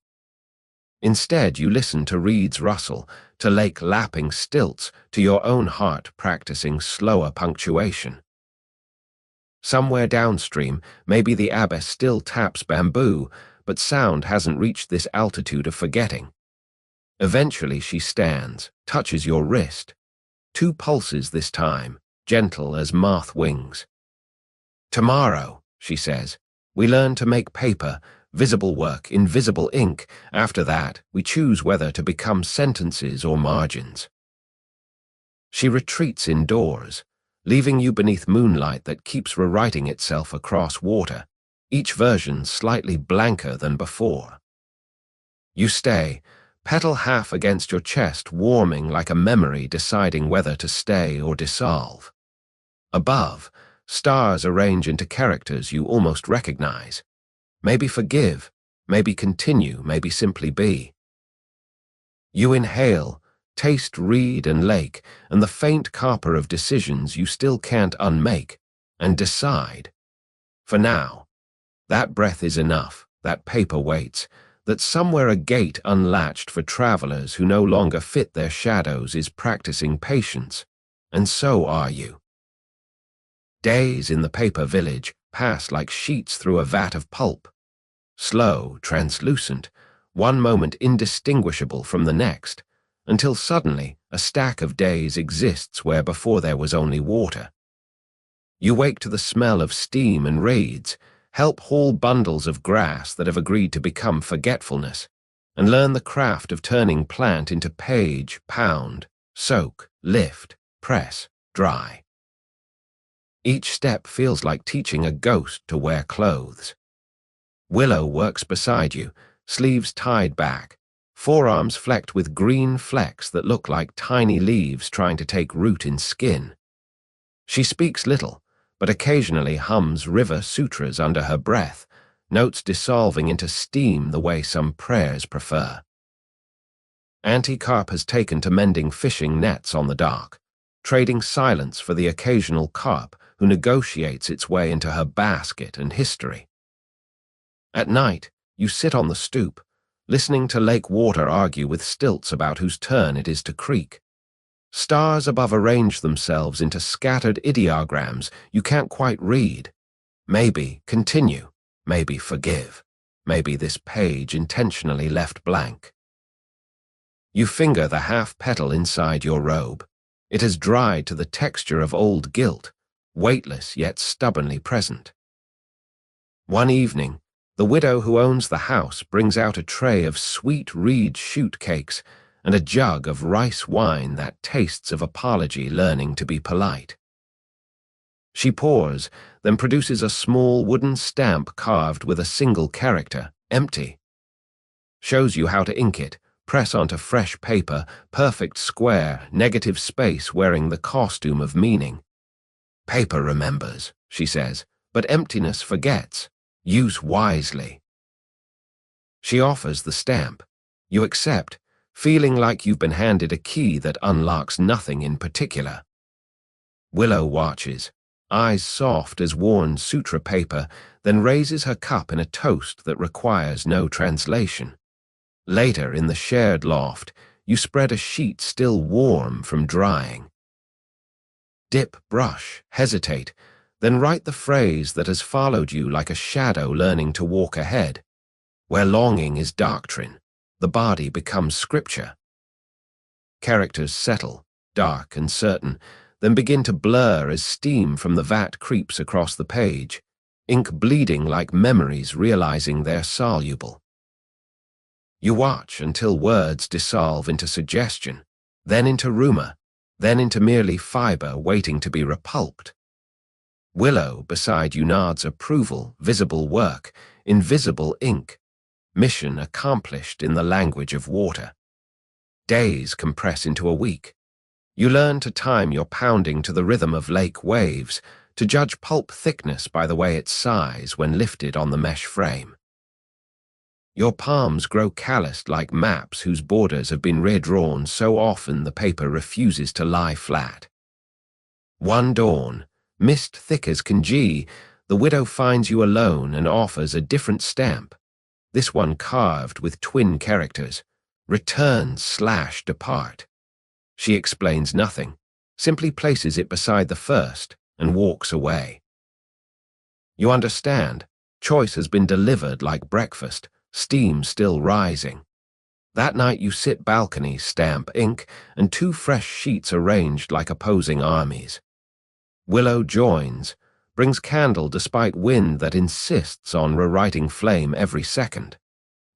Instead, you listen to reeds rustle, to lake lapping stilts, to your own heart practicing slower punctuation. Somewhere downstream, maybe the abbess still taps bamboo, but sound hasn't reached this altitude of forgetting. Eventually she stands, touches your wrist. 2 pulses this time, gentle as moth wings. Tomorrow, she says, we learn to make paper, visible work, invisible ink. After that, we choose whether to become sentences or margins. She retreats indoors, leaving you beneath moonlight that keeps rewriting itself across water, each version slightly blanker than before. You stay, petal half against your chest, warming like a memory deciding whether to stay or dissolve. Above, stars arrange into characters you almost recognize. Maybe forgive, maybe continue, maybe simply be. You inhale, taste reed and lake, and the faint copper of decisions you still can't unmake, and decide. For now, that breath is enough, that paper waits, that somewhere a gate unlatched for travelers who no longer fit their shadows is practicing patience, and so are you. Days in the paper village pass like sheets through a vat of pulp. Slow, translucent, one moment indistinguishable from the next, until suddenly a stack of days exists where before there was only water. You wake to the smell of steam and reeds, help haul bundles of grass that have agreed to become forgetfulness, and learn the craft of turning plant into page, pound, soak, lift, press, dry. Each step feels like teaching a ghost to wear clothes. Willow works beside you, sleeves tied back, forearms flecked with green flecks that look like tiny leaves trying to take root in skin. She speaks little, but occasionally hums river sutras under her breath, notes dissolving into steam the way some prayers prefer. Auntie Carp has taken to mending fishing nets on the dock, trading silence for the occasional carp who negotiates its way into her basket and history. At night, you sit on the stoop, listening to lake water argue with stilts about whose turn it is to creak. Stars above arrange themselves into scattered ideograms you can't quite read. Maybe continue, maybe forgive, maybe this page intentionally left blank. You finger the half petal inside your robe. It has dried to the texture of old guilt, weightless yet stubbornly present. One evening, the widow who owns the house brings out a tray of sweet reed shoot cakes and a jug of rice wine that tastes of apology learning to be polite. She pours, then produces a small wooden stamp carved with a single character, empty. Shows you how to ink it, press onto fresh paper, perfect square, negative space wearing the costume of meaning. Paper remembers, she says, but emptiness forgets. Use wisely. She offers the stamp. You accept, feeling like you've been handed a key that unlocks nothing in particular. Willow watches, eyes soft as worn sutra paper, then raises her cup in a toast that requires no translation. Later, in the shared loft, you spread a sheet still warm from drying. Dip brush, hesitate, then write the phrase that has followed you like a shadow learning to walk ahead. Where longing is doctrine, the body becomes scripture. Characters settle, dark and certain, then begin to blur as steam from the vat creeps across the page, ink bleeding like memories realizing they're soluble. You watch until words dissolve into suggestion, then into rumor, then into merely fiber waiting to be repulped. Willow beside you nods approval, visible work, invisible ink, mission accomplished in the language of water. Days compress into a week. You learn to time your pounding to the rhythm of lake waves, to judge pulp thickness by the way it sighs when lifted on the mesh frame. Your palms grow calloused like maps whose borders have been redrawn so often the paper refuses to lie flat. One dawn, mist thick as congeal, the widow finds you alone and offers a different stamp, this one carved with twin characters, return/depart. She explains nothing, simply places it beside the first and walks away. You understand, choice has been delivered like breakfast, steam still rising. That night you sit balcony, stamp, ink, and two fresh sheets arranged like opposing armies. Willow joins, brings candle despite wind that insists on rewriting flame every second.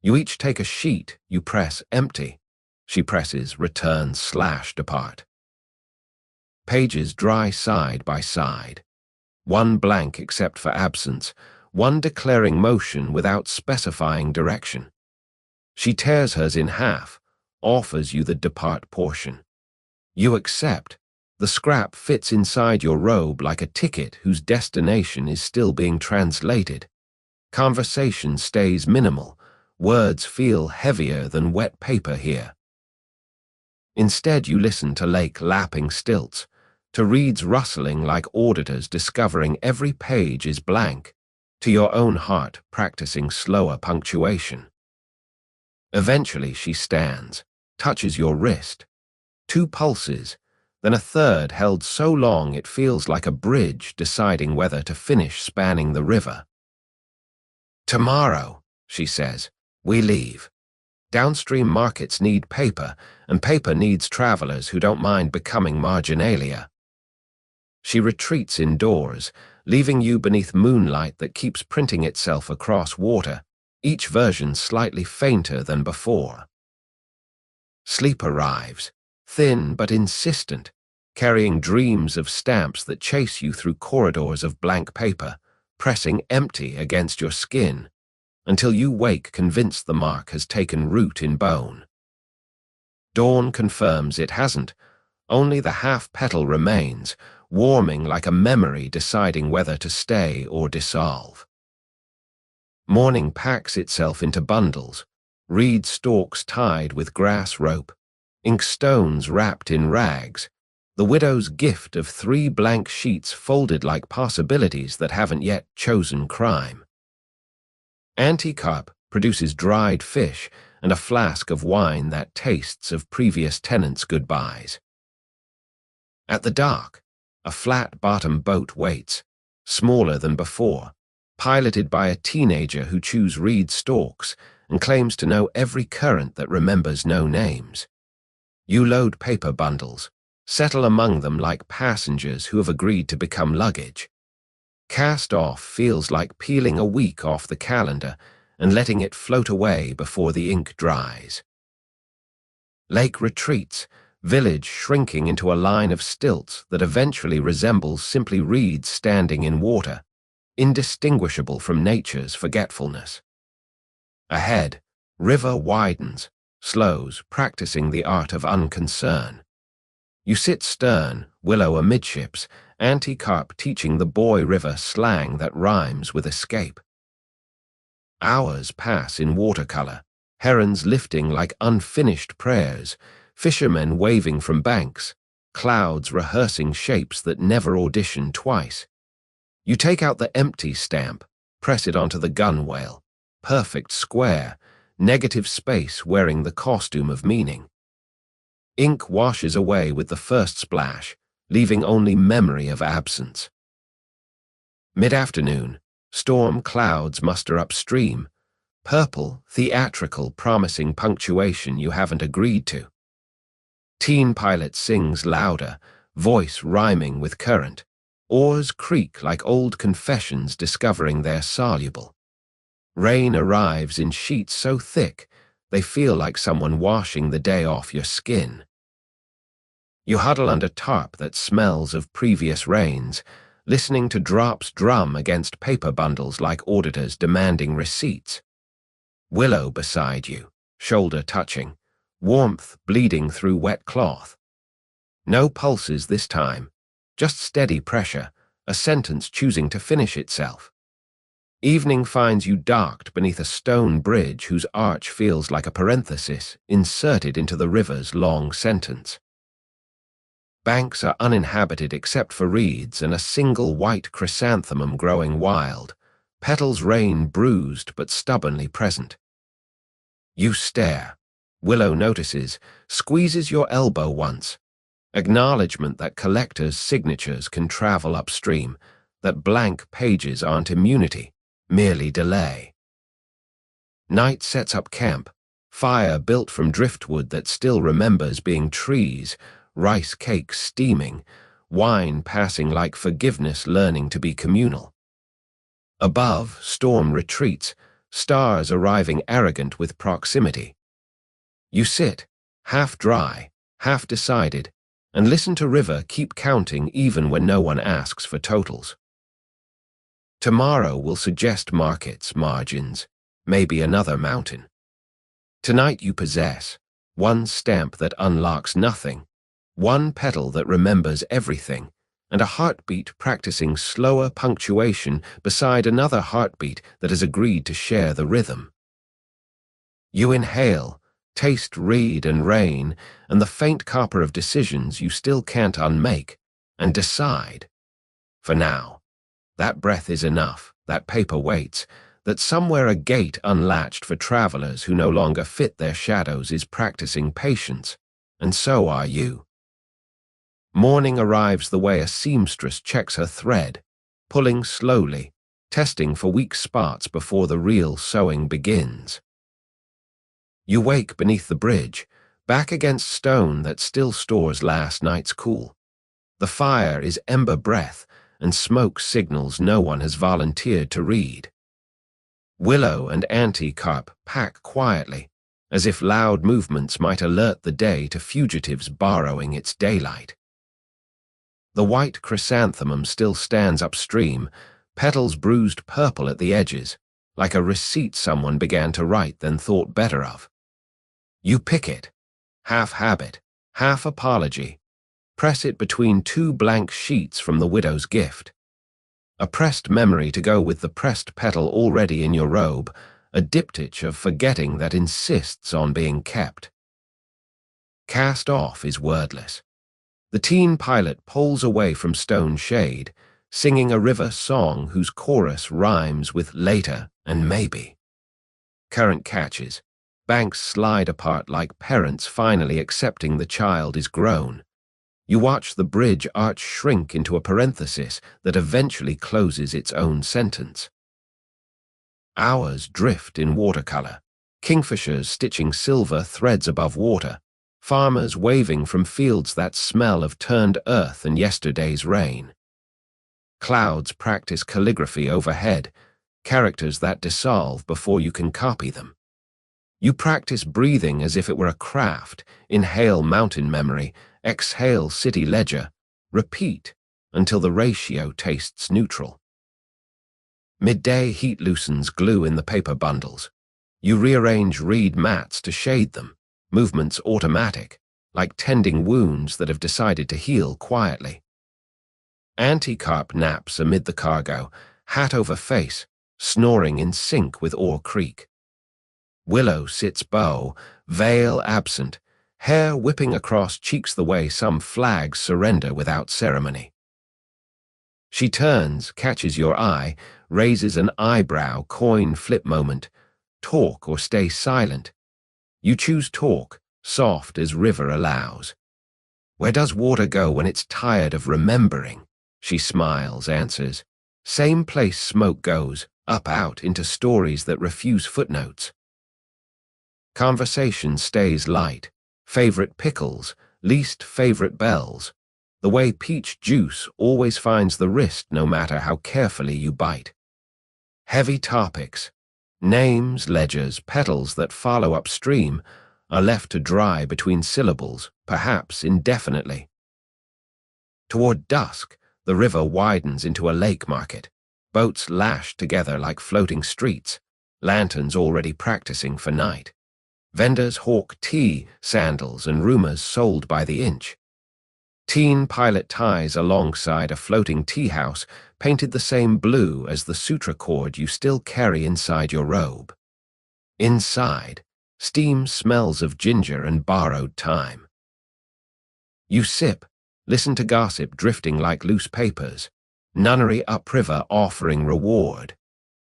You each take a sheet, you press empty. She presses return/depart. Pages dry side by side. One blank except for absence, one declaring motion without specifying direction. She tears hers in half, offers you the depart portion. You accept. The scrap fits inside your robe like a ticket whose destination is still being translated. Conversation stays minimal. Words feel heavier than wet paper here. Instead, you listen to lake lapping stilts, to reeds rustling like auditors discovering every page is blank, to your own heart practicing slower punctuation. Eventually she stands, touches your wrist. 2 pulses, then a third held so long it feels like a bridge deciding whether to finish spanning the river. Tomorrow, she says, we leave. Downstream markets need paper, and paper needs travelers who don't mind becoming marginalia. She retreats indoors, leaving you beneath moonlight that keeps printing itself across water, each version slightly fainter than before. Sleep arrives, thin but insistent, carrying dreams of stamps that chase you through corridors of blank paper, pressing empty against your skin, until you wake convinced the mark has taken root in bone. Dawn confirms it hasn't. Only the half-petal remains, warming like a memory deciding whether to stay or dissolve. Morning packs itself into bundles, reed stalks tied with grass rope, inkstones wrapped in rags, the widow's gift of 3 blank sheets folded like possibilities that haven't yet chosen crime. Auntie Carp produces dried fish and a flask of wine that tastes of previous tenants' goodbyes. At the dock, a flat-bottom boat waits, smaller than before, piloted by a teenager who chews reed stalks and claims to know every current that remembers no names. You load paper bundles, settle among them like passengers who have agreed to become luggage. Cast off feels like peeling a week off the calendar and letting it float away before the ink dries. Lake retreats, village shrinking into a line of stilts that eventually resembles simply reeds standing in water, indistinguishable from nature's forgetfulness. Ahead, river widens, slows, practicing the art of unconcern. You sit stern, willow amidships, Auntie Carp teaching the boy river slang that rhymes with escape. Hours pass in watercolor, herons lifting like unfinished prayers, fishermen waving from banks, clouds rehearsing shapes that never audition twice. You take out the empty stamp, press it onto the gunwale, perfect square, negative space wearing the costume of meaning. Ink washes away with the first splash, leaving only memory of absence. Mid-afternoon, storm clouds muster upstream, purple, theatrical, promising punctuation you haven't agreed to. Teen pilot sings louder, voice rhyming with current. Oars creak like old confessions discovering they're soluble. Rain arrives in sheets so thick, they feel like someone washing the day off your skin. You huddle under tarp that smells of previous rains, listening to drops drum against paper bundles like auditors demanding receipts. Willow beside you, shoulder touching, warmth bleeding through wet cloth. No pulses this time, just steady pressure, a sentence choosing to finish itself. Evening finds you docked beneath a stone bridge whose arch feels like a parenthesis inserted into the river's long sentence. Banks are uninhabited except for reeds and a single white chrysanthemum growing wild, petals rain bruised but stubbornly present. You stare. Willow notices, squeezes your elbow once. Acknowledgement that collectors' signatures can travel upstream, that blank pages aren't immunity, merely delay. Night sets up camp, fire built from driftwood that still remembers being trees, rice cakes steaming, wine passing like forgiveness learning to be communal. Above, storm retreats, stars arriving arrogant with proximity. You sit, half dry, half decided, and listen to river keep counting even when no one asks for totals. Tomorrow will suggest markets, margins, maybe another mountain. Tonight you possess one stamp that unlocks nothing, one petal that remembers everything, and a heartbeat practicing slower punctuation beside another heartbeat that has agreed to share the rhythm. You inhale, taste reed and rain, and the faint copper of decisions you still can't unmake, and decide. For now, that breath is enough, that paper waits, that somewhere a gate unlatched for travelers who no longer fit their shadows is practicing patience, and so are you. Morning arrives the way a seamstress checks her thread, pulling slowly, testing for weak spots before the real sewing begins. You wake beneath the bridge, back against stone that still stores last night's cool. The fire is ember breath, and smoke signals no one has volunteered to read, and smoke signals no one has volunteered to read. Willow and Anti-Carp pack quietly, as if loud movements might alert the day to fugitives borrowing its daylight. The white chrysanthemum still stands upstream, petals bruised purple at the edges, like a receipt someone began to write then thought better of. You pick it, half habit, half apology, press it between two blank sheets from the widow's gift. A pressed memory to go with the pressed petal already in your robe, a diptych of forgetting that insists on being kept. Cast off is wordless. The teen pilot pulls away from stone shade, singing a river song whose chorus rhymes with later and maybe. Current catches. Banks slide apart like parents finally accepting the child is grown. You watch the bridge arch shrink into a parenthesis that eventually closes its own sentence. Hours drift in watercolor, kingfishers stitching silver threads above water, farmers waving from fields that smell of turned earth and yesterday's rain. Clouds practice calligraphy overhead, characters that dissolve before you can copy them. You practice breathing as if it were a craft, inhale mountain memory, exhale city ledger, repeat until the ratio tastes neutral. Midday heat loosens glue in the paper bundles. You rearrange reed mats to shade them, movements automatic, like tending wounds that have decided to heal quietly. Anti-Carp naps amid the cargo, hat over face, snoring in sync with Oar Creek. Willow sits bow, veil absent, hair whipping across cheeks the way some flags surrender without ceremony. She turns, catches your eye, raises an eyebrow coin flip moment, talk or stay silent. You choose talk, soft as river allows. Where does water go when it's tired of remembering? She smiles, answers. Same place smoke goes, up out into stories that refuse footnotes. Conversation stays light. Favorite pickles, least favorite bells. The way peach juice always finds the wrist no matter how carefully you bite. Heavy topics, names, ledgers, petals that follow upstream, are left to dry between syllables, perhaps indefinitely. Toward dusk, the river widens into a lake market, boats lashed together like floating streets, lanterns already practicing for night. Vendors hawk tea, sandals, and rumors sold by the inch. Teen pilot ties alongside a floating tea house painted the same blue as the sutra cord you still carry inside your robe. Inside, steam smells of ginger and borrowed time. You sip, listen to gossip drifting like loose papers, nunnery upriver offering reward.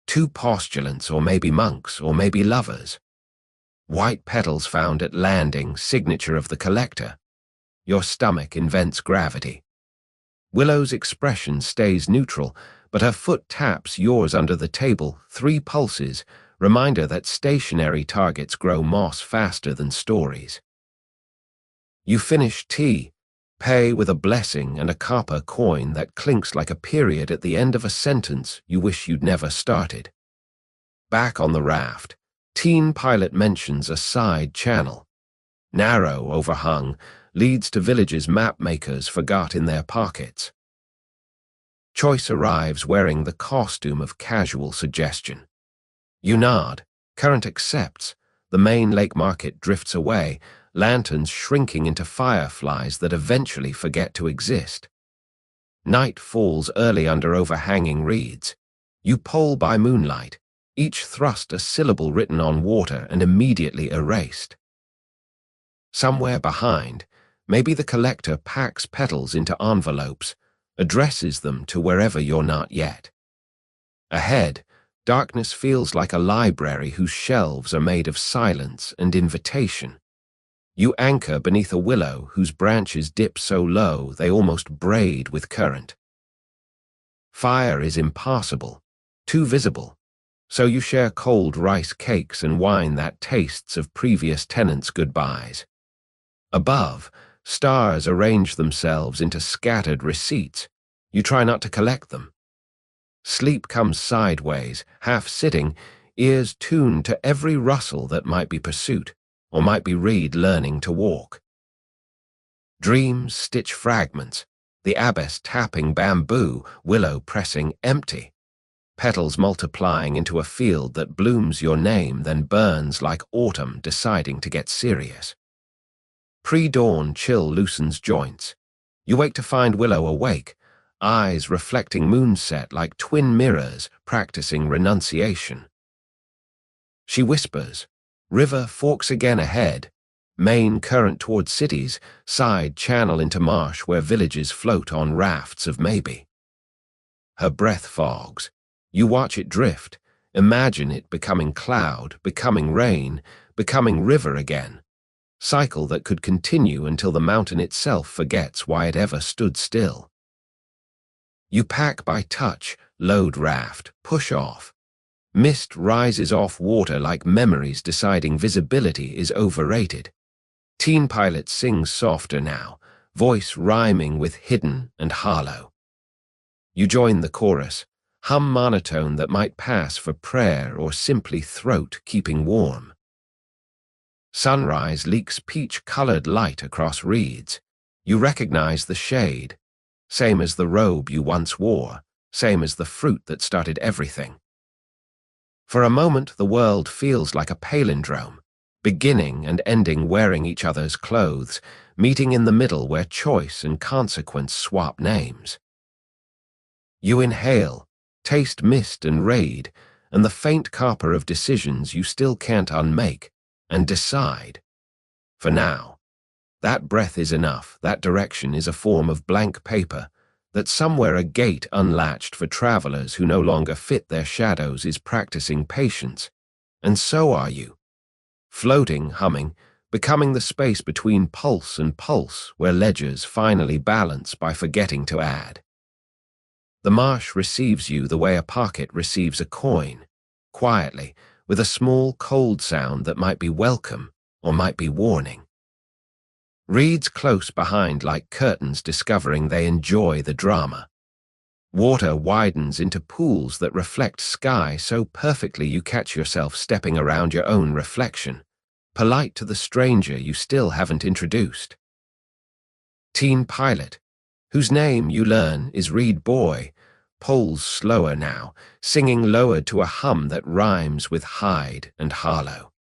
Two postulants or maybe monks or maybe lovers. White petals found at landing, signature of the collector. Your stomach invents gravity. Willow's expression stays neutral, but her foot taps yours under the table, 3 pulses, reminder that stationary targets grow moss faster than stories. You finish tea, pay with a blessing and a copper coin that clinks like a period at the end of a sentence you wish you'd never started. Back on the raft, teen pilot mentions a side channel. Narrow, overhung, leads to villages map-makers forgot in their pockets. Choice arrives wearing the costume of casual suggestion. You nod, current accepts, the main lake market drifts away, lanterns shrinking into fireflies that eventually forget to exist. Night falls early under overhanging reeds. You pole by moonlight, each thrust a syllable written on water and immediately erased. Somewhere behind, maybe the collector packs petals into envelopes, addresses them to wherever you're not yet. Ahead, darkness feels like a library whose shelves are made of silence and invitation. You anchor beneath a willow whose branches dip so low they almost braid with current. Fire is impossible, too visible, so you share cold rice cakes and wine that tastes of previous tenants' goodbyes. Above, Stars arrange themselves into scattered receipts. You try not to collect them. Sleep comes sideways, half sitting, ears tuned to every rustle that might be pursuit, or might be Reed learning to walk. Dreams stitch fragments, the abbess tapping bamboo, willow pressing empty, petals multiplying into a field that blooms your name then burns like autumn deciding to get serious. Pre-dawn chill loosens joints. You wake to find Willow awake, eyes reflecting moonset like twin mirrors practicing renunciation. She whispers, river forks again ahead, main current toward cities, side channel into marsh where villages float on rafts of maybe. Her breath fogs. You watch it drift, imagine it becoming cloud, becoming rain, becoming river again. Cycle that could continue until the mountain itself forgets why it ever stood still. You pack by touch, load raft, push off. Mist rises off water like memories deciding visibility is overrated. Teen pilot sings softer now, voice rhyming with hidden and hollow. You join the chorus, hum monotone that might pass for prayer or simply throat keeping warm. Sunrise leaks peach-colored light across reeds. You recognize the shade, same as the robe you once wore, same as the fruit that started everything. For a moment, the world feels like a palindrome, beginning and ending wearing each other's clothes, meeting in the middle where choice and consequence swap names. You inhale, taste mist and raid, and the faint copper of decisions you still can't unmake, and decide. For now, that breath is enough, that direction is a form of blank paper, that somewhere a gate unlatched for travelers who no longer fit their shadows is practicing patience, and so are you. Floating, humming, becoming the space between pulse and pulse where ledgers finally balance by forgetting to add. The marsh receives you the way a pocket receives a coin, quietly, with a small cold sound that might be welcome or might be warning. Reeds close behind like curtains discovering they enjoy the drama. Water widens into pools that reflect sky so perfectly you catch yourself stepping around your own reflection, polite to the stranger you still haven't introduced. Teen pilot, whose name, you learn, is Reed Boy, pulls slower now, singing lowered to a hum that rhymes with hide and hollow.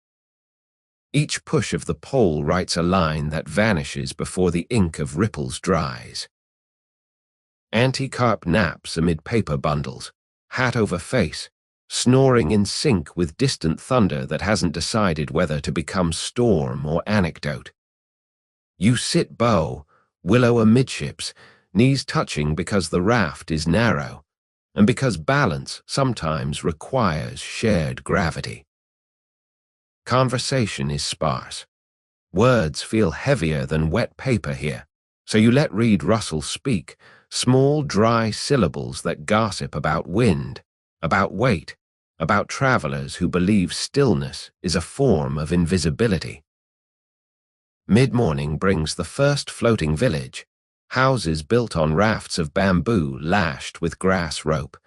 Each push of the pole writes a line that vanishes before the ink of ripples dries. Anti-carp naps amid paper bundles, hat over face, snoring in sync with distant thunder that hasn't decided whether to become storm or anecdote. You sit bow, willow amidships, knees touching because the raft is narrow, and because balance sometimes requires shared gravity. Conversation is sparse. Words feel heavier than wet paper here, so you let Reed Russell speak, small dry syllables that gossip about wind, about weight, about travelers who believe stillness is a form of invisibility. Mid-morning brings the first floating village, houses built on rafts of bamboo lashed with grass rope,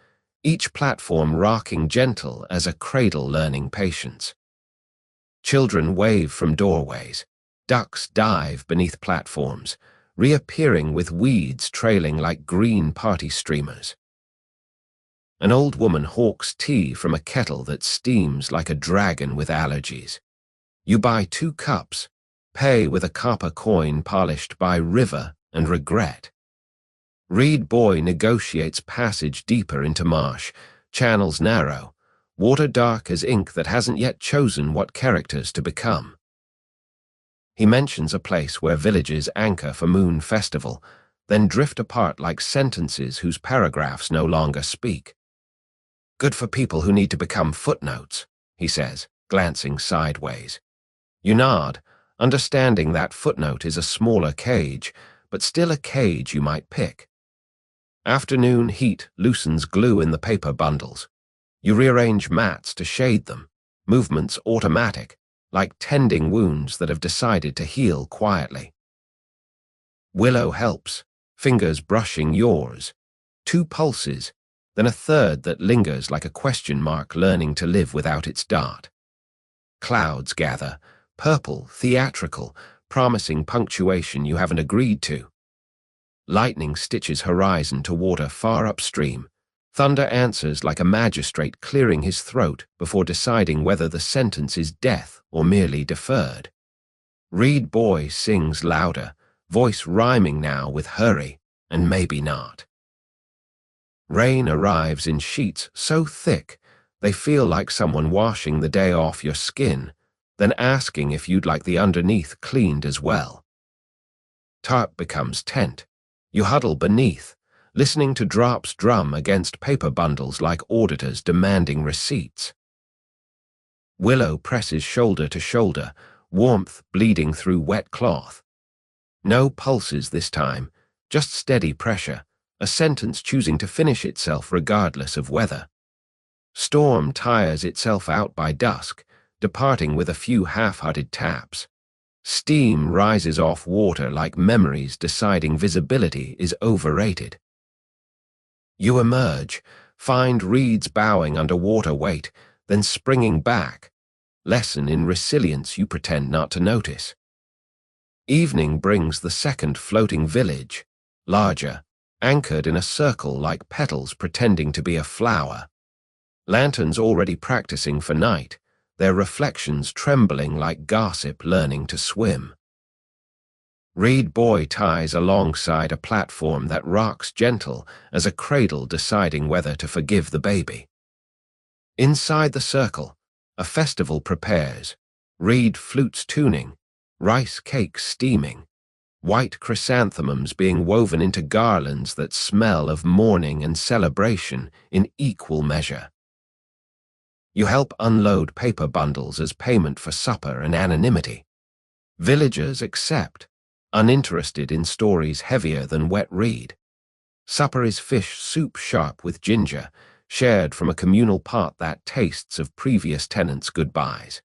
each platform rocking gentle as a cradle learning patience. Children wave from doorways, ducks dive beneath platforms, reappearing with weeds trailing like green party streamers. An old woman hawks tea from a kettle that steams like a dragon with allergies. You buy 2 cups, pay with a copper coin polished by river and regret. Reed Boy negotiates passage deeper into marsh, channels narrow, water dark as ink that hasn't yet chosen what characters to become. He mentions a place where villages anchor for moon festival, then drift apart like sentences whose paragraphs no longer speak. Good for people who need to become footnotes, he says, glancing sideways. You nod, understanding that footnote is a smaller cage, but still a cage you might pick. Afternoon heat loosens glue in the paper bundles. You rearrange mats to shade them, movements automatic, like tending wounds that have decided to heal quietly. Willow helps, fingers brushing yours. 2 pulses, then a third that lingers like a question mark learning to live without its dart. Clouds gather, purple, theatrical, promising punctuation you haven't agreed to. Lightning stitches horizon to water far upstream. Thunder answers like a magistrate clearing his throat before deciding whether the sentence is death or merely deferred. Reed boy sings louder, voice rhyming now with hurry, and maybe not. Rain arrives in sheets so thick they feel like someone washing the day off your skin, then asking if you'd like the underneath cleaned as well. Tarp becomes tent. You huddle beneath, listening to drops drum against paper bundles like auditors demanding receipts. Willow presses shoulder to shoulder, warmth bleeding through wet cloth. No pulses this time, just steady pressure, a sentence choosing to finish itself regardless of weather. Storm tires itself out by dusk, departing with a few half-hearted taps. Steam rises off water like memories deciding visibility is overrated. You emerge, find reeds bowing under water weight, then springing back. Lesson in resilience you pretend not to notice. Evening brings the second floating village, larger, anchored in a circle like petals pretending to be a flower. Lanterns already practicing for night, their reflections trembling like gossip learning to swim. Reed boy ties alongside a platform that rocks gentle as a cradle deciding whether to forgive the baby. Inside the circle, a festival prepares, reed flutes tuning, rice cakes steaming, white chrysanthemums being woven into garlands that smell of mourning and celebration in equal measure. You help unload paper bundles as payment for supper and anonymity. Villagers accept, uninterested in stories heavier than wet reed. Supper is fish soup sharp with ginger, shared from a communal pot that tastes of previous tenants' goodbyes.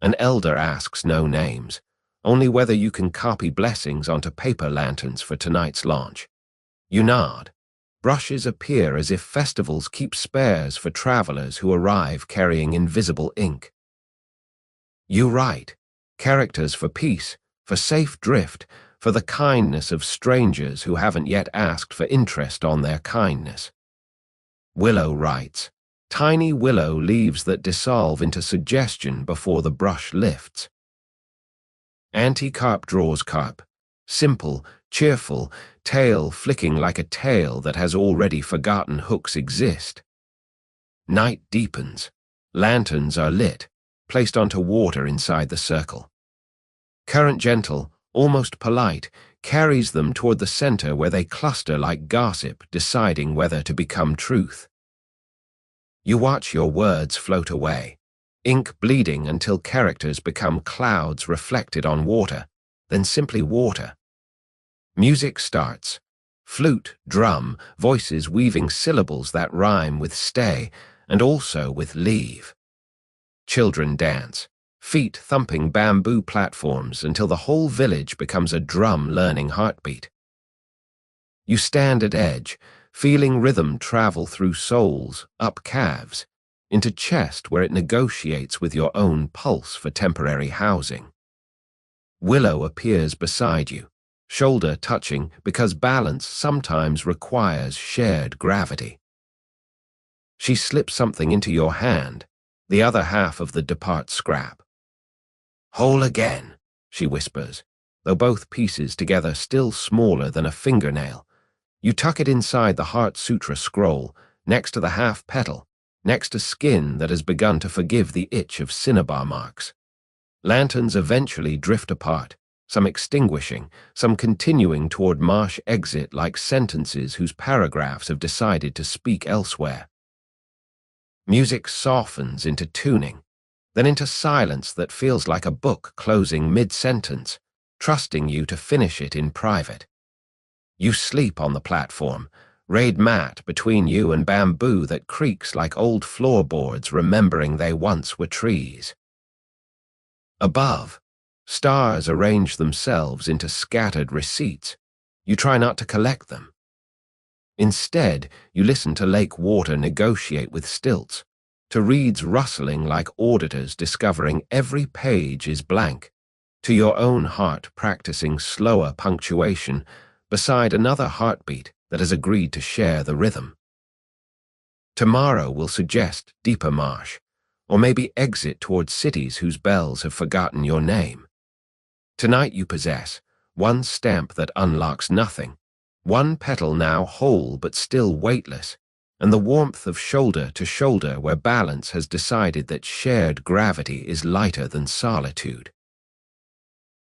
An elder asks no names, only whether you can copy blessings onto paper lanterns for tonight's launch. You nod. Brushes appear as if festivals keep spares for travelers who arrive carrying invisible ink. You write, characters for peace, for safe drift, for the kindness of strangers who haven't yet asked for interest on their kindness. Willow writes, tiny willow leaves that dissolve into suggestion before the brush lifts. Anti-carp draws carp, simple, cheerful, tail flicking like a tail that has already forgotten hooks exist. Night deepens. Lanterns are lit, placed onto water inside the circle. Current gentle, almost polite, carries them toward the center where they cluster like gossip, deciding whether to become truth. You watch your words float away, ink bleeding until characters become clouds reflected on water, then simply water. Music starts. Flute, drum, voices weaving syllables that rhyme with stay and also with leave. Children dance, feet thumping bamboo platforms until the whole village becomes a drum learning heartbeat. You stand at edge, feeling rhythm travel through soles, up calves, into chest where it negotiates with your own pulse for temporary housing. Willow appears beside you, shoulder touching because balance sometimes requires shared gravity. She slips something into your hand, the other half of the depart scrap. Whole again, she whispers, though both pieces together still smaller than a fingernail. You tuck it inside the Heart Sutra scroll, next to the half petal, next to skin that has begun to forgive the itch of cinnabar marks. Lanterns eventually drift apart, some extinguishing, some continuing toward marsh exit like sentences whose paragraphs have decided to speak elsewhere. Music softens into tuning, then into silence that feels like a book closing mid-sentence, trusting you to finish it in private. You sleep on the platform, raid mat between you and bamboo that creaks like old floorboards remembering they once were trees. Above, Stars arrange themselves into scattered receipts. You try not to collect them. Instead, you listen to lake water negotiate with stilts, to reeds rustling like auditors discovering every page is blank, to your own heart practicing slower punctuation beside another heartbeat that has agreed to share the rhythm. Tomorrow will suggest deeper marsh, or maybe exit towards cities whose bells have forgotten your name. Tonight you possess one stamp that unlocks nothing, one petal now whole but still weightless, and the warmth of shoulder to shoulder where balance has decided that shared gravity is lighter than solitude.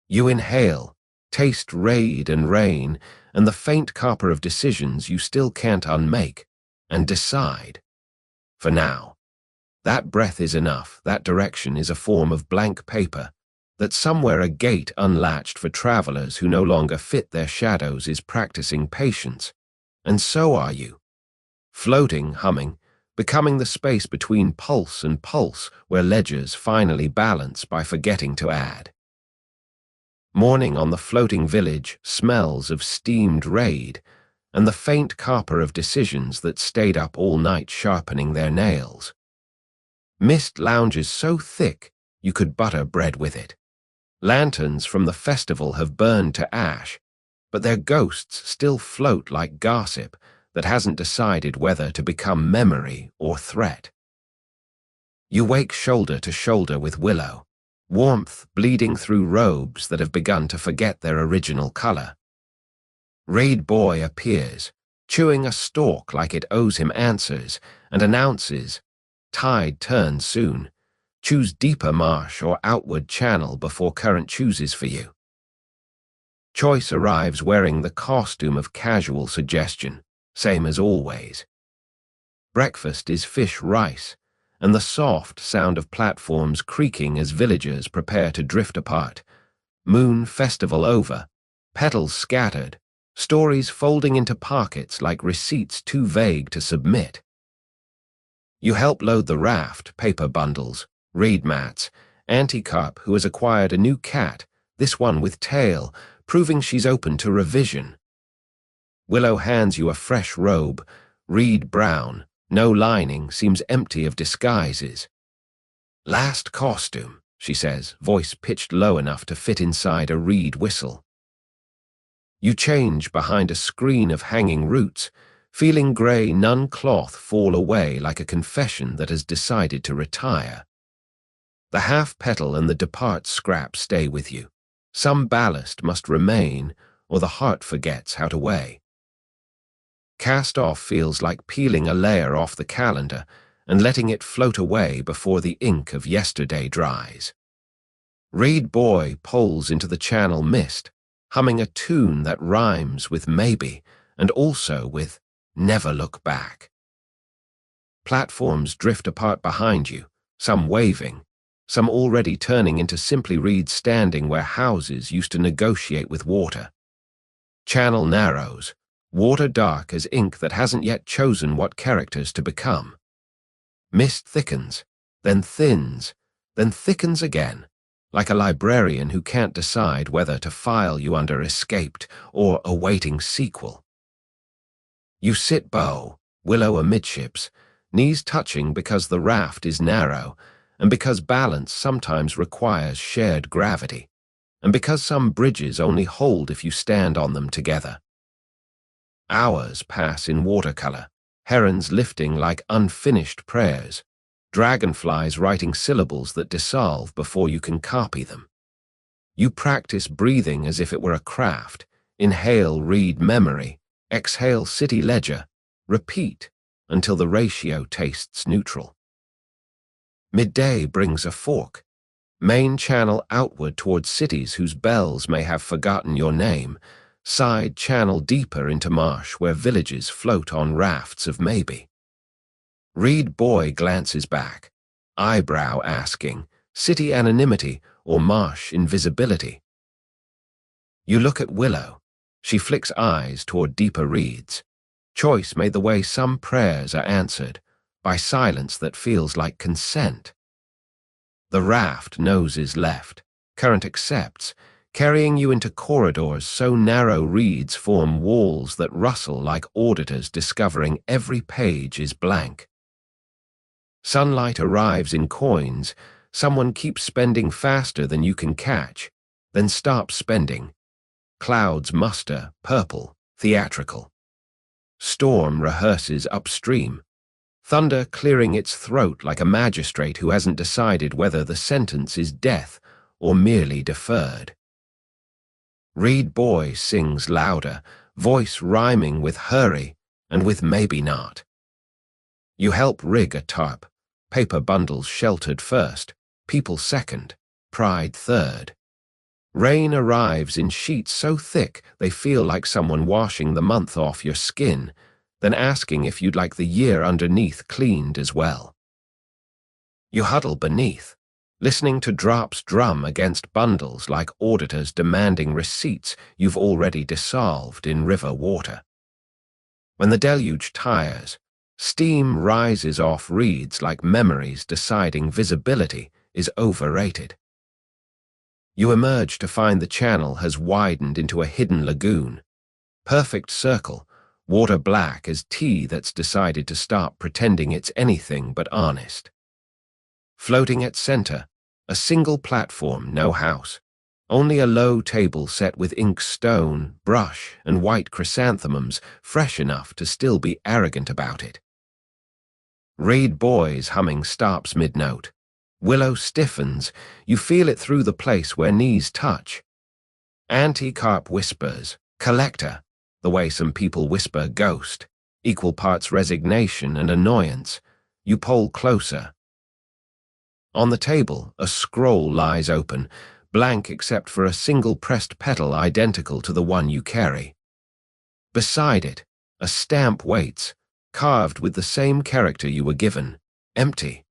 You inhale, taste raid and rain, and the faint copper of decisions you still can't unmake, and decide. For now, that breath is enough, that direction is a form of blank paper, that somewhere a gate unlatched for travelers who no longer fit their shadows is practicing patience, and so are you. Floating, humming, becoming the space between pulse and pulse where ledgers finally balance by forgetting to add. Morning on the floating village smells of steamed raid, and the faint copper of decisions that stayed up all night sharpening their nails. Mist lounges so thick you could butter bread with it. Lanterns from the festival have burned to ash, but their ghosts still float like gossip that hasn't decided whether to become memory or threat. You wake shoulder to shoulder with Willow, warmth bleeding through robes that have begun to forget their original color. Raid Boy appears, chewing a stalk like it owes him answers, and announces, "Tide turns soon. Choose deeper marsh or outward channel before current chooses for you." Choice arrives wearing the costume of casual suggestion, same as always. Breakfast is fish rice, and the soft sound of platforms creaking as villagers prepare to drift apart. Moon festival over, petals scattered, stories folding into pockets like receipts too vague to submit. You help load the raft, paper bundles, reed mats, Auntie Carp, who has acquired a new cat, this one with tail, proving she's open to revision. Willow hands you a fresh robe, reed brown, no lining, seems empty of disguises. "Last costume," she says, voice pitched low enough to fit inside a reed whistle. You change behind a screen of hanging roots, feeling grey nun cloth fall away like a confession that has decided to retire. The half-petal and the depart scrap stay with you. Some ballast must remain, or the heart forgets how to weigh. Cast off feels like peeling a layer off the calendar and letting it float away before the ink of yesterday dries. Raid Boy poles into the channel mist, humming a tune that rhymes with maybe and also with never look back. Platforms drift apart behind you, some waving, some already turning into simply reeds standing where houses used to negotiate with water. Channel narrows, water dark as ink that hasn't yet chosen what characters to become. Mist thickens, then thins, then thickens again, like a librarian who can't decide whether to file you under escaped or awaiting sequel. You sit bow, Willow amidships, knees touching because the raft is narrow, and because balance sometimes requires shared gravity, and because some bridges only hold if you stand on them together. Hours pass in watercolor, herons lifting like unfinished prayers, dragonflies writing syllables that dissolve before you can copy them. You practice breathing as if it were a craft, inhale read memory, exhale city ledger, repeat until the ratio tastes neutral. Midday brings a fork, main channel outward towards cities whose bells may have forgotten your name, side channel deeper into marsh where villages float on rafts of maybe. Reed Boy glances back, eyebrow asking, city anonymity or marsh invisibility. You look at Willow. She flicks eyes toward deeper reeds. Choice made the way some prayers are answered, by silence that feels like consent. The raft noses left, Current accepts, carrying you into corridors so narrow reeds form walls that rustle like auditors discovering every page is blank. Sunlight arrives in coins, someone keeps spending faster than you can catch, then stops spending. Clouds muster, purple, theatrical. Storm rehearses upstream. Thunder clearing its throat like a magistrate who hasn't decided whether the sentence is death or merely deferred. Reed boy sings louder, voice rhyming with hurry and with maybe not. You help rig a tarp, paper bundles sheltered first, people second, pride third. Rain arrives in sheets so thick they feel like someone washing the month off your skin, then asking if you'd like the year underneath cleaned as well. You huddle beneath, listening to drops drum against bundles like auditors demanding receipts you've already dissolved in river water. When the deluge tires, steam rises off reeds like memories deciding visibility is overrated. You emerge to find the channel has widened into a hidden lagoon. Perfect circle, water black as tea that's decided to stop pretending it's anything but honest. Floating at center, a single platform, no house. Only a low table set with ink stone, brush, and white chrysanthemums fresh enough to still be arrogant about it. Reed boy's humming stops mid-note. Willow stiffens, you feel it through the place where knees touch. Anti-carp whispers, collector, the way some people whisper ghost, equal parts resignation and annoyance. You pull closer. On the table, a scroll lies open, blank except for a single pressed petal identical to the one you carry. Beside it, a stamp waits, carved with the same character you were given, empty.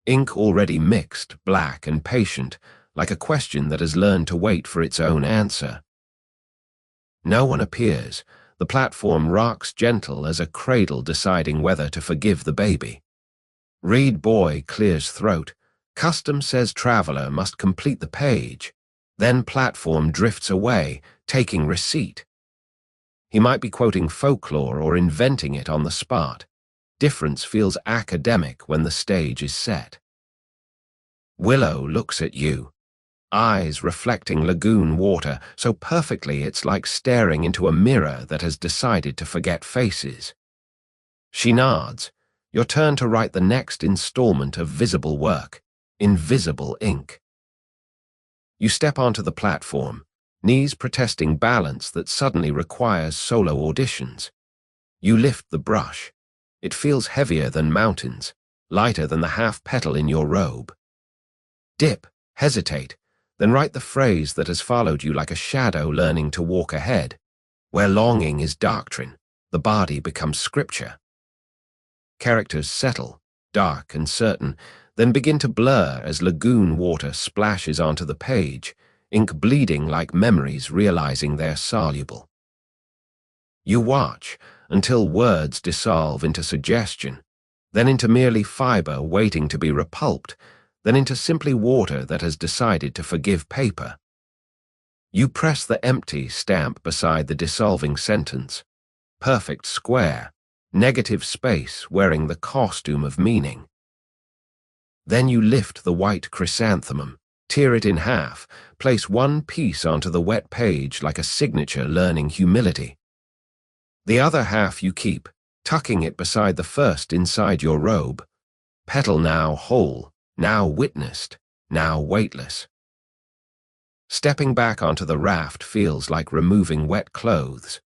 Ink already mixed, black and patient, like a question that has learned to wait for its own answer. No one appears. The platform rocks gentle as a cradle deciding whether to forgive the baby. Reed boy clears throat. Custom says traveler must complete the page. Then platform drifts away, taking receipt. He might be quoting folklore or inventing it on the spot. Difference feels academic when the stage is set. Willow looks at you, eyes reflecting lagoon water so perfectly it's like staring into a mirror that has decided to forget faces. She nods. Your turn to write the next installment of visible work, invisible ink. You step onto the platform, knees protesting balance that suddenly requires solo auditions. You lift the brush. It feels heavier than mountains, lighter than the half petal in your robe. Dip, hesitate, then write the phrase that has followed you like a shadow learning to walk ahead. Where longing is doctrine, the body becomes scripture. Characters settle, dark and certain, then begin to blur as lagoon water splashes onto the page, ink bleeding like memories realizing they're soluble. You watch until words dissolve into suggestion, then into merely fiber waiting to be repulped, then into simply water that has decided to forgive paper. You press the empty stamp beside the dissolving sentence. Perfect square, negative space wearing the costume of meaning. Then you lift the white chrysanthemum, tear it in half, place one piece onto the wet page like a signature learning humility. The other half you keep, tucking it beside the first inside your robe. Petal now whole, now witnessed, now weightless. Stepping back onto the raft feels like removing wet clothes.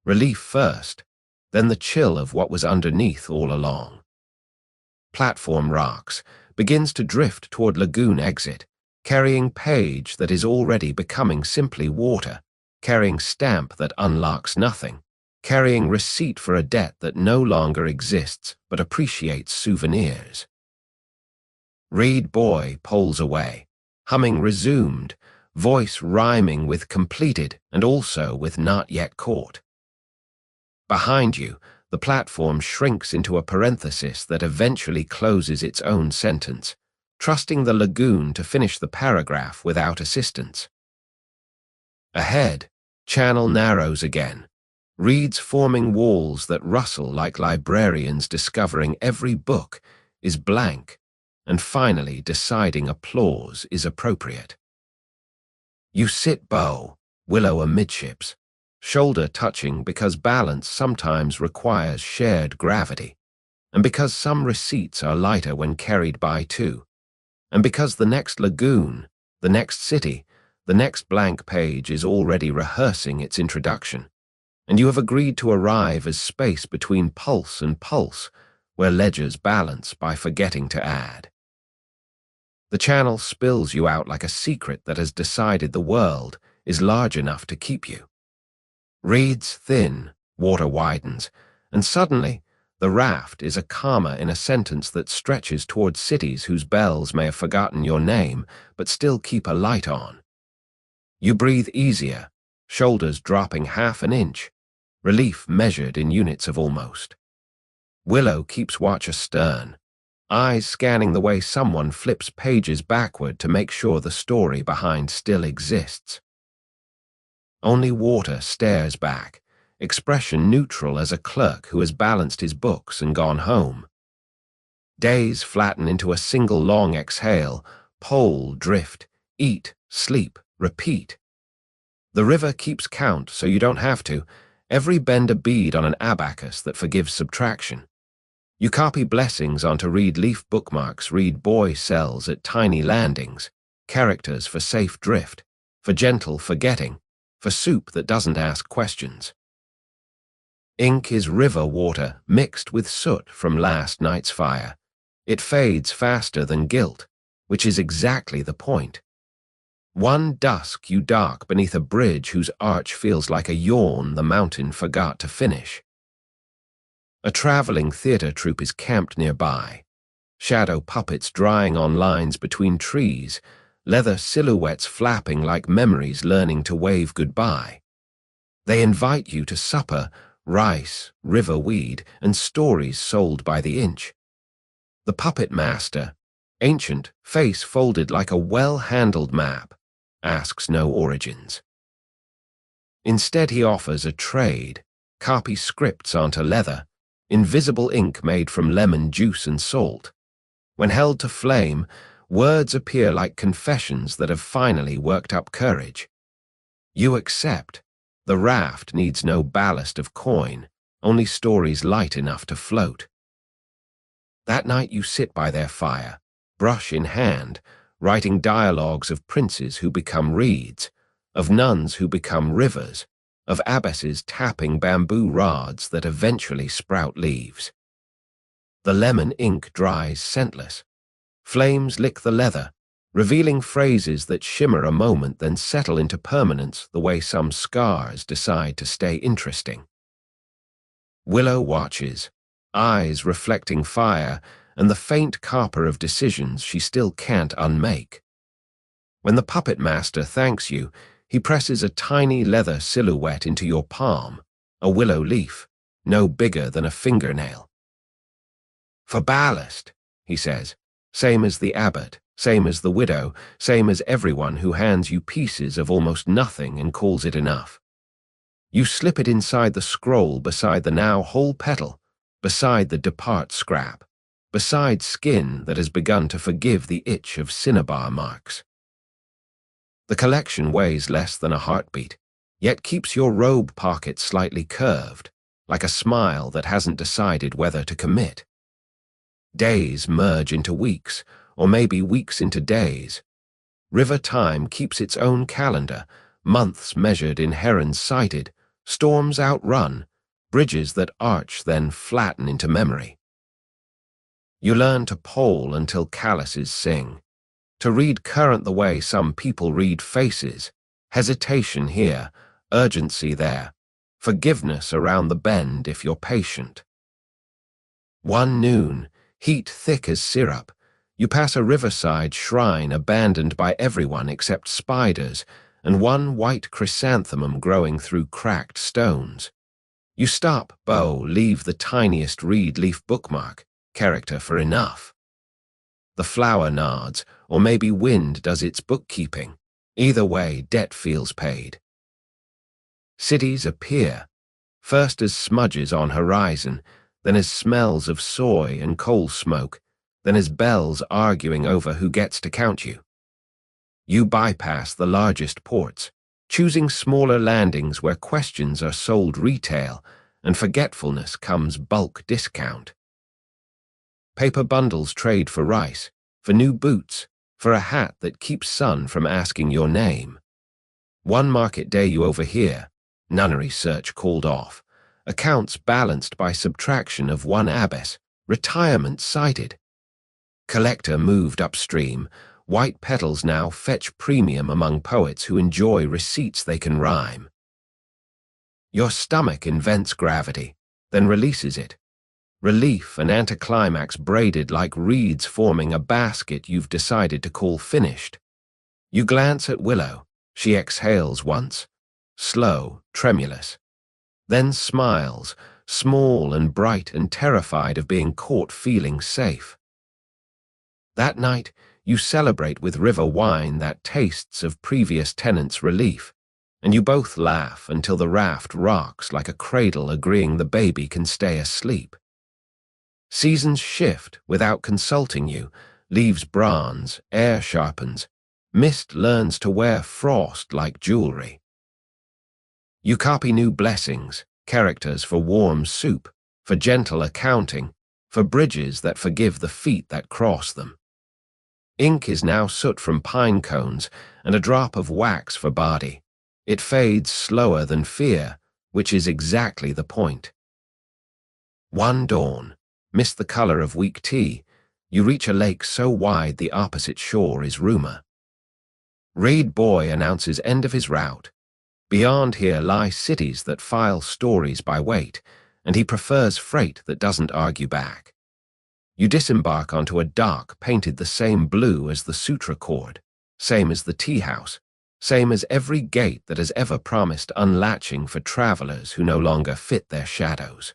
Relief first, then the chill of what was underneath all along. Platform rocks, begins to drift toward lagoon exit, carrying page that is already becoming simply water, carrying stamp that unlocks nothing, carrying receipt for a debt that no longer exists but appreciates souvenirs. Reed boy pulls away, humming resumed, voice rhyming with completed and also with not yet caught. Behind you, the platform shrinks into a parenthesis that eventually closes its own sentence. trusting the lagoon to finish the paragraph without assistance. Ahead, channel narrows again, reeds forming walls that rustle like librarians discovering every book is blank, and finally deciding applause is appropriate. You sit bow, willow amidships, shoulder touching because balance sometimes requires shared gravity, and because some receipts are lighter when carried by two, and because the next lagoon, the next city, the next blank page is already rehearsing its introduction, and you have agreed to arrive as space between pulse and pulse, where ledgers balance by forgetting to add. The channel spills you out like a secret that has decided the world is large enough to keep you. Reeds thin, water widens, and suddenly the raft is a comma in a sentence that stretches towards cities whose bells may have forgotten your name but still keep a light on. You breathe easier, shoulders dropping half an inch, relief measured in units of almost. Willow keeps watch astern, eyes scanning the way someone flips pages backward to make sure the story behind still exists. Only Water stares back, expression neutral as a clerk who has balanced his books and gone home. Days flatten into a single long exhale, pole, drift, eat, sleep, repeat. The river keeps count so you don't have to, every bend a bead on an abacus that forgives subtraction. You copy blessings onto read leaf bookmarks, read boy cells at tiny landings, characters for safe drift, for gentle forgetting, for soup that doesn't ask questions. Ink is river water mixed with soot from last night's fire. It fades faster than guilt, which is exactly the point. One dusk you dark beneath a bridge whose arch feels like a yawn the mountain forgot to finish. A traveling theater troupe is camped nearby, shadow puppets drying on lines between trees, leather silhouettes flapping like memories learning to wave goodbye. They invite you to supper, rice, river weed, and stories sold by the inch. The puppet master, ancient, face folded like a well-handled map, asks no origins. Instead he offers a trade, copy scripts onto leather, invisible ink made from lemon juice and salt. When held to flame, words appear like confessions that have finally worked up courage. You accept. The raft needs no ballast of coin, only stories light enough to float. That night you sit by their fire, brush in hand, writing dialogues of princes who become reeds, of nuns who become rivers, of abbesses tapping bamboo rods that eventually sprout leaves. The lemon ink dries scentless. Flames lick the leather, revealing phrases that shimmer a moment then settle into permanence the way some scars decide to stay interesting. Willow watches, eyes reflecting fire and the faint copper of decisions she still can't unmake. When the puppet master thanks you, he presses a tiny leather silhouette into your palm, a willow leaf, no bigger than a fingernail. For ballast, he says, same as the abbot, same as the widow, same as everyone who hands you pieces of almost nothing and calls it enough. You slip it inside the scroll beside the now whole petal, beside the depart scrap, beside skin that has begun to forgive the itch of cinnabar marks. The collection weighs less than a heartbeat, yet keeps your robe pocket slightly curved, like a smile that hasn't decided whether to commit. Days merge into weeks, or maybe weeks into days. River time keeps its own calendar, months measured in herons sighted, storms outrun, bridges that arch then flatten into memory. You learn to pole until calluses sing, to read current the way some people read faces, hesitation here, urgency there, forgiveness around the bend if you're patient. One noon, heat thick as syrup, you pass a riverside shrine abandoned by everyone except spiders and one white chrysanthemum growing through cracked stones. You stop, leave the tiniest reed leaf bookmark, character for enough. The flower nods, or maybe wind does its bookkeeping. Either way, debt feels paid. Cities appear, first as smudges on horizon, then as smells of soy and coal smoke, then as bells arguing over who gets to count you. You bypass the largest ports, choosing smaller landings where questions are sold retail and forgetfulness comes bulk discount. Paper bundles trade for rice, for new boots, for a hat that keeps sun from asking your name. One market day you overhear, nunnery search called off, accounts balanced by subtraction of one abbess, retirement cited. Collector moved upstream, white petals now fetch premium among poets who enjoy receipts they can rhyme. Your stomach invents gravity, then releases it. Relief and anticlimax braided like reeds forming a basket you've decided to call finished. You glance at Willow. She exhales once, slow, tremulous, then smiles, small and bright and terrified of being caught feeling safe. That night, you celebrate with river wine that tastes of previous tenants' relief, and you both laugh until the raft rocks like a cradle agreeing the baby can stay asleep. Seasons shift without consulting you, leaves bronze, air sharpens, mist learns to wear frost like jewelry. You copy new blessings, characters for warm soup, for gentle accounting, for bridges that forgive the feet that cross them. Ink is now soot from pine cones and a drop of wax for body. It fades slower than fear, which is exactly the point. One dawn, miss the color of weak tea, you reach a lake so wide the opposite shore is rumor. Reed Boy announces end of his route. Beyond here lie cities that file stories by weight, and he prefers freight that doesn't argue back. You disembark onto a dock painted the same blue as the sutra cord, same as the tea house, same as every gate that has ever promised unlatching for travelers who no longer fit their shadows.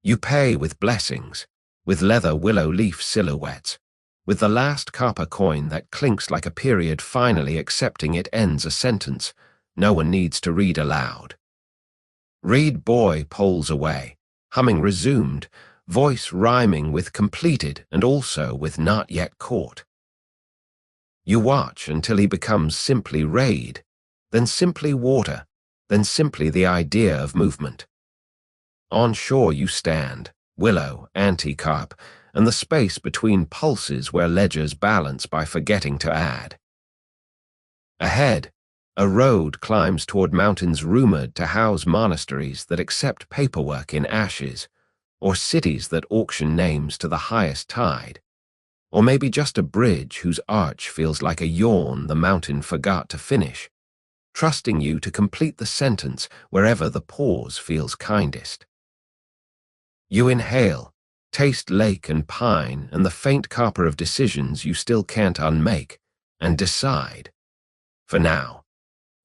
You pay with blessings, with leather willow leaf silhouettes, with the last copper coin that clinks like a period finally accepting it ends a sentence no one needs to read aloud. Reed Boy pulls away, humming resumed, voice rhyming with completed and also with not yet caught. You watch until he becomes simply raid, then simply water, then simply the idea of movement. On shore you stand, willow, anti-carp, and the space between pulses where ledgers balance by forgetting to add. Ahead, a road climbs toward mountains rumored to house monasteries that accept paperwork in ashes, or cities that auction names to the highest tide, or maybe just a bridge whose arch feels like a yawn the mountain forgot to finish, trusting you to complete the sentence wherever the pause feels kindest. You inhale, taste lake and pine and the faint copper of decisions you still can't unmake, and decide. For now,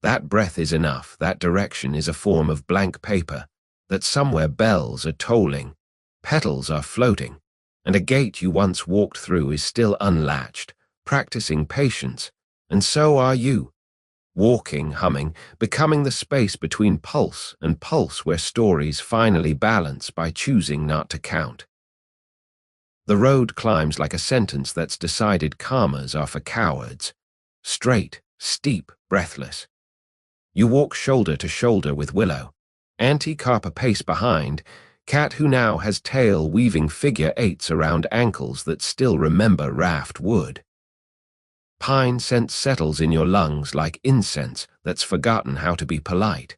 that breath is enough, that direction is a form of blank paper, that somewhere bells are tolling, petals are floating, and a gate you once walked through is still unlatched, practicing patience, and so are you, walking, humming, becoming the space between pulse and pulse where stories finally balance by choosing not to count. The road climbs like a sentence that's decided commas are for cowards, straight, steep, breathless. You walk shoulder to shoulder with Willow, anti-carp a pace behind, cat who now has tail weaving figure eights around ankles that still remember raft wood. Pine scent settles in your lungs like incense that's forgotten how to be polite.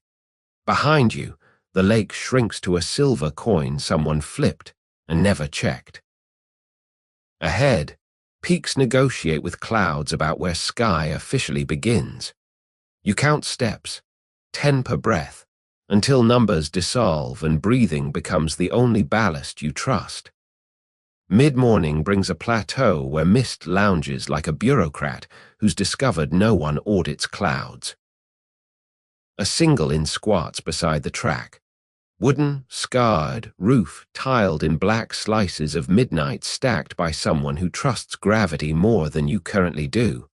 Behind you, the lake shrinks to a silver coin someone flipped and never checked. Ahead, peaks negotiate with clouds about where sky officially begins. You count steps, 10 per breath, until numbers dissolve and breathing becomes the only ballast you trust. Mid-morning brings a plateau where mist lounges like a bureaucrat who's discovered no one audits clouds. A single inn squats beside the track, Wooden, scarred, roof tiled in black slices of midnight stacked by someone who trusts gravity more than you currently do.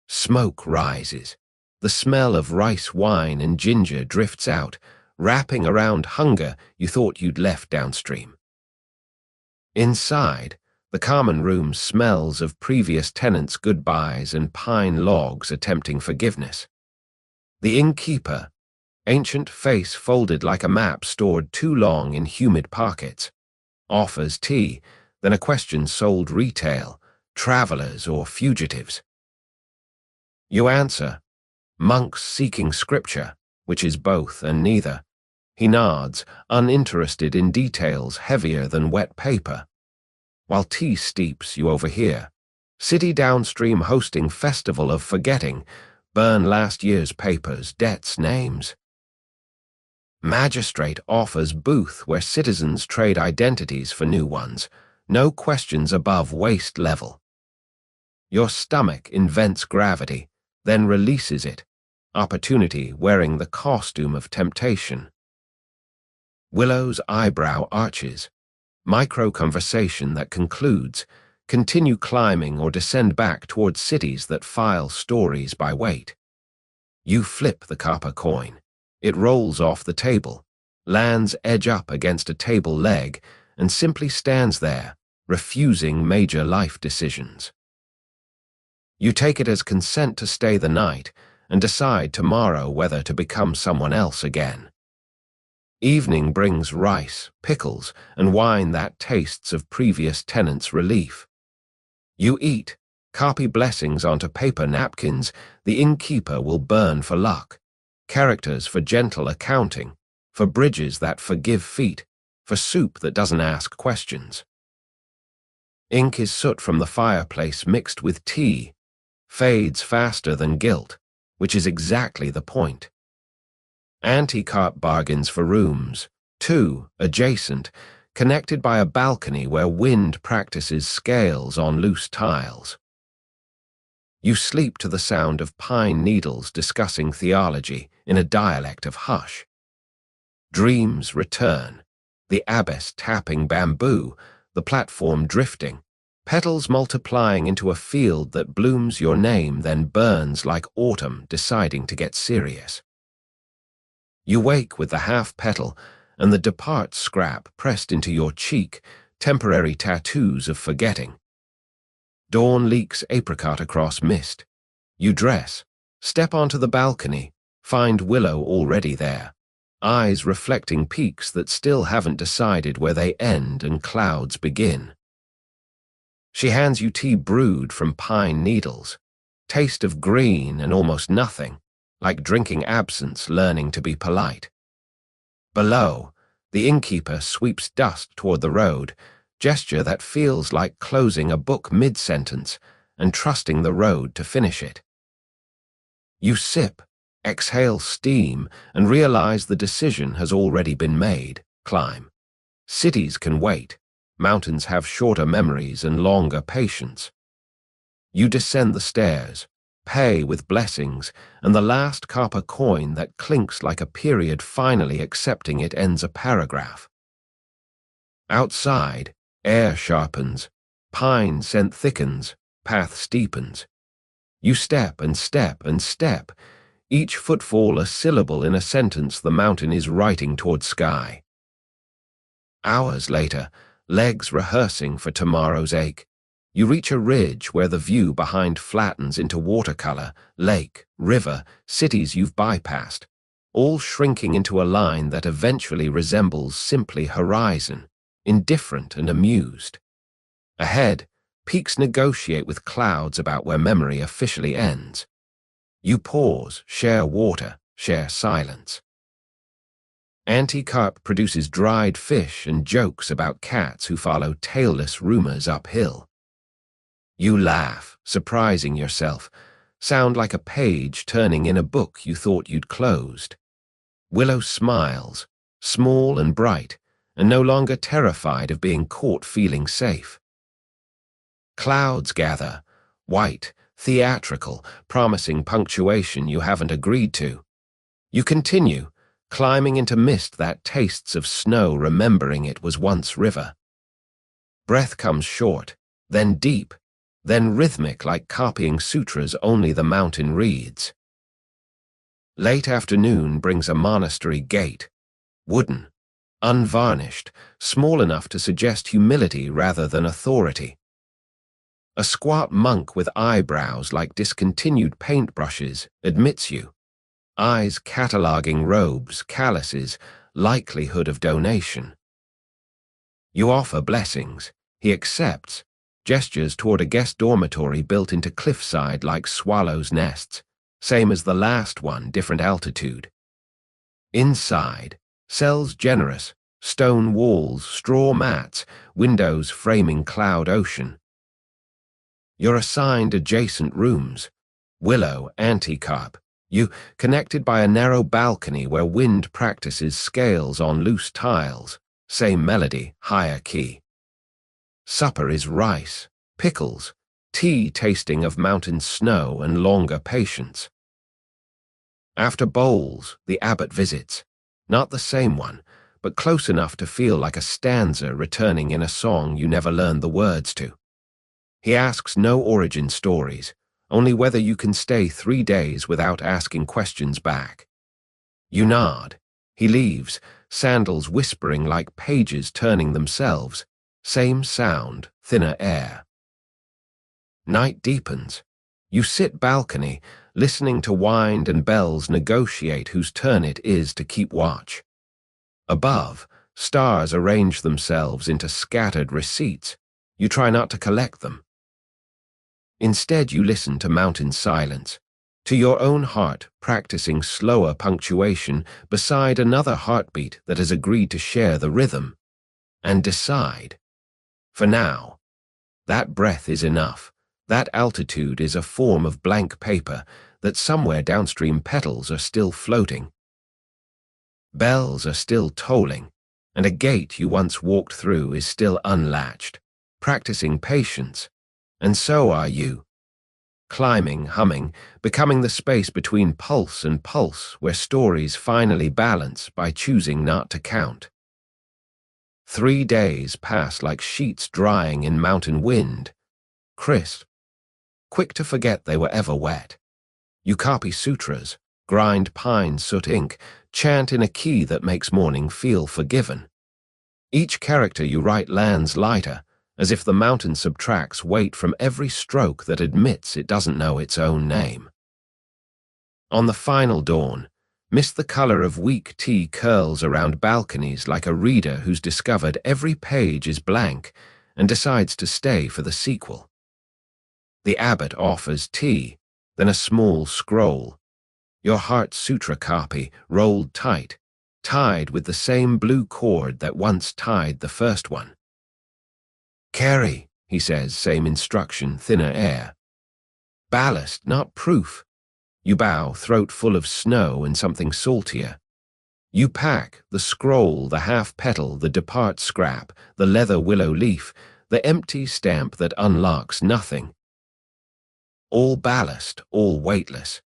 Smoke rises. The smell of rice wine and ginger drifts out, wrapping around hunger you thought you'd left downstream. Inside, the common room smells of previous tenants' goodbyes and pine logs attempting forgiveness. The innkeeper, ancient face folded like a map stored too long in humid pockets, offers tea, then a question sold retail, travelers or fugitives. You answer, monks seeking scripture, which is both and neither. He nods, uninterested in details heavier than wet paper. While tea steeps, you overhear. City downstream hosting festival of forgetting, burn last year's papers, debts, names. Magistrate offers booth where citizens trade identities for new ones, no questions above waist level. Your stomach invents gravity, then releases it, opportunity wearing the costume of temptation. Willow's eyebrow arches, micro-conversation that concludes, continue climbing or descend back towards cities that file stories by weight. You flip the copper coin. It rolls off the table, lands edge up against a table leg, and simply stands there, refusing major life decisions. You take it as consent to stay the night and decide tomorrow whether to become someone else again. Evening brings rice, pickles, and wine that tastes of previous tenants' relief. You eat, copy blessings onto paper napkins the innkeeper will burn for luck, characters for gentle accounting, for bridges that forgive feet, for soup that doesn't ask questions. Ink is soot from the fireplace mixed with tea, fades faster than guilt, which is exactly the point. Anti-cart bargains for rooms, two, adjacent, connected by a balcony where wind practices scales on loose tiles. You sleep to the sound of pine needles discussing theology in a dialect of hush. Dreams return, the abbess tapping bamboo, the platform drifting, petals multiplying into a field that blooms your name then burns like autumn deciding to get serious. You wake with the half petal and the depart scrap pressed into your cheek, temporary tattoos of forgetting. Dawn leaks apricot across mist. You dress, step onto the balcony, find Willow already there, eyes reflecting peaks that still haven't decided where they end and clouds begin. She hands you tea brewed from pine needles, taste of green and almost nothing, like drinking absence learning to be polite. Below, the innkeeper sweeps dust toward the road, gesture that feels like closing a book mid-sentence and trusting the road to finish it. You sip, exhale steam, and realize the decision has already been made. Climb. Cities can wait. Mountains have shorter memories and longer patience. You descend the stairs, pay with blessings, and the last copper coin that clinks like a period finally accepting it ends a paragraph. Outside, air sharpens, pine scent thickens, path steepens. You step and step and step, each footfall a syllable in a sentence the mountain is writing toward sky. Hours later, legs rehearsing for tomorrow's ache, you reach a ridge where the view behind flattens into watercolor, lake, river, cities you've bypassed, all shrinking into a line that eventually resembles simply horizon, indifferent and amused. Ahead, peaks negotiate with clouds about where memory officially ends. You pause, share water, share silence. Anti-carp produces dried fish and jokes about cats who follow tailless rumors uphill. You laugh, surprising yourself, sound like a page turning in a book you thought you'd closed. Willow smiles, small and bright, and no longer terrified of being caught feeling safe. Clouds gather, white, theatrical, promising punctuation you haven't agreed to. You continue, climbing into mist that tastes of snow, remembering it was once river. Breath comes short, then deep, then rhythmic like copying sutras only the mountain reads. Late afternoon brings a monastery gate, wooden, unvarnished, small enough to suggest humility rather than authority. A squat monk with eyebrows like discontinued paintbrushes admits you, eyes cataloging robes, calluses, likelihood of donation. You offer blessings. He accepts, gestures toward a guest dormitory built into cliffside like swallows' nests, same as the last one, different altitude. Inside, cells generous, stone walls, straw mats, windows framing cloud ocean. You're assigned adjacent rooms, willow, anti-carp, you connected by a narrow balcony where wind practices scales on loose tiles, same melody, higher key. Supper is rice, pickles, tea tasting of mountain snow and longer patience. After bowls, the abbot visits, not the same one, but close enough to feel like a stanza returning in a song you never learned the words to. He asks no origin stories, only whether you can stay 3 days without asking questions back. You nod. He leaves, sandals whispering like pages turning themselves, same sound, thinner air. Night deepens. You sit balcony, listening to wind and bells negotiate whose turn it is to keep watch. Above, stars arrange themselves into scattered receipts. You try not to collect them. Instead, you listen to mountain silence, to your own heart practicing slower punctuation beside another heartbeat that has agreed to share the rhythm, and decide. For now, that breath is enough. That altitude is a form of blank paper that somewhere downstream petals are still floating. Bells are still tolling, and a gate you once walked through is still unlatched, practicing patience, and so are you. Climbing, humming, becoming the space between pulse and pulse where stories finally balance by choosing not to count. 3 days pass like sheets drying in mountain wind, crisp, quick to forget they were ever wet. You copy sutras, grind pine soot ink, chant in a key that makes morning feel forgiven. Each character you write lands lighter, as if the mountain subtracts weight from every stroke that admits it doesn't know its own name. On the final dawn, mist the color of weak tea curls around balconies like a reader who's discovered every page is blank and decides to stay for the sequel. The abbot offers tea, then a small scroll. Your heart sutra copy, rolled tight, tied with the same blue cord that once tied the first one. Carry, he says, same instruction, thinner air. Ballast, not proof. You bow, throat full of snow and something saltier. You pack, the scroll, the half petal, the depart scrap, the leather willow leaf, the empty stamp that unlocks nothing. All ballast, all weightless.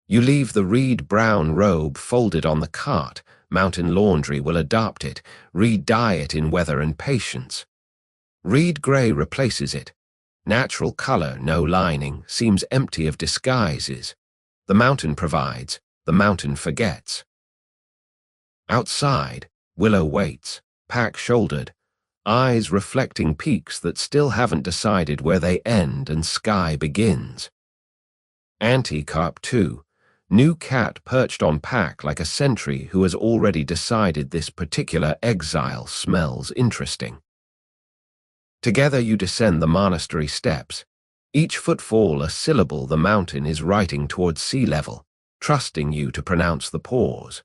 You leave the reed brown robe folded on the cart. Mountain laundry will adopt it, re-dye it in weather and patience. Reed gray replaces it. Natural color, no lining, seems empty of disguises. The mountain provides, the mountain forgets. Outside, willow waits, pack-shouldered, eyes reflecting peaks that still haven't decided where they end and sky begins. Anti-carp 2, new cat perched on pack like a sentry who has already decided this particular exile smells interesting. Together you descend the monastery steps, each footfall a syllable the mountain is writing towards sea level, trusting you to pronounce the pause.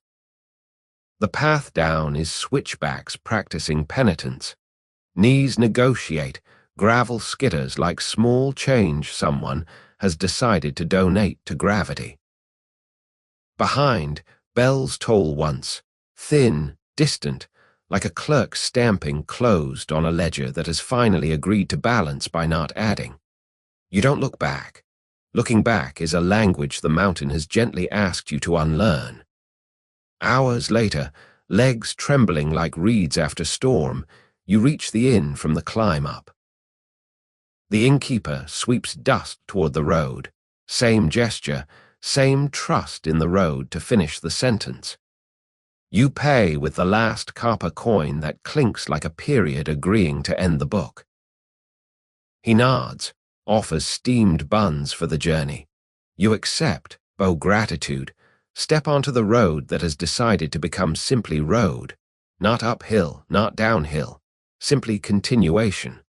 The path down is switchbacks practicing penitence. Knees negotiate, gravel skitters like small change someone has decided to donate to gravity. Behind, bells toll once, thin, distant, like a clerk stamping closed on a ledger that has finally agreed to balance by not adding. You don't look back. Looking back is a language the mountain has gently asked you to unlearn. Hours later, legs trembling like reeds after storm, you reach the inn from the climb up. The innkeeper sweeps dust toward the road. Same gesture, same trust in the road to finish the sentence. You pay with the last copper coin that clinks like a period agreeing to end the book. He nods, offers steamed buns for the journey. You accept, bow gratitude, step onto the road that has decided to become simply road, not uphill, not downhill, simply continuation.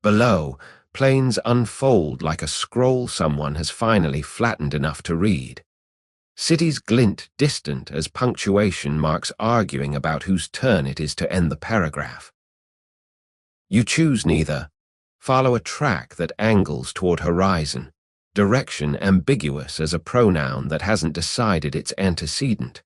Below, plains unfold like a scroll someone has finally flattened enough to read. Cities glint distant as punctuation marks arguing about whose turn it is to end the paragraph. You choose neither. Follow a track that angles toward horizon, direction ambiguous as a pronoun that hasn't decided its antecedent.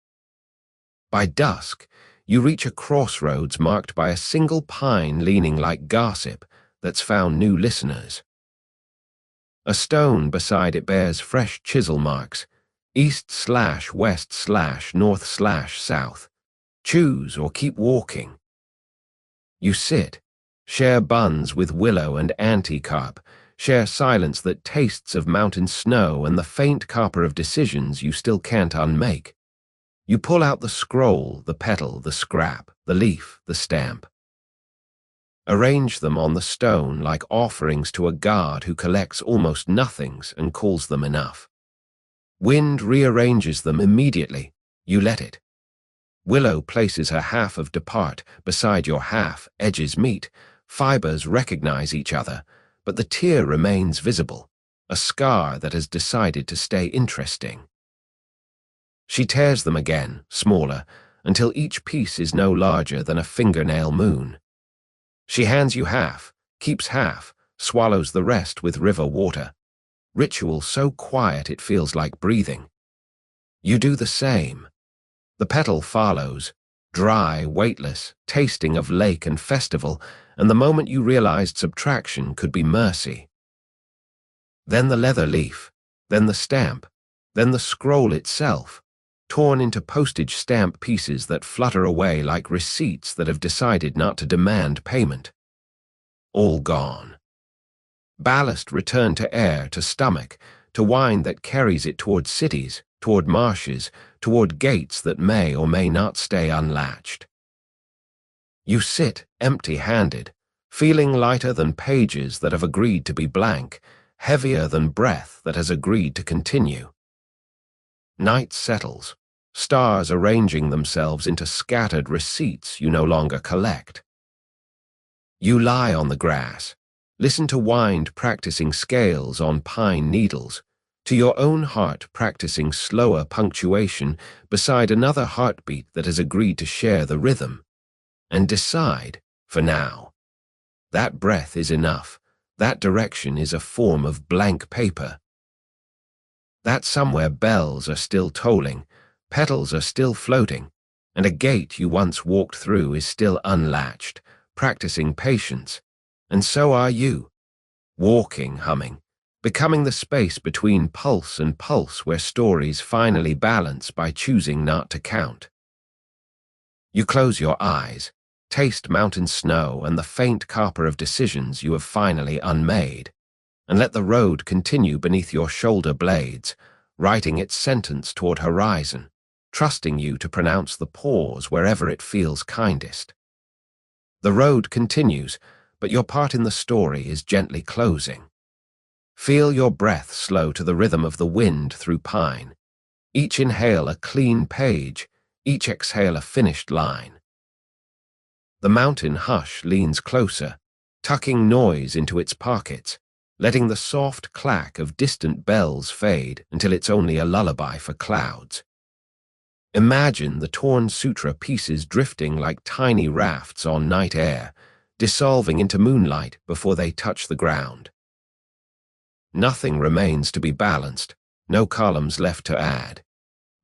By dusk, you reach a crossroads marked by a single pine leaning like gossip that's found new listeners. A stone beside it bears fresh chisel marks, east/west/north/south. Choose or keep walking. You sit, share buns with willow and anti-carp, share silence that tastes of mountain snow and the faint copper of decisions you still can't unmake. You pull out the scroll, the petal, the scrap, the leaf, the stamp. Arrange them on the stone like offerings to a god who collects almost nothings and calls them enough. Wind rearranges them immediately. You let it. Willow places her half of depart beside your half, edges meet, fibers recognize each other, but the tear remains visible, a scar that has decided to stay interesting. She tears them again, smaller, until each piece is no larger than a fingernail moon. She hands you half, keeps half, swallows the rest with river water. Ritual so quiet it feels like breathing. You do the same. The petal follows, dry, weightless, tasting of lake and festival, and the moment you realized subtraction could be mercy. Then the leather leaf, then the stamp, then the scroll itself, torn into postage stamp pieces that flutter away like receipts that have decided not to demand payment. All gone. Ballast returned to air, to stomach, to wine that carries it toward cities, toward marshes, toward gates that may or may not stay unlatched. You sit empty-handed, feeling lighter than pages that have agreed to be blank, heavier than breath that has agreed to continue. Night settles, stars arranging themselves into scattered receipts you no longer collect. You lie on the grass, listen to wind practicing scales on pine needles, to your own heart practicing slower punctuation beside another heartbeat that has agreed to share the rhythm, and decide, for now, that breath is enough, that direction is a form of blank paper. That somewhere bells are still tolling, petals are still floating, and a gate you once walked through is still unlatched, practicing patience, and so are you, walking, humming, becoming the space between pulse and pulse where stories finally balance by choosing not to count. You close your eyes, taste mountain snow and the faint copper of decisions you have finally unmade, and let the road continue beneath your shoulder blades, writing its sentence toward horizon, trusting you to pronounce the pause wherever it feels kindest. The road continues, but your part in the story is gently closing. Feel your breath slow to the rhythm of the wind through pine. Each inhale a clean page, each exhale a finished line. The mountain hush leans closer, tucking noise into its pockets, letting the soft clack of distant bells fade until it's only a lullaby for clouds. Imagine the torn sutra pieces drifting like tiny rafts on night air, dissolving into moonlight before they touch the ground. Nothing remains to be balanced, no columns left to add.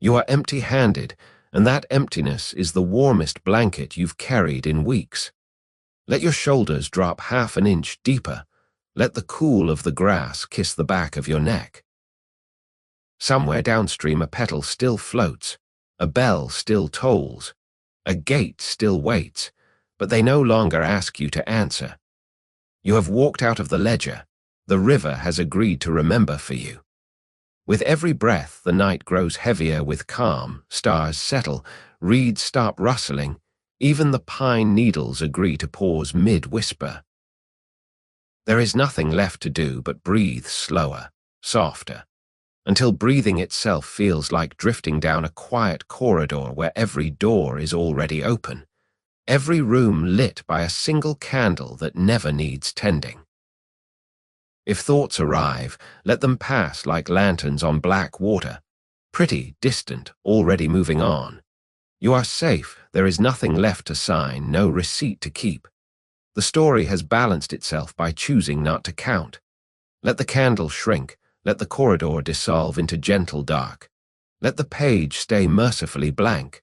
You are empty-handed, and that emptiness is the warmest blanket you've carried in weeks. Let your shoulders drop half an inch deeper. Let the cool of the grass kiss the back of your neck. Somewhere downstream a petal still floats, A bell still tolls. A gate still waits, but they no longer ask you to answer. You have walked out of the ledger. The river has agreed to remember for you. With every breath, the night grows heavier with calm, stars settle, reeds stop rustling, even the pine needles agree to pause mid-whisper. There is nothing left to do but breathe slower, softer, until breathing itself feels like drifting down a quiet corridor where every door is already open, every room lit by a single candle that never needs tending. If thoughts arrive, let them pass like lanterns on black water, pretty, distant, already moving on. You are safe, there is nothing left to sign, no receipt to keep. The story has balanced itself by choosing not to count. Let the candle shrink, let the corridor dissolve into gentle dark. Let the page stay mercifully blank.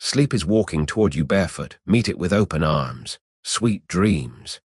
Sleep is walking toward you barefoot, meet it with open arms. Sweet dreams.